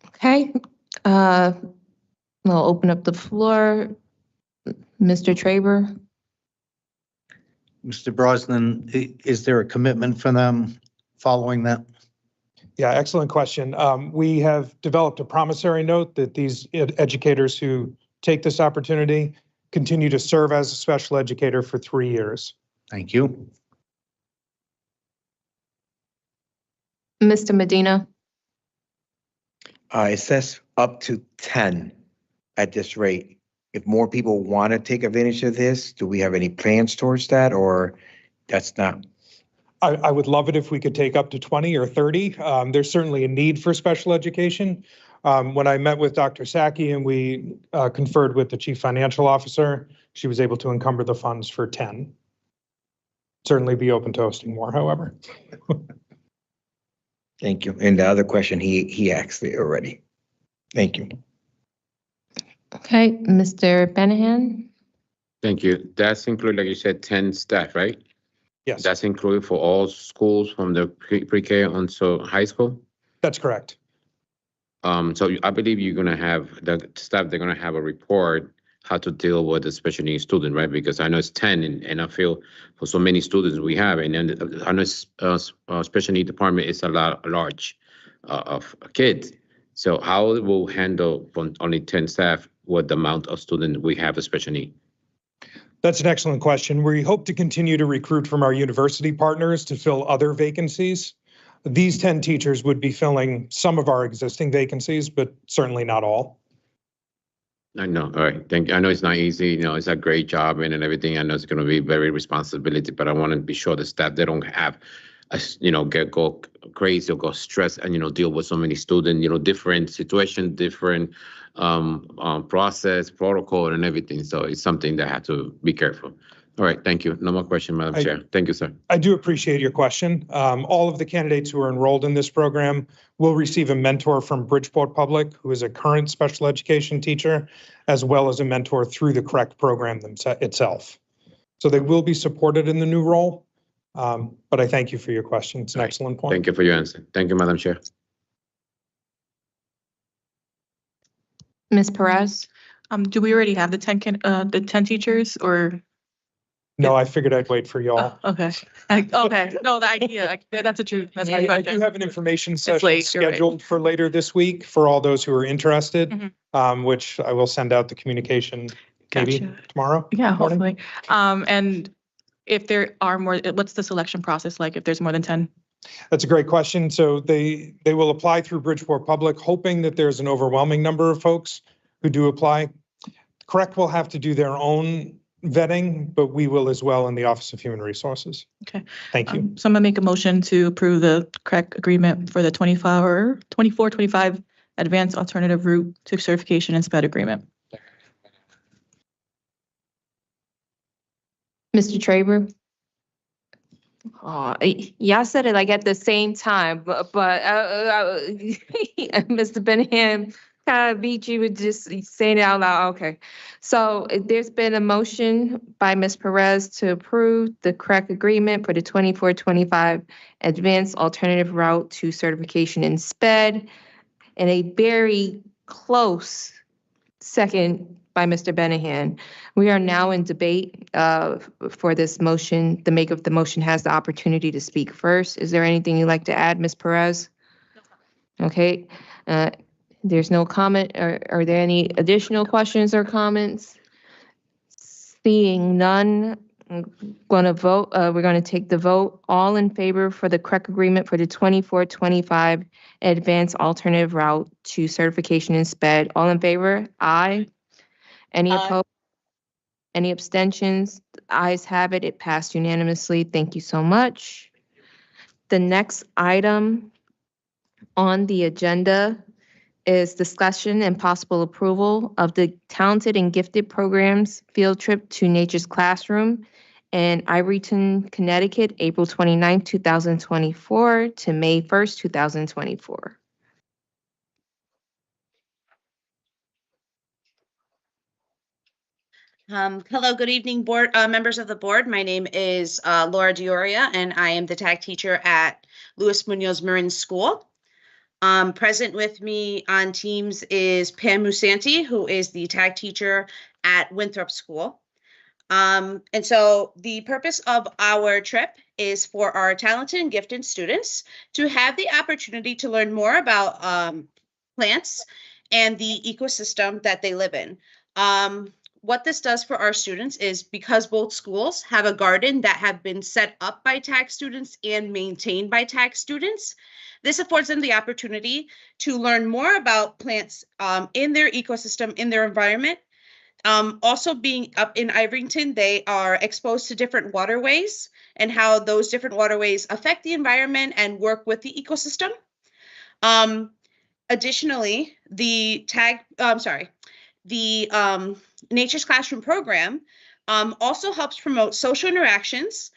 A: Okay, I'll open up the floor. Mr. Traber.
N: Mr. Brosnan, is there a commitment for them following that?
T: Yeah, excellent question. We have developed a promissory note that these educators who take this opportunity continue to serve as a special educator for 3 years.
N: Thank you.
A: Mr. Medina.
P: It says up to 10 at this rate. If more people want to take advantage of this, do we have any plans towards that, or that's not?
T: I would love it if we could take up to 20 or 30. There's certainly a need for special education. When I met with Dr. Sacchi and we conferred with the chief financial officer, she was able to encumber the funds for 10. Certainly be open to hosting more, however.
P: Thank you. And the other question, he asked it already. Thank you.
A: Okay, Mr. Benahan.
M: Thank you. That's included, like you said, 10 staff, right?
T: Yes.
M: That's included for all schools from the pre-K until high school?
T: That's correct.
M: So I believe you're gonna have the staff, they're gonna have a report how to deal with a special needs student, right? Because I know it's 10 and I feel for so many students we have, and then I know special needs department is a large of kids. So how it will handle from only 10 staff with the amount of students we have a special need?
T: That's an excellent question. We hope to continue to recruit from our university partners to fill other vacancies. These 10 teachers would be filling some of our existing vacancies, but certainly not all.
M: I know, all right, thank you. I know it's not easy, you know, it's a great job and everything. I know it's gonna be very responsibility, but I want to be sure the staff, they don't have, go crazy or go stress and, deal with so many students, different situation, different process, protocol and everything. So it's something that I have to be careful. All right, thank you. No more question, Madam Chair. Thank you, sir.
T: I do appreciate your question. All of the candidates who are enrolled in this program will receive a mentor from Bridgeport Public, who is a current special education teacher, as well as a mentor through the correct program itself. So they will be supported in the new role, but I thank you for your question. It's an excellent point.
M: Thank you for your answer. Thank you, Madam Chair.
A: Ms. Perez.
C: Do we already have the 10 teachers or?
T: No, I figured I'd wait for y'all.
C: Okay. Okay. No, the idea, that's the truth. That's my
T: I
C: question.
T: do have an information session
C: late, you're right.
T: scheduled for later this week for all those who are interested, which I will send out the communication maybe
C: Gotcha.
T: tomorrow.
C: Yeah,
T: morning.
C: hopefully. And if there are more, what's the selection process like if there's more than 10?
T: That's a great question. So they will apply through Bridgeport Public, hoping that there's an overwhelming number of folks who do apply. Correct will have to do their own vetting, but we will as well in the Office of Human Resources.
C: Okay.
T: Thank you.
C: So I'm gonna make a motion to approve the correct agreement for the 24-25 advanced alternative route to certification and SPED agreement.
A: Mr. Traber. Oh, y'all said it like at the same time, but Mr. Benham kind of beat you with just saying it out loud. Okay. So there's been a motion by Ms. Perez to approve the correct agreement for the 24-25 advanced alternative route to certification in SPED, and a very close second by Mr. Benahan. We are now in debate for this motion. The maker of the motion has the opportunity to speak first. Is there anything you'd like to add, Ms. Perez? Okay. There's no comment. Are there any additional questions or comments? Seeing none, I'm going to vote. We're going to take the vote. All in favor for the correct agreement for the 24-25 advanced alternative route to certification in SPED. All in favor? Aye. Any opposed? Any abstentions? The ayes have it. It passed unanimously. Thank you so much. The next item on the agenda is discussion and possible approval of the Talented and Gifted Programs field trip to Nature's Classroom in Ivoryton, Connecticut, April 29th, 2024 to May 1st, 2024.
U: Hello, good evening, board members of the board. My name is Laura Dioria, and I am the tag teacher at Luis Munoz Marin School. Present with me on Teams is Pam Musanti, who is the tag teacher at Winthrop School. And so the purpose of our trip is for our talented and gifted students to have the opportunity to learn more about plants and the ecosystem that they live in. What this does for our students is, because both schools have a garden that have been set up by tag students and maintained by tag students, this affords them the opportunity to learn more about plants in their ecosystem, in their environment. Also, being up in Ivoryton, they are exposed to different waterways and how those different waterways affect the environment and work with the ecosystem. Additionally, the Nature's Classroom program also helps promote social interactions,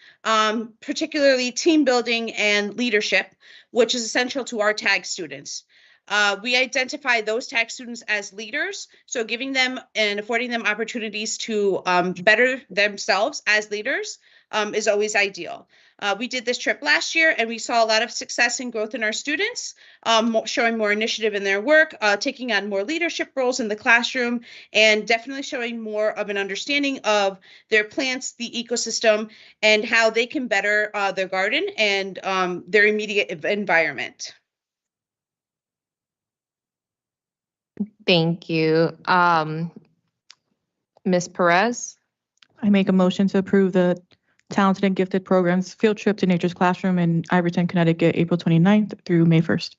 U: particularly team building and leadership, which is essential to our tag students. We identify those tag students as leaders, so giving them and affording them opportunities to better themselves as leaders is always ideal. We did this trip last year, and we saw a lot of success and growth in our students, showing more initiative in their work, taking on more leadership roles in the classroom, and definitely showing more of an understanding of their plants, the ecosystem, and how they can better their garden and their immediate environment.
A: Thank you. Ms. Perez?
C: I make a motion to approve the Talented and Gifted Programs field trip to Nature's Classroom in Ivoryton, Connecticut, April 29th through May 1st.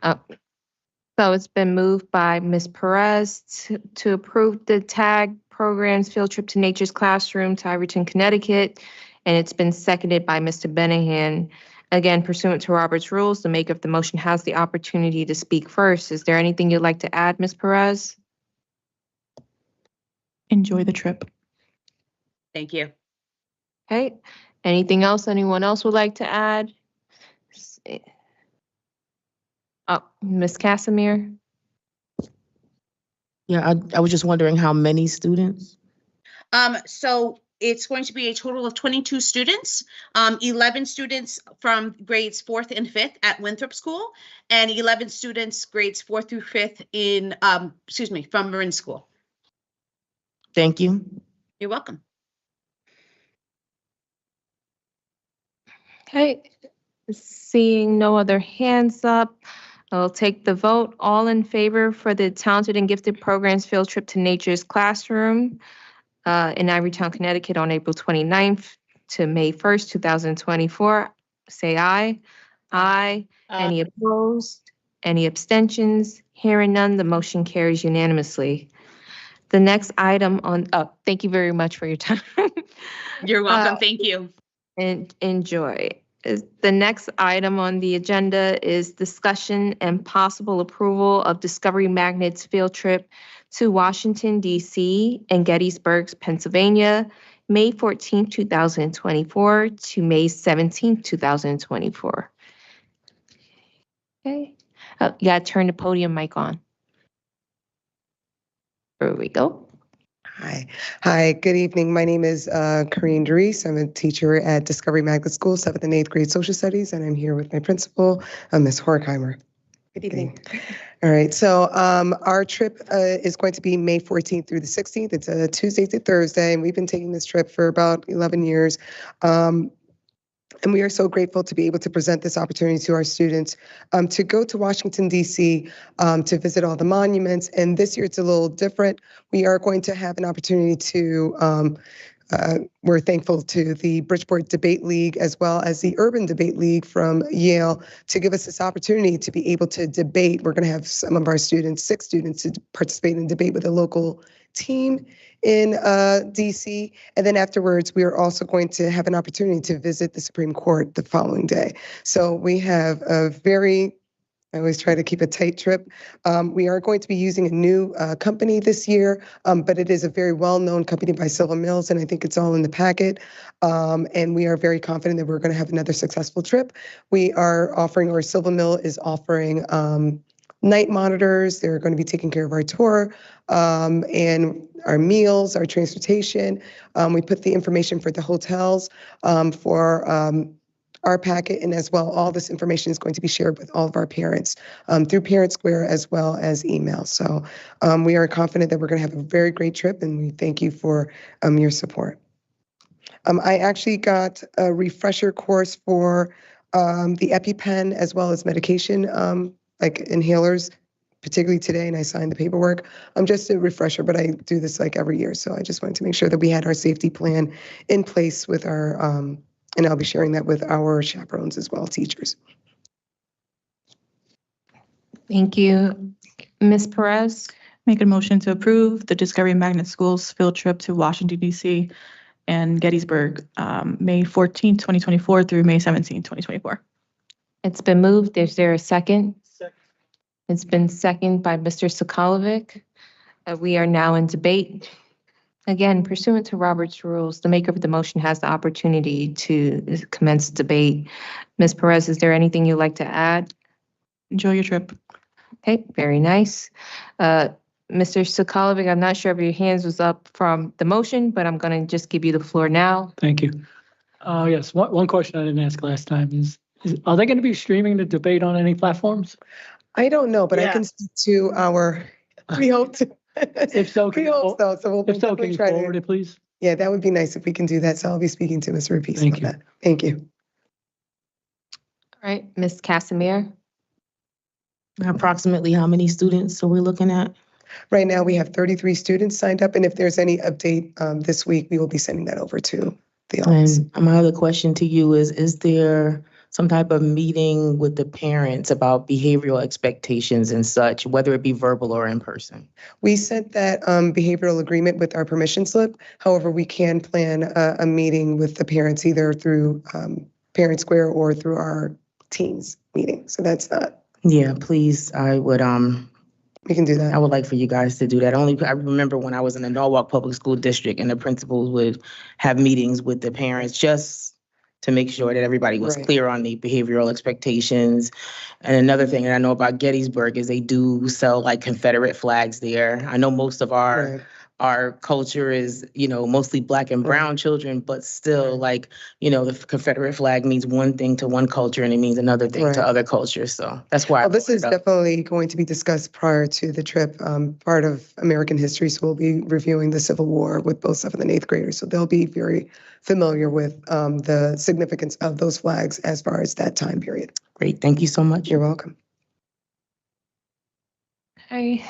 A: So it's been moved by Ms. Perez to approve the TAG Programs field trip to Nature's Classroom to Ivoryton, Connecticut, and it's been seconded by Mr. Benahan. Again, pursuant to Robert's rules, the maker of the motion has the opportunity to speak first. Is there anything you'd like to add, Ms. Perez?
C: Enjoy the trip.
U: Thank you.
A: Okay. Anything else anyone else would like to add? Ms. Casimir?
S: Yeah, I was just wondering how many students?
U: So it's going to be a total of 22 students, 11 students from grades 4th and 5th at Winthrop School, and 11 students grades 4th through 5th in, from Marin School.
S: Thank you.
U: You're welcome.
A: Okay. Seeing no other hands up, I'll take the vote. All in favor for the Talented and Gifted Programs field trip to Nature's Classroom in Ivorytown, Connecticut on April 29th to May 1st, 2024, say aye. Aye. Any opposed? Any abstentions? Hearing none, the motion carries unanimously. The next item on, thank you very much for your time.
U: You're welcome. Thank you.
A: And enjoy. The next item on the agenda is discussion and possible approval of Discovery Magnets field trip to Washington, D.C. and Gettysburg, Pennsylvania, May 14, 2024 to May 17, 2024. Okay. You gotta turn the podium mic on. There we go.
V: Hi, good evening. My name is Corinne Dries. I'm a teacher at Discovery Magnet School, 7th and 8th grade social studies, and I'm here with my principal, Ms. Horkheimer. Good evening. All right, so our trip is going to be May 14th through the 16th. It's a Tuesday to Thursday, and we've been taking this trip for about 11 years. And we are so grateful to be able to present this opportunity to our students to go to Washington, D.C., to visit all the monuments. And this year it's a little different. We are going to have an opportunity to, we're thankful to the Bridgeport Debate League as well as the Urban Debate League from Yale to give us this opportunity to be able to debate. We're going to have some of our students, 6 students, to participate in debate with a local team in DC. And then afterwards, we are also going to have an opportunity to visit the Supreme Court the following day. So we have a very I always try to keep a tight trip. We are going to be using a new company this year, but it is a very well-known company by Silver Mills, and I think it's all in the packet. And we are very confident that we're going to have another successful trip. We are offering, or Silver Mill is offering, night monitors. They're going to be taking care of our tour and our meals, our transportation. We put the information for the hotels for our packet, and as well, all this information is going to be shared with all of our parents through Parent Square as well as email. So we are confident that we're going to have a very great trip, and we thank you for your support. I actually got a refresher course for the EpiPen as well as medication, like inhalers, particularly today, and I signed the paperwork. I'm just a refresher, but I do this like every year. So I just wanted to make sure that we had our safety plan in place with our, and I'll be sharing that with our chaperones as well, teachers.
A: Thank you. Ms. Perez?
C: Make a motion to approve the Discovery Magnet Schools field trip to Washington, D.C. and Gettysburg, May 14, 2024 through May 17, 2024.
A: It's been moved. Is there a second? Second. It's been seconded by Mr. Sokolovic. We are now in debate. Again, pursuant to Robert's rules, the maker of the motion has the opportunity to commence debate. Ms. Perez, is there anything you'd like to add?
C: Enjoy your trip.
A: Okay, very nice. Mr. Sokolovic, I'm not sure if your hands was up from the motion, but I'm going to just give you the floor now.
O: Thank you. Yes, one question I didn't ask last time is are they going to be streaming the debate on any platforms?
V: I don't know, but I can speak to our, we hope to.
O: If so,
V: we hope so. So we'll
O: if so, can you
V: try
O: forward it, please?
V: Yeah, that would be nice if we can do that. So I'll be speaking to Mr. Rapice about that. Thank you.
A: All right, Ms. Casimir.
S: Approximately how many students are we looking at?
V: Right now, we have 33 students signed up, and if there's any update this week, we will be sending that over to the office.
S: And my other question to you is there some type of meeting with the parents about behavioral expectations and such, whether it be verbal or in person?
V: We sent that behavioral agreement with our permission slip. However, we can plan a meeting with the parents either through Parent Square or through our teams meeting. So that's not.
S: Yeah, please, I would,
V: we can do that.
S: I would like for you guys to do that. I remember when I was in the Norwalk Public School District and the principals would have meetings with the parents just to make sure that everybody was clear on the behavioral expectations. And another thing that I know about Gettysburg is they do sell like Confederate flags there. I know most of our culture is, mostly Black and brown children, but still like, the Confederate flag means one thing to one culture and it means another thing to other cultures. So that's why.
V: Well, this is definitely going to be discussed prior to the trip. Part of American history, so we'll be reviewing the Civil War with both 7th and 8th graders. So they'll be very familiar with the significance of those flags as far as that time period.
S: Great. Thank you so much.
V: You're welcome.
A: Okay.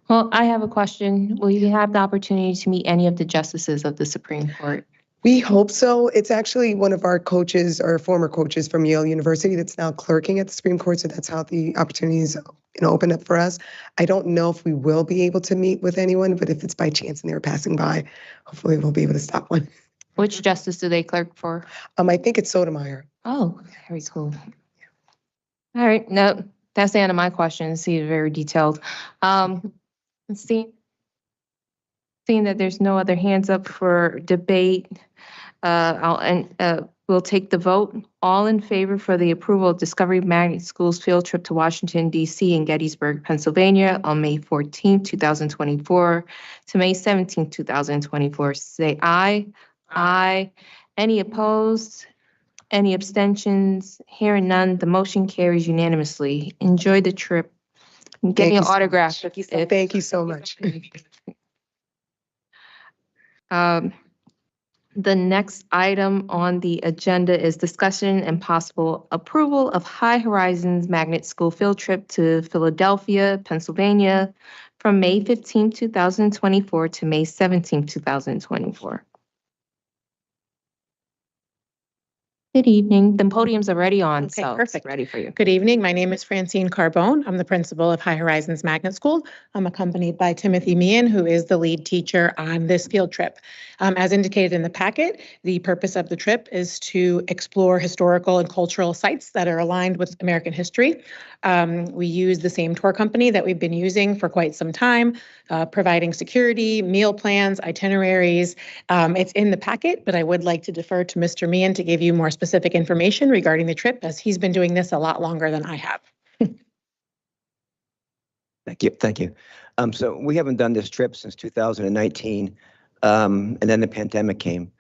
A: Well, I have a question. Will you have the opportunity to meet any of the justices of the Supreme Court?
V: We hope so. It's actually one of our coaches, or former coaches from Yale University, that's now clerking at the Supreme Court. So that's how the opportunities open up for us. I don't know if we will be able to meet with anyone, but if it's by chance and they're passing by, hopefully we'll be able to stop one.
A: Which justice do they clerk for?
V: I think it's Sotomayor.
A: Oh, very cool. All right, no, that's the end of my questions. See, very detailed. Let's see. Seeing that there's no other hands up for debate, we'll take the vote. All in favor for the approval of Discovery Magnet Schools field trip to Washington, D.C. and Gettysburg, Pennsylvania on May 14, 2024 to May 17, 2024. Say aye. Aye. Any opposed? Any abstentions? Hearing none, the motion carries unanimously. Enjoy the trip. Get me an autograph.
V: Thank you so much.
A: The next item on the agenda is discussion and possible approval of High Horizons Magnet School field trip to Philadelphia, Pennsylvania from May 15, 2024 to May 17, 2024. Good evening. The podium's already on,
E: Okay,
A: so it's
E: perfect.
A: ready for you.
E: Good evening. My name is Francine Carbone. I'm the principal of High Horizons Magnet School. I'm accompanied by Timothy Meehan, who is the lead teacher on this field trip. As indicated in the packet, the purpose of the trip is to explore historical and cultural sites that are aligned with American history. We use the same tour company that we've been using for quite some time, providing security, meal plans, itineraries. It's in the packet, but I would like to defer to Mr. Meehan to give you more specific information regarding the trip, as he's been doing this a lot longer than I have.
F: Thank you. So we haven't done this trip since 2019, and then the pandemic came.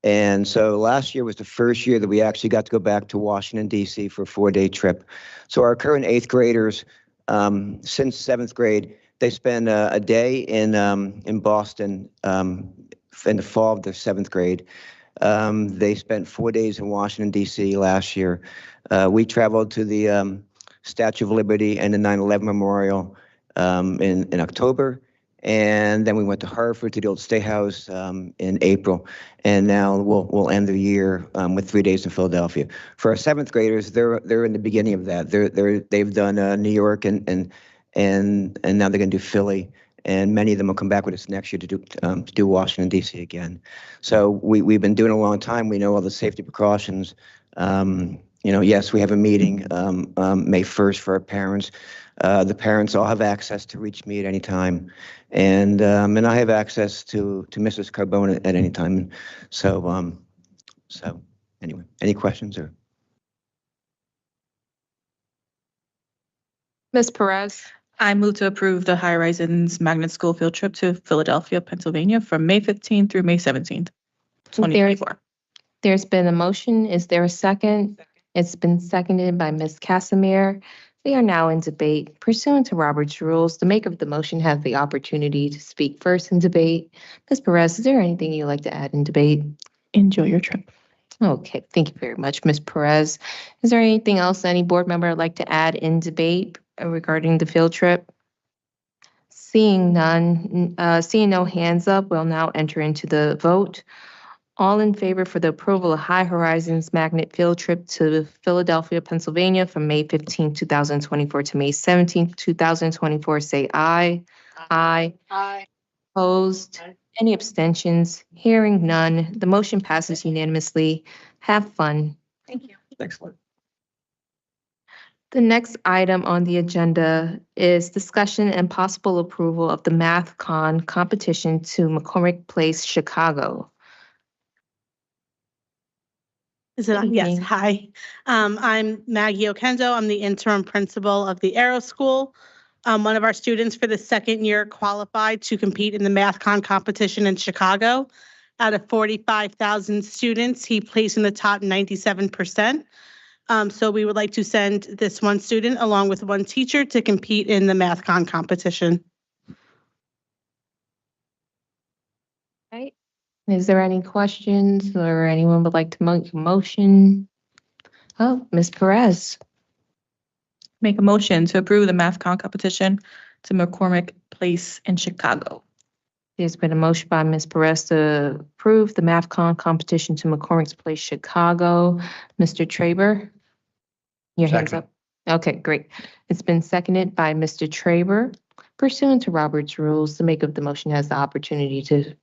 F: And so last year was the first year that we actually got to go back to Washington, D.C. for a 4-day trip. So our current 8th graders, since 7th grade, they spend a day in Boston in the fall of the 7th grade. They spent 4 days in Washington, D.C. last year. We traveled to the Statue of Liberty and the 9/11 Memorial in October. And then we went to Hartford to the old State House in April. And now we'll end the year with 3 days in Philadelphia. For our 7th graders, they're in the beginning of that. They've done New York and now they're going to do Philly. And many of them will come back with us next year to do Washington, D.C. again. So we've been doing it a long time. We know all the safety precautions. Yes, we have a meeting May 1st for our parents. The parents all have access to reach me at any time. And I have access to Mrs. Carbone at any time. So anyway, any questions or?
A: Ms. Perez.
C: I move to approve the High Horizons Magnet School field trip to Philadelphia, Pennsylvania from May 15th through May 17th, 2024.
A: There's been a motion. Is there a second? It's been seconded by Ms. Casimir. We are now in debate. Pursuant to Robert's rules, the maker of the motion has the opportunity to speak first in debate. Ms. Perez, is there anything you'd like to add in debate?
C: Enjoy your trip.
A: Okay, thank you very much, Ms. Perez. Is there anything else any board member would like to add in debate regarding the field trip? Seeing none, seeing no hands up, we'll now enter into the vote. All in favor for the approval of High Horizons Magnet Field Trip to Philadelphia, Pennsylvania from May 15, 2024 to May 17, 2024, say aye. Aye. Aye. Opposed? Any abstentions? Hearing none, the motion passes unanimously. Have fun.
C: Thank you.
F: Excellent.
A: The next item on the agenda is discussion and possible approval of the MathCon competition to McCormick Place, Chicago.
W: Is it on? Yes. Hi. I'm Maggie Oquendo. I'm the interim principal of the Aero School. One of our students for the second year qualified to compete in the MathCon competition in Chicago. Out of 45,000 students, he placed in the top 97%. So we would like to send this one student along with one teacher to compete in the MathCon competition.
A: Right. Is there any questions or anyone would like to make a motion? Oh, Ms. Perez.
C: Make a motion to approve the MathCon competition to McCormick Place in Chicago.
A: There's been a motion by Ms. Perez to approve the MathCon competition to McCormick's Place, Chicago. Mr. Traber, your hands up. Okay, great. It's been seconded by Mr. Traber. Pursuant to Robert's rules, the maker of the motion has the opportunity to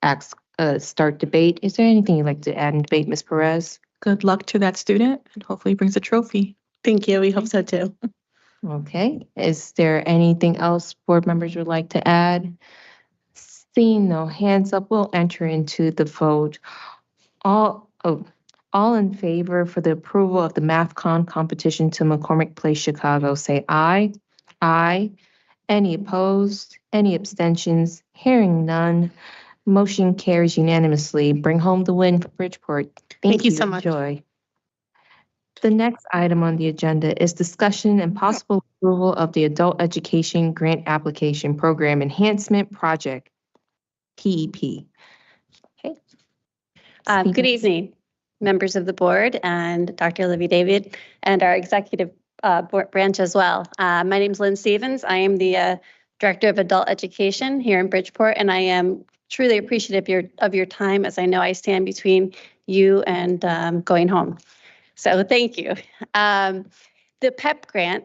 A: start debate. Is there anything you'd like to add in debate, Ms. Perez?
C: Good luck to that student and hopefully he brings a trophy.
W: Thank you. We hope so too.
A: Okay. Is there anything else board members would like to add? Seeing no hands up, we'll enter into the vote. All in favor for the approval of the MathCon competition to McCormick Place, Chicago, say aye. Aye. Any opposed? Any abstentions? Hearing none. Motion carries unanimously. Bring home the win for Bridgeport.
W: Thank you so much.
A: Enjoy. The next item on the agenda is discussion and possible approval of the Adult Education Grant Application Program Enhancement Project, PEP. Okay.
X: Good evening, members of the board and Dr. Olivia David and our executive board branch as well. My name is Lynn Stevens. I am the Director of Adult Education here in Bridgeport, and I am truly appreciative of your time, as I know I stand between you and going home. So thank you. The PEP grant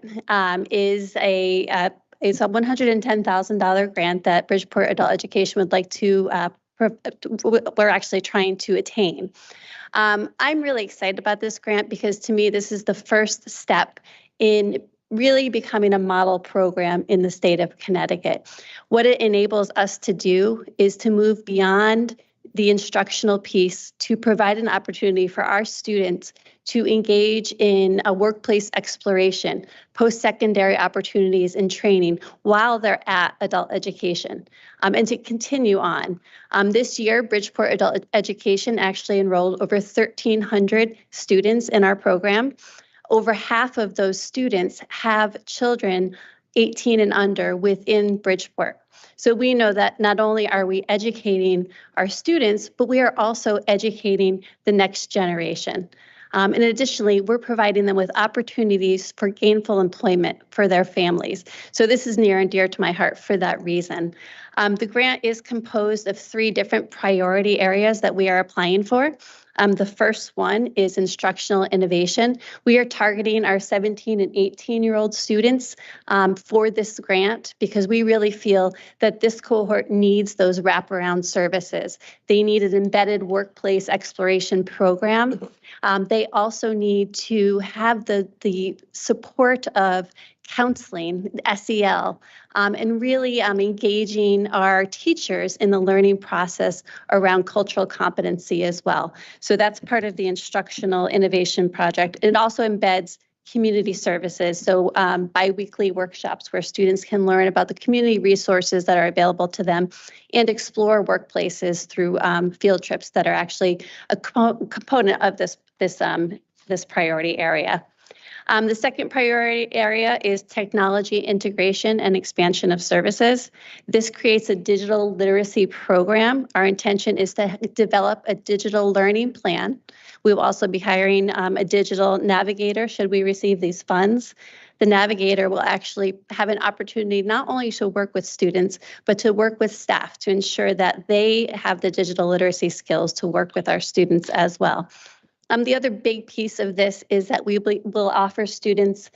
X: is a $110,000 grant that Bridgeport Adult Education would like to, we're actually trying to attain. I'm really excited about this grant because to me, this is the first step in really becoming a model program in the state of Connecticut. What it enables us to do is to move beyond the instructional piece to provide an opportunity for our students to engage in a workplace exploration, post-secondary opportunities and training while they're at adult education, and to continue on. This year, Bridgeport Adult Education actually enrolled over 1,300 students in our program. Over half of those students have children 18 and under within Bridgeport. So we know that not only are we educating our students, but we are also educating the next generation. And additionally, we're providing them with opportunities for gainful employment for their families. So this is near and dear to my heart for that reason. The grant is composed of 3 different priority areas that we are applying for. The first one is instructional innovation. We are targeting our 17 and 18-year-old students for this grant because we really feel that this cohort needs those wraparound services. They need an embedded workplace exploration program. They also need to have the support of counseling, SEL, and really engaging our teachers in the learning process around cultural competency as well. So that's part of the instructional innovation project. It also embeds community services, so bi-weekly workshops where students can learn about the community resources that are available to them and explore workplaces through field trips that are actually a component of this priority area. The second priority area is technology integration and expansion of services. This creates a digital literacy program. Our intention is to develop a digital learning plan. We will also be hiring a digital navigator should we receive these funds. The navigator will actually have an opportunity not only to work with students, but to work with staff to ensure that they have the digital literacy skills to work with our students as well. The other big piece of this is that we will offer students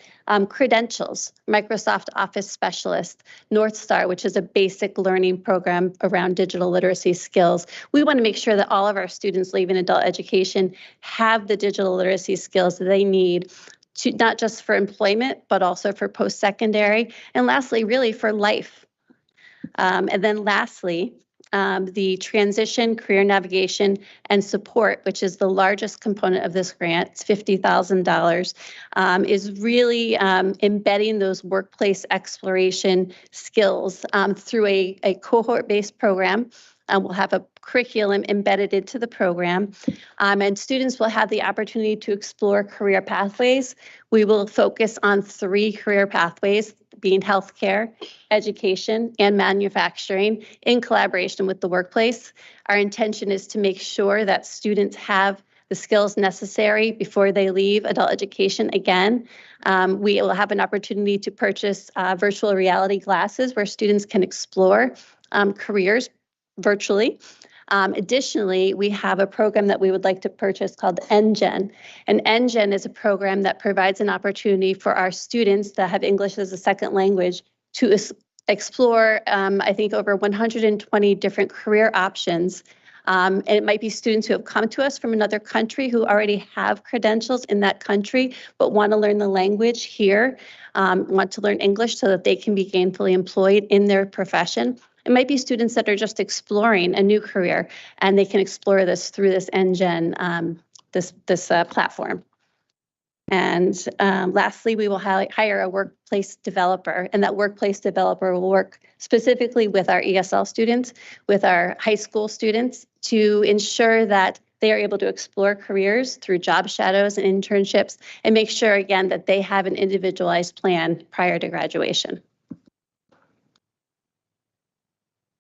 X: credentials, Microsoft Office Specialist, North Star, which is a basic learning program around digital literacy skills. We want to make sure that all of our students leaving adult education have the digital literacy skills that they need to not just for employment, but also for post-secondary. And lastly, really for life. And then lastly, the transition, career navigation, and support, which is the largest component of this grant, it's $50,000, is really embedding those workplace exploration skills through a cohort-based program. We'll have a curriculum embedded into the program, and students will have the opportunity to explore career pathways. We will focus on 3 career pathways, being healthcare, education, and manufacturing in collaboration with the workplace. Our intention is to make sure that students have the skills necessary before they leave adult education again. We will have an opportunity to purchase virtual reality glasses where students can explore careers virtually. Additionally, we have a program that we would like to purchase called NGen. And NGen is a program that provides an opportunity for our students that have English as a second language to explore, I think, over 120 different career options. And it might be students who have come to us from another country who already have credentials in that country, but want to learn the language here, want to learn English so that they can be gainfully employed in their profession. It might be students that are just exploring a new career, and they can explore this through this NGen, this platform. And lastly, we will hire a workplace developer, and that workplace developer will work specifically with our ESL students, with our high school students, to ensure that they are able to explore careers through job shadows and internships, and make sure, again, that they have an individualized plan prior to graduation.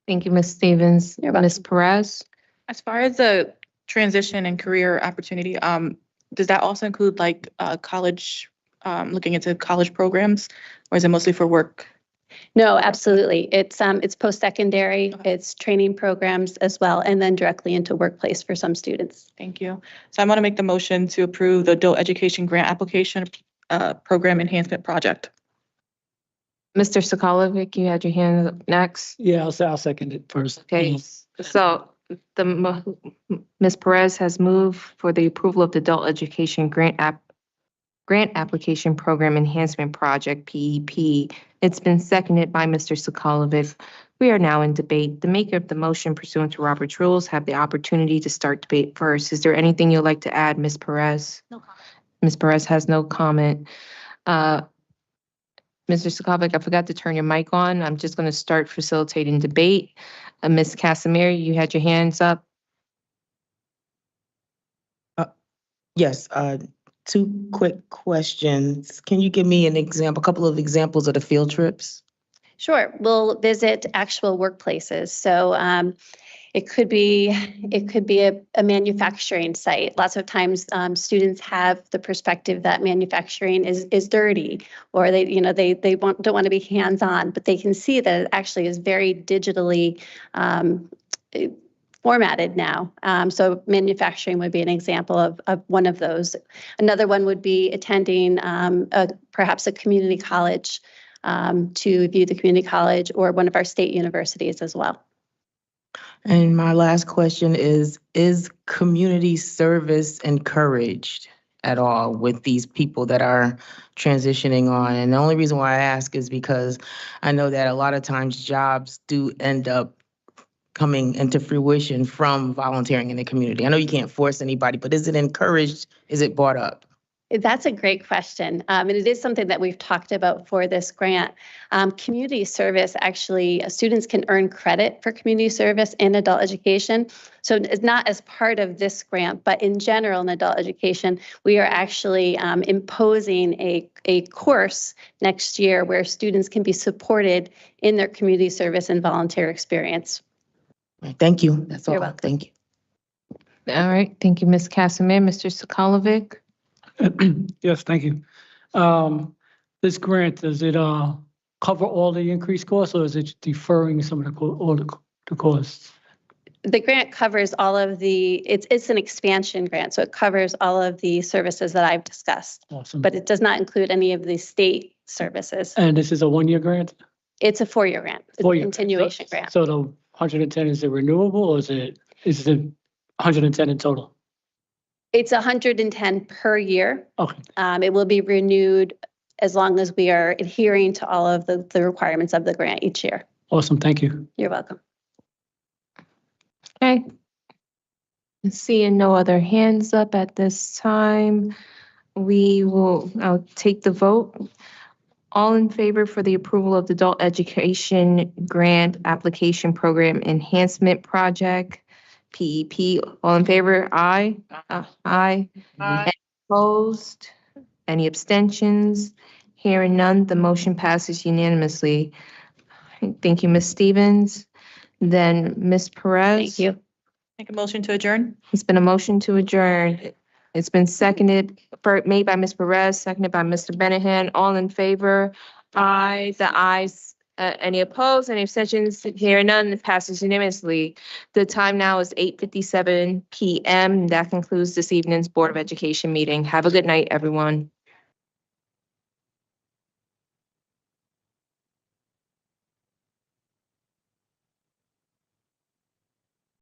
A: Thank you, Ms. Stevens. Ms. Perez?
C: As far as the transition and career opportunity, does that also include like college, looking into college programs, or is it mostly for work?
X: No, absolutely. It's post-secondary, it's training programs as well, and then directly into workplace for some students.
C: Thank you. So I'm going to make the motion to approve the adult education grant application program enhancement project.
A: Mr. Sokolovic, you had your hand up next.
O: Yeah, I'll second it first.
A: Okay, so Ms. Perez has moved for the approval of the adult education grant application program enhancement project, PEP. It's been seconded by Mr. Sokolovic. We are now in debate. The maker of the motion pursuant to Robert's rules have the opportunity to start debate first. Is there anything you'd like to add, Ms. Perez?
X: No comment.
A: Ms. Perez has no comment. Mr. Sokolovic, I forgot to turn your mic on. I'm just going to start facilitating debate. Ms. Casimir, you had your hands up.
S: Yes, two quick questions. Can you give me a couple of examples of the field trips?
X: Sure, we'll visit actual workplaces. So it could be a manufacturing site. Lots of times students have the perspective that manufacturing is dirty, or they don't want to be hands-on, but they can see that it actually is very digitally formatted now. So manufacturing would be an example of one of those. Another one would be attending perhaps a community college to view the community college or one of our state universities as well.
S: And my last question is community service encouraged at all with these people that are transitioning on? And the only reason why I ask is because I know that a lot of times jobs do end up coming into fruition from volunteering in the community. I know you can't force anybody, but is it encouraged? Is it brought up?
X: That's a great question. And it is something that we've talked about for this grant. Community service, actually, students can earn credit for community service in adult education. So it's not as part of this grant, but in general in adult education, we are actually imposing a course next year where students can be supported in their community service and volunteer experience.
S: Thank you. That's all.
X: You're welcome.
S: Thank you.
A: All right, thank you, Ms. Casimir. Mr. Sokolovic?
O: Yes, thank you. This grant, does it cover all the increased costs, or is it deferring some of the costs?
X: The grant covers all of it's an expansion grant, so it covers all of the services that I've discussed.
O: Awesome.
X: But it does not include any of the state services.
O: And this is a one-year grant?
X: It's a 4-year grant. It's a continuation grant.
O: So the 110, is it renewable, or is it 110 in total?
X: It's 110 per year.
O: Okay.
X: It will be renewed as long as we are adhering to all of the requirements of the grant each year.
O: Awesome, thank you.
X: You're welcome.
A: Okay. Seeing no other hands up at this time, I'll take the vote. All in favor for the approval of the Adult Education Grant Application Program Enhancement Project, PEP. All in favor? Aye. Aye. Any opposed? Any abstentions? Hearing none, the motion passes unanimously. Thank you, Ms. Stevens. Then Ms. Perez.
X: Thank you.
C: Make a motion to adjourn.
A: It's been a motion to adjourn. It's been made by Ms. Perez, seconded by Mr. Benahan. All in favor? Aye. The ayes. Any opposed? Any abstentions? Hearing none, it passes unanimously. The time now is 8:57 p.m. That concludes this evening's Board of Education meeting. Have a good night, everyone.